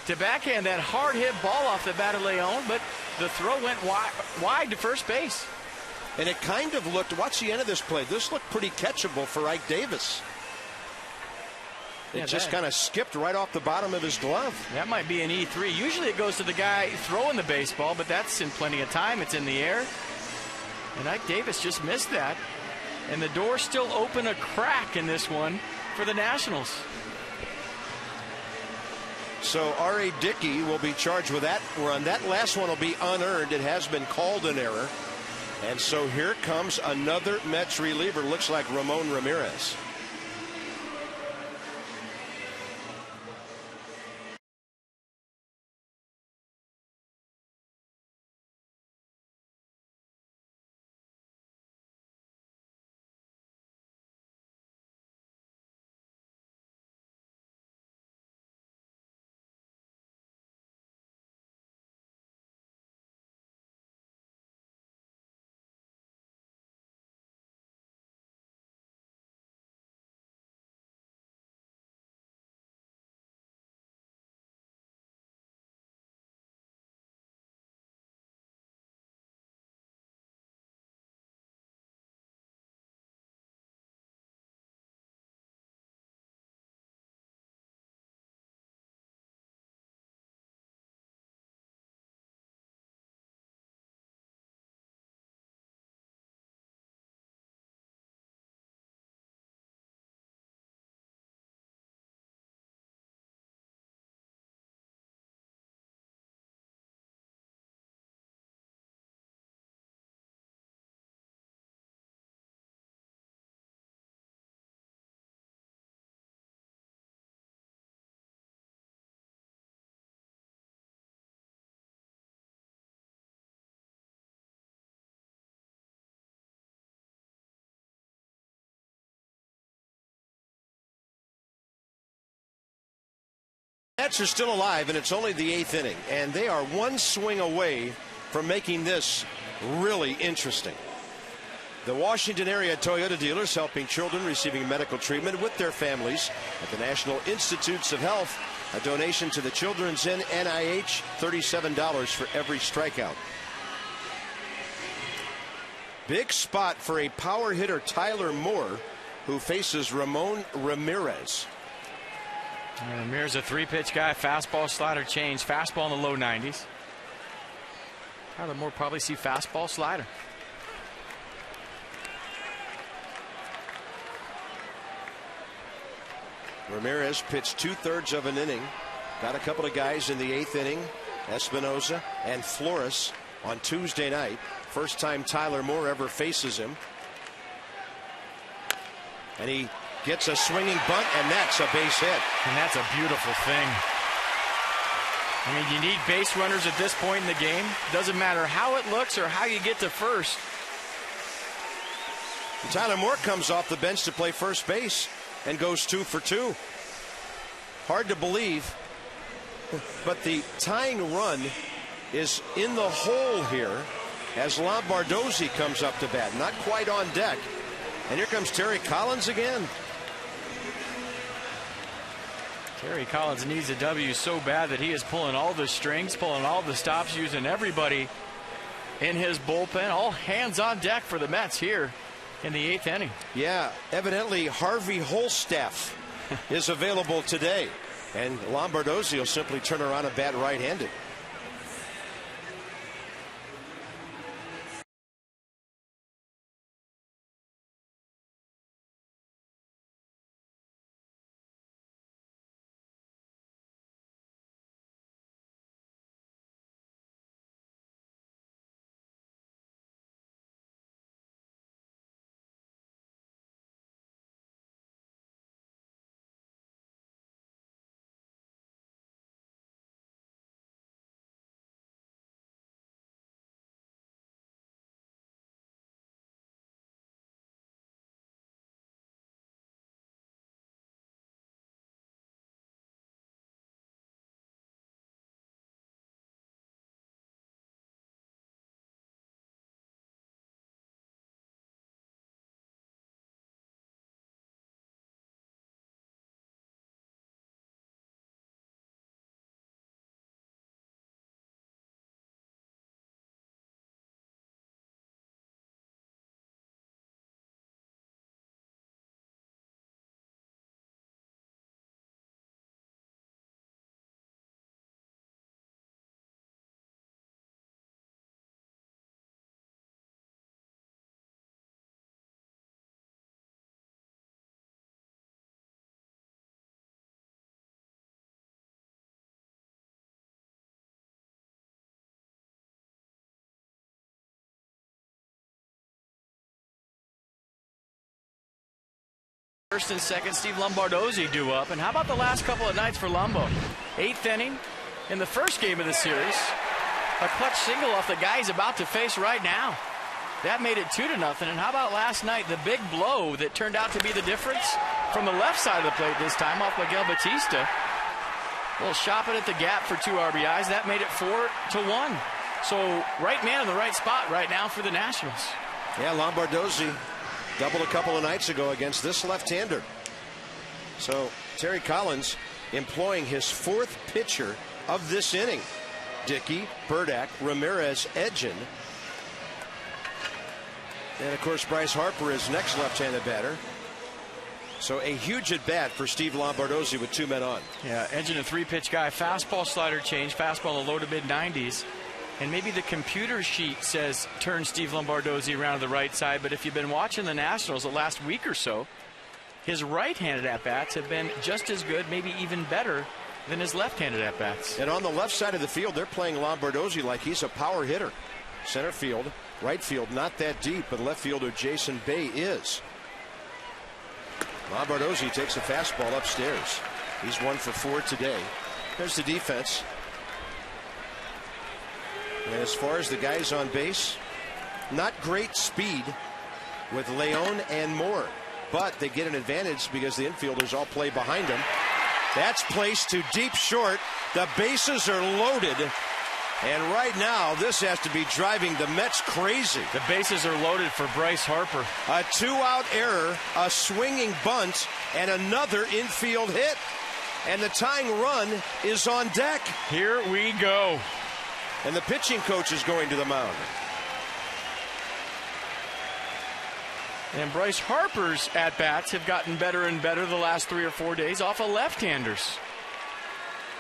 to backhand that hard hit ball off the bat of Leon, but the throw went wide to first base. And it kind of looked, watch the end of this play. This looked pretty catchable for Ike Davis. It just kind of skipped right off the bottom of his glove. That might be an E3. Usually it goes to the guy throwing the baseball, but that's in plenty of time. It's in the air. And Ike Davis just missed that. And the door still open a crack in this one for the Nationals. So R.A. Dickey will be charged with that run. That last one will be unearned. It has been called an error. And so here comes another Mets reliever. Looks like Ramon Ramirez. Mets are still alive, and it's only the 8th inning, and they are one swing away from making this really interesting. The Washington area Toyota dealers helping children receiving medical treatment with their families at the National Institutes of Health. A donation to the Children's NIH, $37 for every strikeout. Big spot for a power hitter, Tyler Moore, who faces Ramon Ramirez. And Ramirez, a 3-pitch guy, fastball, slider, change, fastball in the low 90s. Tyler Moore probably see fastball, slider. Ramirez pitched 2/3 of an inning. Got a couple of guys in the 8th inning, Espinoza and Flores on Tuesday night. First time Tyler Moore ever faces him. And he gets a swinging bunt, and that's a base hit. And that's a beautiful thing. I mean, you need base runners at this point in the game. Doesn't matter how it looks or how you get to first. And Tyler Moore comes off the bench to play first base and goes 2 for 2. Hard to believe, but the tying run is in the hole here as Lombardozzi comes up to bat. Not quite on deck. And here comes Terry Collins again. Terry Collins needs a W so bad that he is pulling all the strings, pulling all the stops, using everybody in his bullpen. All hands on deck for the Mets here in the 8th inning. Yeah, evidently Harvey Holstaff is available today. And Lombardozzi will simply turn around and bat right-handed. First and second, Steve Lombardozzi due up. And how about the last couple of nights for Lombo? 8th inning in the first game of the series. A clutch single off the guy he's about to face right now. That made it 2-0. And how about last night, the big blow that turned out to be the difference from the left side of the plate this time off Miguel Batista. A little shopping at the gap for 2 RBIs. That made it 4-1. So right man in the right spot right now for the Nationals. Yeah, Lombardozzi doubled a couple of nights ago against this left-hander. So Terry Collins employing his 4th pitcher of this inning. Dickey, Burdack, Ramirez, Edgin. And of course Bryce Harper is next left-handed batter. So a huge at bat for Steve Lombardozzi with 2 men on. Yeah, Edgin, a 3-pitch guy. Fastball, slider, change. Fastball in the low to mid 90s. And maybe the computer sheet says turn Steve Lombardozzi around to the right side. But if you've been watching the Nationals the last week or so, his right-handed at-bats have been just as good, maybe even better than his left-handed at-bats. And on the left side of the field, they're playing Lombardozzi like he's a power hitter. Center field, right field, not that deep, but left fielder Jason Bay is. Lombardozzi takes a fastball upstairs. He's 1 for 4 today. There's the defense. And as far as the guys on base, not great speed with Leon and Moore, but they get an advantage because the infielders all play behind them. That's placed to deep short. The bases are loaded, And right now, this has to be driving the Mets crazy. The bases are loaded for Bryce Harper. A 2-out error, a swinging bunt, and another infield hit. And the tying run is on deck. Here we go. And the pitching coach is going to the mound. And Bryce Harper's at-bats have gotten better and better the last 3 or 4 days off of left-handers.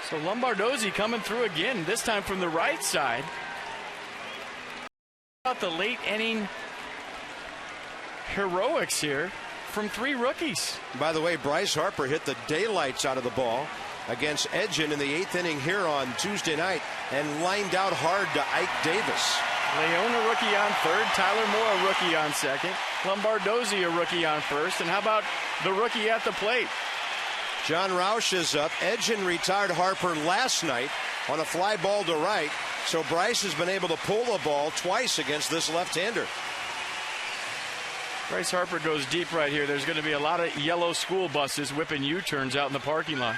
So Lombardozzi coming through again, this time from the right side. About the late inning heroics here from 3 rookies. By the way, Bryce Harper hit the daylights out of the ball against Edgin in the 8th inning here on Tuesday night and lined out hard to Ike Davis. Leone a rookie on third, Tyler Moore a rookie on second, Lombardozzi a rookie on first, and how about the rookie at the plate? John Roush is up. Edgin retired Harper last night on a fly ball to right, so Bryce has been able to pull the ball twice against this left-hander. Bryce Harper goes deep right here. There's going to be a lot of yellow school buses whipping U-turns out in the parking lot.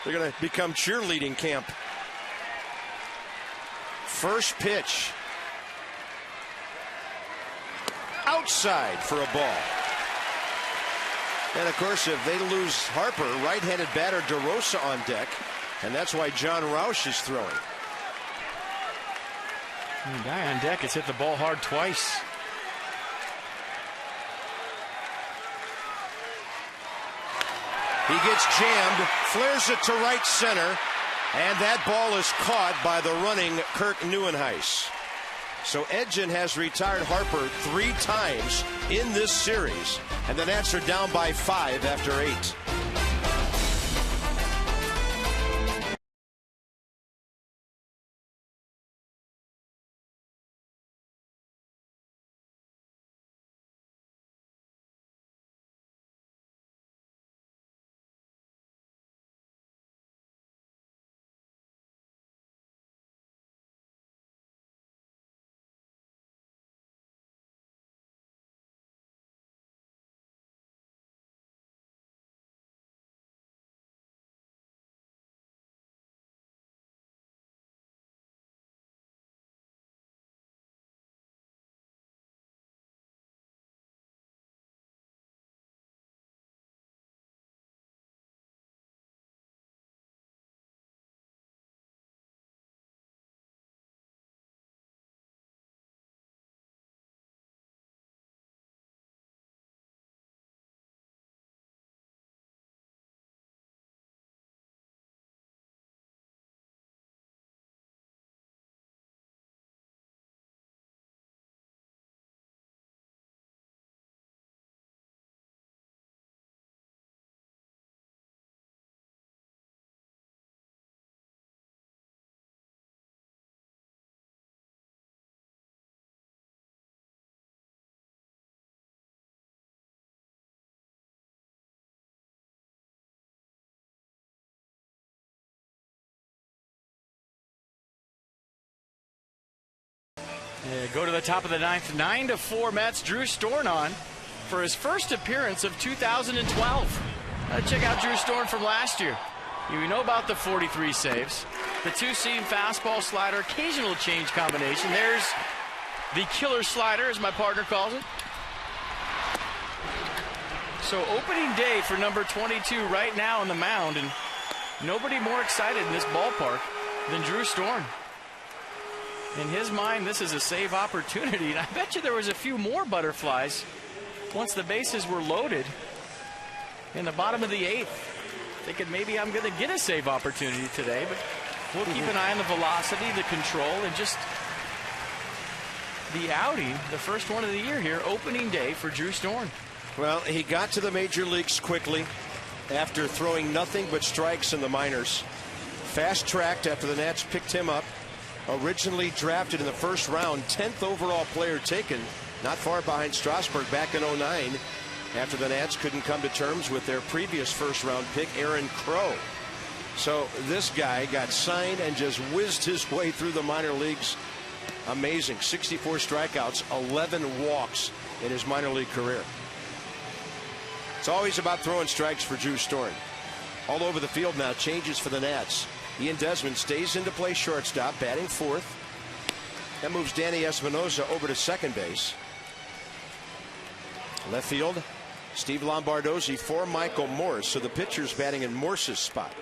They're going to become cheerleading camp. First pitch. Outside for a ball. And, of course, if they lose Harper, right-handed batter DeRosa on deck, and that's why John Roush is throwing. The guy on deck has hit the ball hard twice. He gets jammed, flares it to right center, and that ball is caught by the running Kirk Neuenhuis. So Edgin has retired Harper 3 times in this series, and the Nats are down by 5 after 8. Go to the top of the 9th, 9-4 Mets. Drew Storn on for his first appearance of 2012. Check out Drew Storn from last year. You know about the 43 saves, the 2-seam fastball slider, occasional change combination. There's the killer slider, as my partner calls it. So opening day for number 22 right now on the mound, and nobody more excited in this ballpark than Drew Storn. In his mind, this is a save opportunity, and I bet you there was a few more butterflies once the bases were loaded in the bottom of the 8th, thinking maybe I'm going to get a save opportunity today, but we'll keep an eye on the velocity, the control, and just the outing, the first one of the year here, opening day for Drew Storn. Well, he got to the major leagues quickly after throwing nothing but strikes in the minors. Fast-tracked after the Nats picked him up. Originally drafted in the first round, 10th overall player taken, not far behind Strasburg back in 09, after the Nats couldn't come to terms with their previous first-round pick, Aaron Crow. So this guy got signed and just whizzed his way through the minor leagues. Amazing. 64 strikeouts, 11 walks in his minor league career. It's always about throwing strikes for Drew Storn. All over the field now, changes for the Nats. Ian Desmond stays into play shortstop, batting fourth. That moves Danny Espinosa over to second base. Left field, Steve Lombardozzi for Michael Morse. So the pitcher's batting in Morse's spot.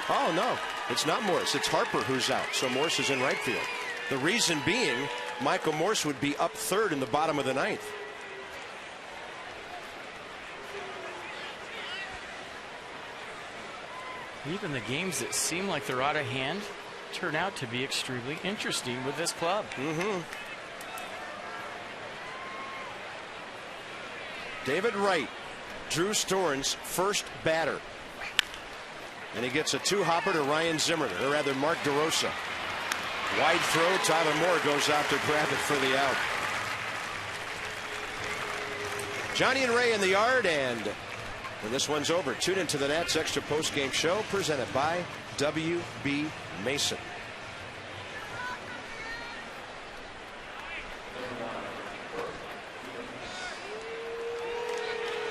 Oh, no, it's not Morse. It's Harper who's out. So Morse is in right field. The reason being, Michael Morse would be up third in the bottom of the ninth. Even the games that seem like they're out of hand turn out to be extremely interesting with this club. David Wright, Drew Storen's first batter. And he gets a two-hopper to Ryan Zimmerman, or rather Mark DeRosa. Wide throw, Tyler Moore goes out to grab it for the out. Johnny and Ray in the yard, and when this one's over, tune into the Nats Extra Postgame Show presented by W.B. Mason.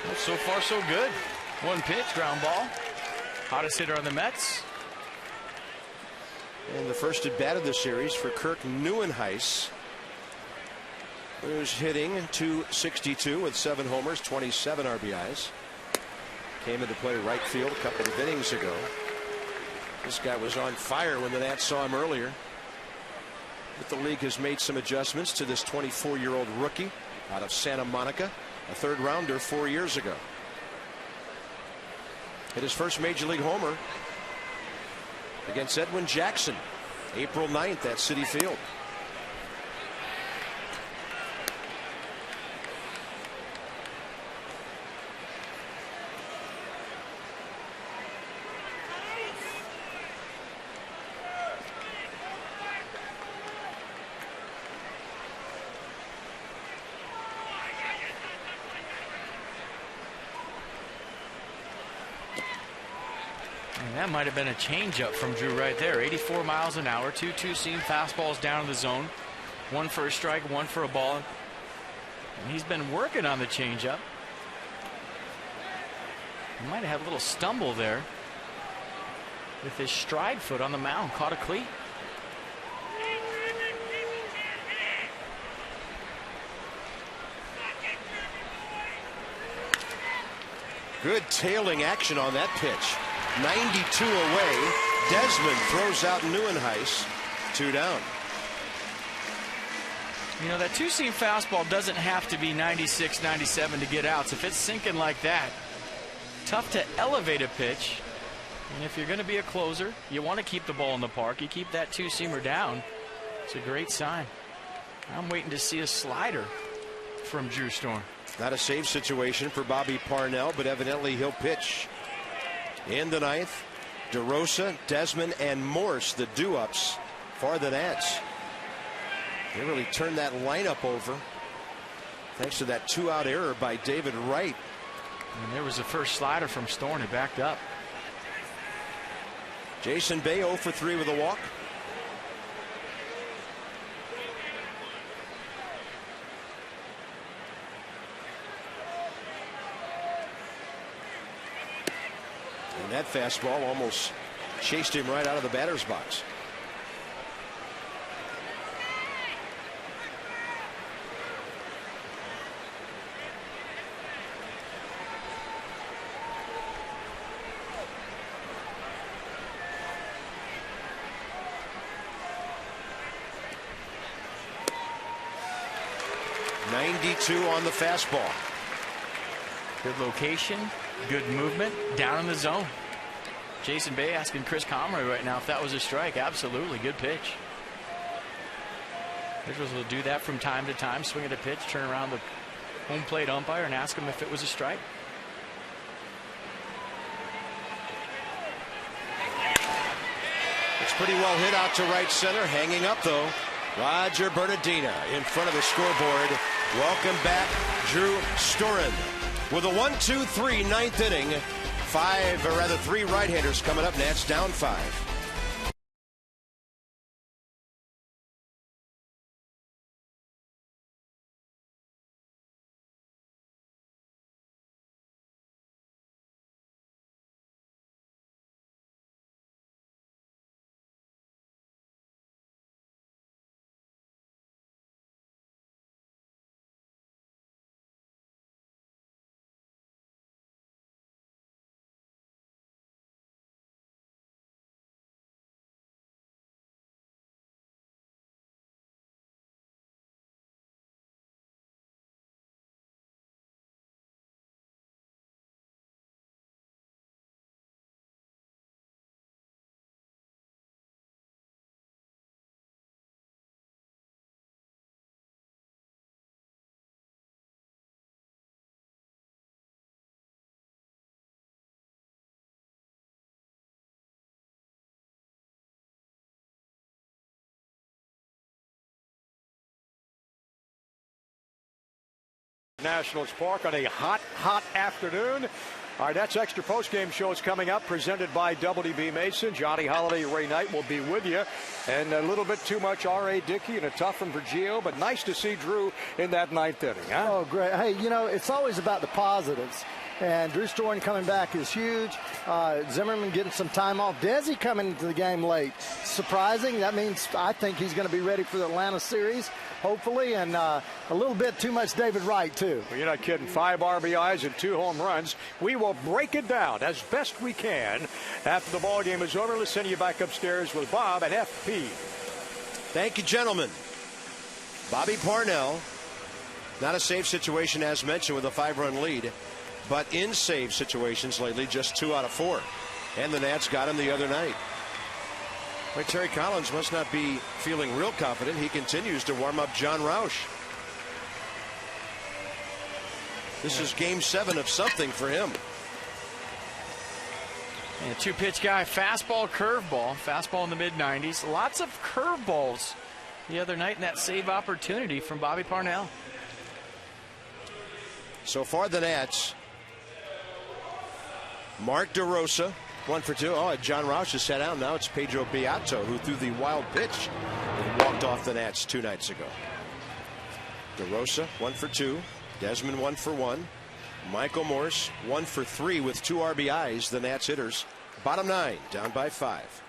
Well, so far, so good. One pitch, ground ball. Hottest hitter on the Mets. And the first at bat of the series for Kirk Neuenhuis, who's hitting .262 with 7 homers, 27 RBIs. Came into play right field a couple of innings ago. This guy was on fire when the Nats saw him earlier. But the league has made some adjustments to this 24-year-old rookie out of Santa Monica, a third-rounder 4 years ago. Hit his first major league homer against Edwin Jackson, April 9th at Citi Field. And that might have been a changeup from Drew right there. 84 miles an hour, 2 seam fastballs down in the zone. One for a strike, one for a ball. And he's been working on the changeup. He might have had a little stumble there with his stride foot on the mound. Caught a cleat. Good tailing action on that pitch. 92 away. Desmond throws out Neuenhuis. 2 down. You know, that 2-seam fastball doesn't have to be 96, 97 to get outs. If it's sinking like that, tough to elevate a pitch. And if you're going to be a closer, you want to keep the ball in the park. You keep that 2-seamer down. It's a great sign. I'm waiting to see a slider from Drew Storm. Not a save situation for Bobby Parnell, but evidently he'll pitch in the ninth. DeRosa, Desmond, and Morse, the do-ups for the Nats. They really turned that lineup over thanks to that 2-out error by David Wright. And there was the first slider from Storm. He backed up. Jason Bay 0 for 3 with a walk. And that fastball almost chased him right out of the batter's box. .92 on the fastball. Good location, good movement, down in the zone. Jason Bay asking Chris Comrie right now if that was a strike. Absolutely, good pitch. Pitchers will do that from time to time, swing at a pitch, turn around the home plate umpire and ask him if it was a strike. It's pretty well hit out to right center. Hanging up, though, Roger Bernardina in front of the scoreboard. Welcome back, Drew Storen. With a 1-2-3 ninth inning, 3 right-handers coming up. Nats down 5. Nationals Park on a hot afternoon. Our Nets Extra Postgame Show is coming up, presented by WB Mason. Johnny Holiday, Ray Knight will be with you. And a little bit too much R.A. Dickey and a tough one for Gio, but nice to see Drew in that ninth inning. Huh? Oh, great. Hey, you know, it's always about the positives. And Drew Storen coming back is huge. Zimmerman getting some time off. Desi coming into the game late. Surprising. That means I think he's going to be ready for the Atlanta series, hopefully. And a little bit too much David Wright, too. Well, you're not kidding. 5 RBIs and 2 home runs. We will break it down as best we can after the ball game is over. Let's send you back upstairs with Bob and FP. Thank you, gentlemen. Bobby Parnell, not a safe situation as mentioned with a 5-run lead, but in save situations lately, just 2 out of 4. And the Nats got him the other night. Well, Terry Collins must not be feeling real confident. He continues to warm up John Roush. This is game 7 of something for him. And a 2-pitch guy, fastball, curveball. Fastball in the mid-90s. Lots of curveballs the other night in that save opportunity from Bobby Parnell. So far, the Nats. Mark DeRosa, 1 for 2. Oh, John Roush is set out. Now it's Pedro Beato who threw the wild pitch and walked off the Nats 2 nights ago. DeRosa, 1 for 2. Desmond, 1 for 1. Michael Morse, 1 for 3 with 2 RBIs. The Nats hitters, bottom 9, down by 5.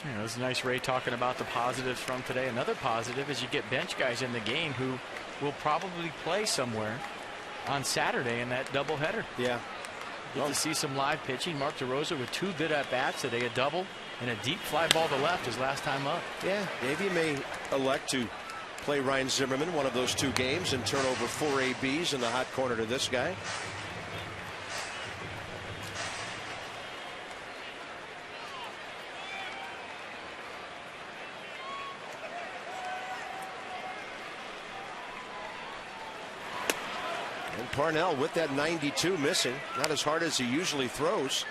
It was nice, Ray, talking about the positives from today. Another positive is you get bench guys in the game who will probably play somewhere on Saturday in that doubleheader. Yeah. Get to see some live pitching. Mark DeRosa with 2 good at-bats today, a double and a deep fly ball to left his last time up. Yeah, Davey may elect to play Ryan Zimmerman one of those 2 games and turn over 4 ABs in the hot corner to this guy. And Parnell with that 92 missing, not as hard as he usually throws.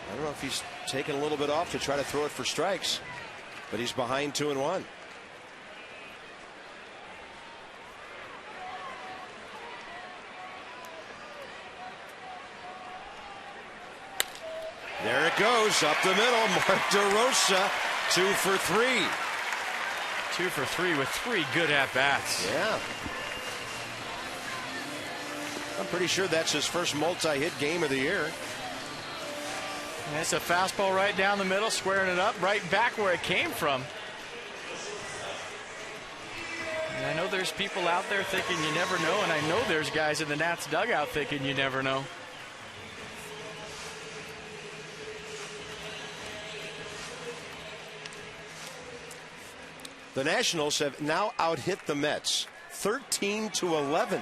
I don't know if he's taking a little bit off to try to throw it for strikes, but he's behind 2-1. There it goes up the middle. Mark DeRosa 2 for 3. 2 for 3 with 3 good at-bats. Yeah. I'm pretty sure that's his first multi-hit game of the year. And it's a fastball right down the middle, squaring it up, right back where it came from. And I know there's people out there thinking you never know, and I know there's guys in the Nats dugout thinking you never know. The Nationals have now out-hit the Mets 13-11.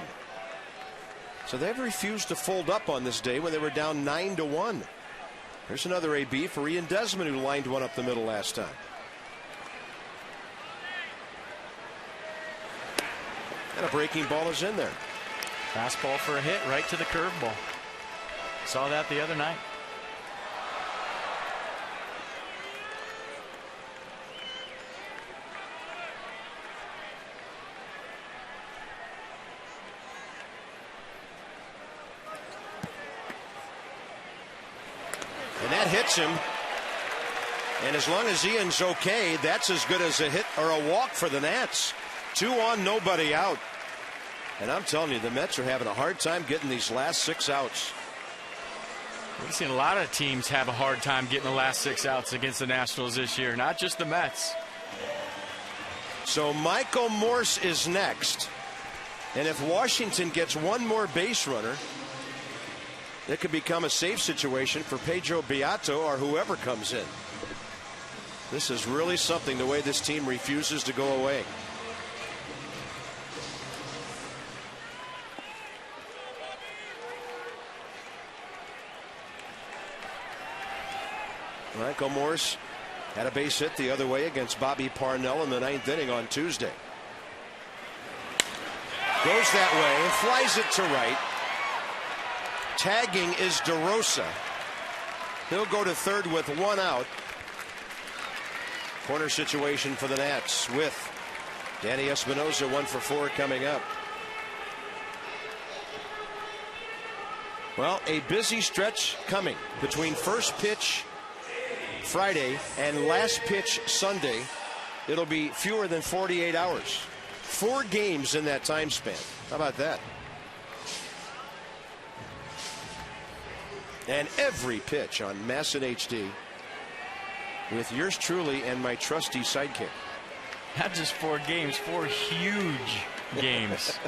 So they've refused to fold up on this day when they were down 9-1. There's another AB for Ian Desmond, who lined one up the middle last time. And a breaking ball is in there. Fastball for a hit right to the curveball. Saw that the other night. And that hits him. And as long as Ian's okay, that's as good as a hit or a walk for the Nats. 2 on, nobody out. And I'm telling you, the Mets are having a hard time getting these last 6 outs. We've seen a lot of teams have a hard time getting the last 6 outs against the Nationals this year, not just the Mets. So Michael Morse is next. And if Washington gets one more base runner, it could become a safe situation for Pedro Beato or whoever comes in. This is really something, the way this team refuses to go away. Michael Morse had a base hit the other way against Bobby Parnell in the 9th inning on Tuesday. Goes that way and flies it to right. Tagging is DeRosa. He'll go to third with 1 out. Corner situation for the Nats with Danny Espinosa 1 for 4 coming up. Well, a busy stretch coming between first pitch Friday and last pitch Sunday. It'll be fewer than 48 hours. 4 games in that time span. How about that? And every pitch on Masson HD with yours truly and my trusty sidekick. Not just 4 games, 4 huge games.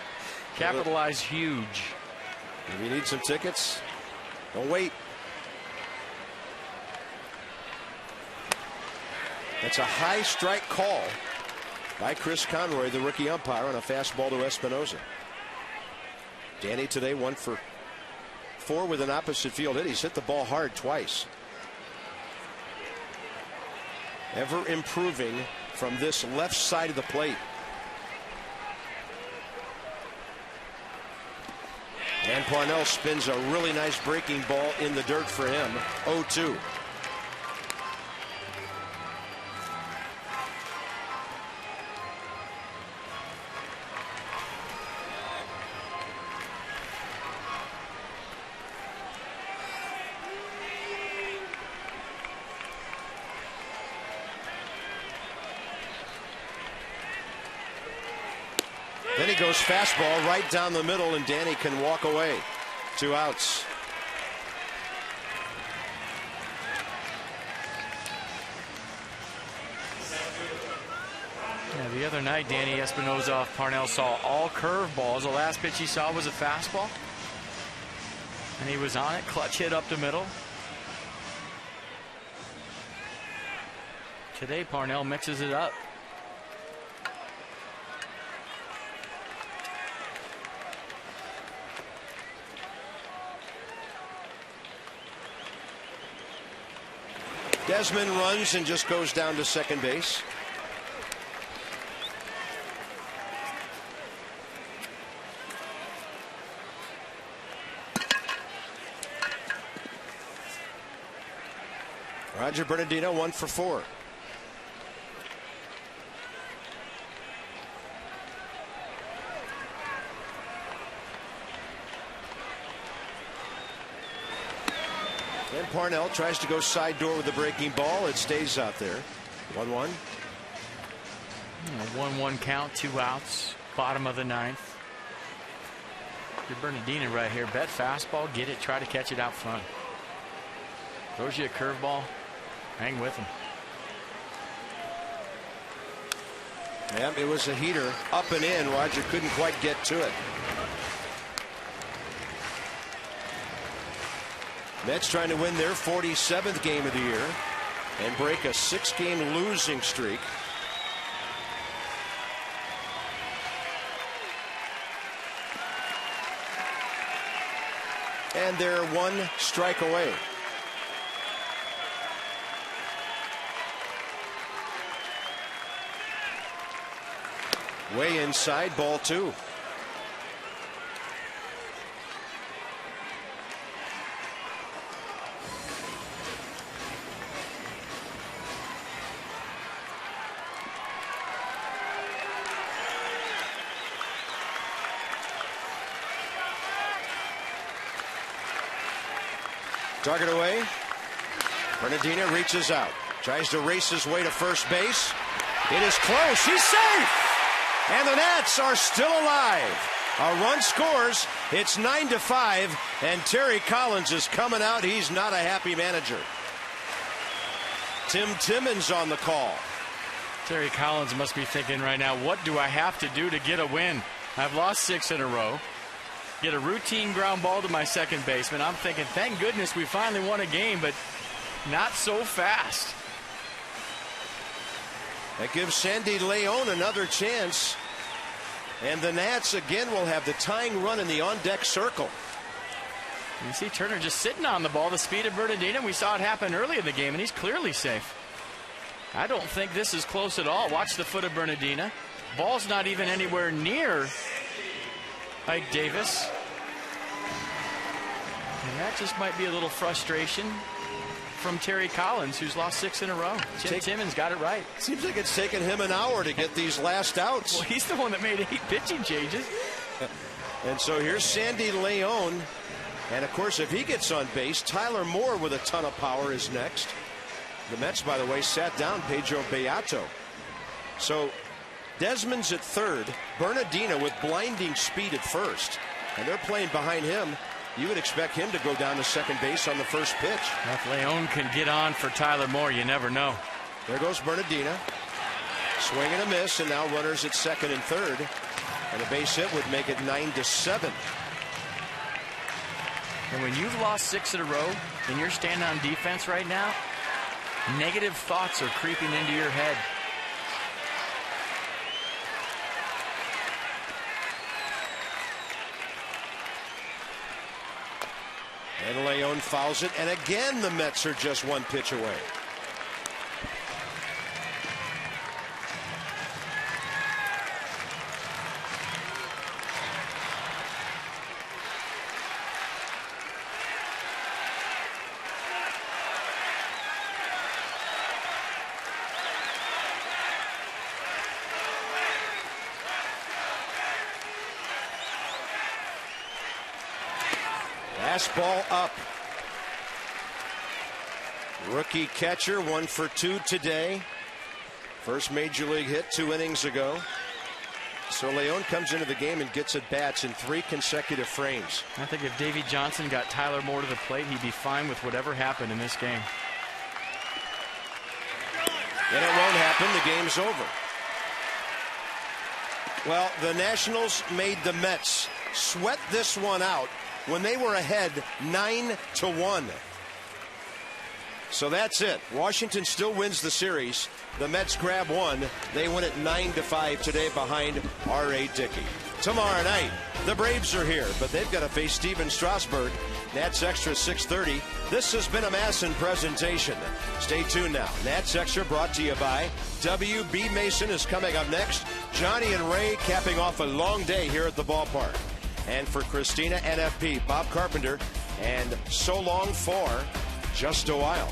Capitalize huge. If you need some tickets, don't wait. That's a high strike call by Chris Conroy, the rookie umpire, on a fastball to Espinosa. Danny today 1 for 4 with an opposite field hit. He's hit the ball hard twice. Ever improving from this left side of the plate. And Parnell spins a really nice breaking ball in the dirt for him. 0-2. Then he goes fastball right down the middle, and Danny can walk away. 2 outs. Yeah, the other night, Danny Espinosa off Parnell saw all curveballs. The last pitch he saw was a fastball. And he was on it. Clutch hit up the middle. Today, Parnell mixes it up. Desmond runs and just goes down to second base. Roger Bernardino 1 for 4. And Parnell tries to go side door with the breaking ball. It stays out there. 1-1. 1-1 count, 2 outs. Bottom of the 9th. Bernardino right here. Bet fastball, get it, try to catch it out front. Throws you a curveball, hang with him. Yeah, it was a heater up and in. Roger couldn't quite get to it. Mets trying to win their 47th game of the year and break a 6-game losing streak. And they're 1 strike away. Way inside, ball 2. Target away. Bernardino reaches out. Tries to race his way to first base. It is close. He's safe. And the Nats are still alive. A run scores. It's 9-5. And Terry Collins is coming out. He's not a happy manager. Tim Timmons on the call. Terry Collins must be thinking right now, what do I have to do to get a win? I've lost 6 in a row. Get a routine ground ball to my second baseman. I'm thinking, thank goodness we finally won a game, but not so fast. That gives Sandy Leon another chance. And the Nats again will have the tying run in the on-deck circle. You see Turner just sitting on the ball, the speed of Bernardino. We saw it happen early in the game, and he's clearly safe. I don't think this is close at all. Watch the foot of Bernardino. Ball's not even anywhere near Ike Davis. And that just might be a little frustration from Terry Collins, who's lost 6 in a row. Jim Timmons got it right. Seems like it's taken him an hour to get these last outs. Well, he's the one that made 8 pitching changes. And so here's Sandy Leon. And, of course, if he gets on base, Tyler Moore with a ton of power is next. The Mets, by the way, sat down Pedro Beato. So Desmond's at third. Bernardino with blinding speed at first. And they're playing behind him. You would expect him to go down to second base on the first pitch. If Leon can get on for Tyler Moore, you never know. There goes Bernardino. Swing and a miss, and now runners at second and third. And a base hit would make it 9-7. And when you've lost 6 in a row and you're standing on defense right now, negative thoughts are creeping into your head. And Leon fouls it, and again the Mets are just 1 pitch away. Fastball up. Rookie catcher, 1 for 2 today. First major league hit 2 innings ago. So Leon comes into the game and gets at bats in 3 consecutive frames. I think if Davey Johnson got Tyler Moore to the plate, he'd be fine with whatever happened in this game. And it won't happen. The game's over. Well, the Nationals made the Mets sweat this one out when they were ahead 9-1. So that's it. Washington still wins the series. The Mets grab 1. They win it 9-5 today behind R.A. Dickey. Tomorrow night, the Braves are here, but they've got to face Steven Strasburg. Nats Extra 6:30. This has been a Masson presentation. Stay tuned now. Nats Extra brought to you by W.B. Mason is coming up next. Johnny and Ray capping off a long day here at the ballpark. And for Christina, NFP, Bob Carpenter, and so long for just a while.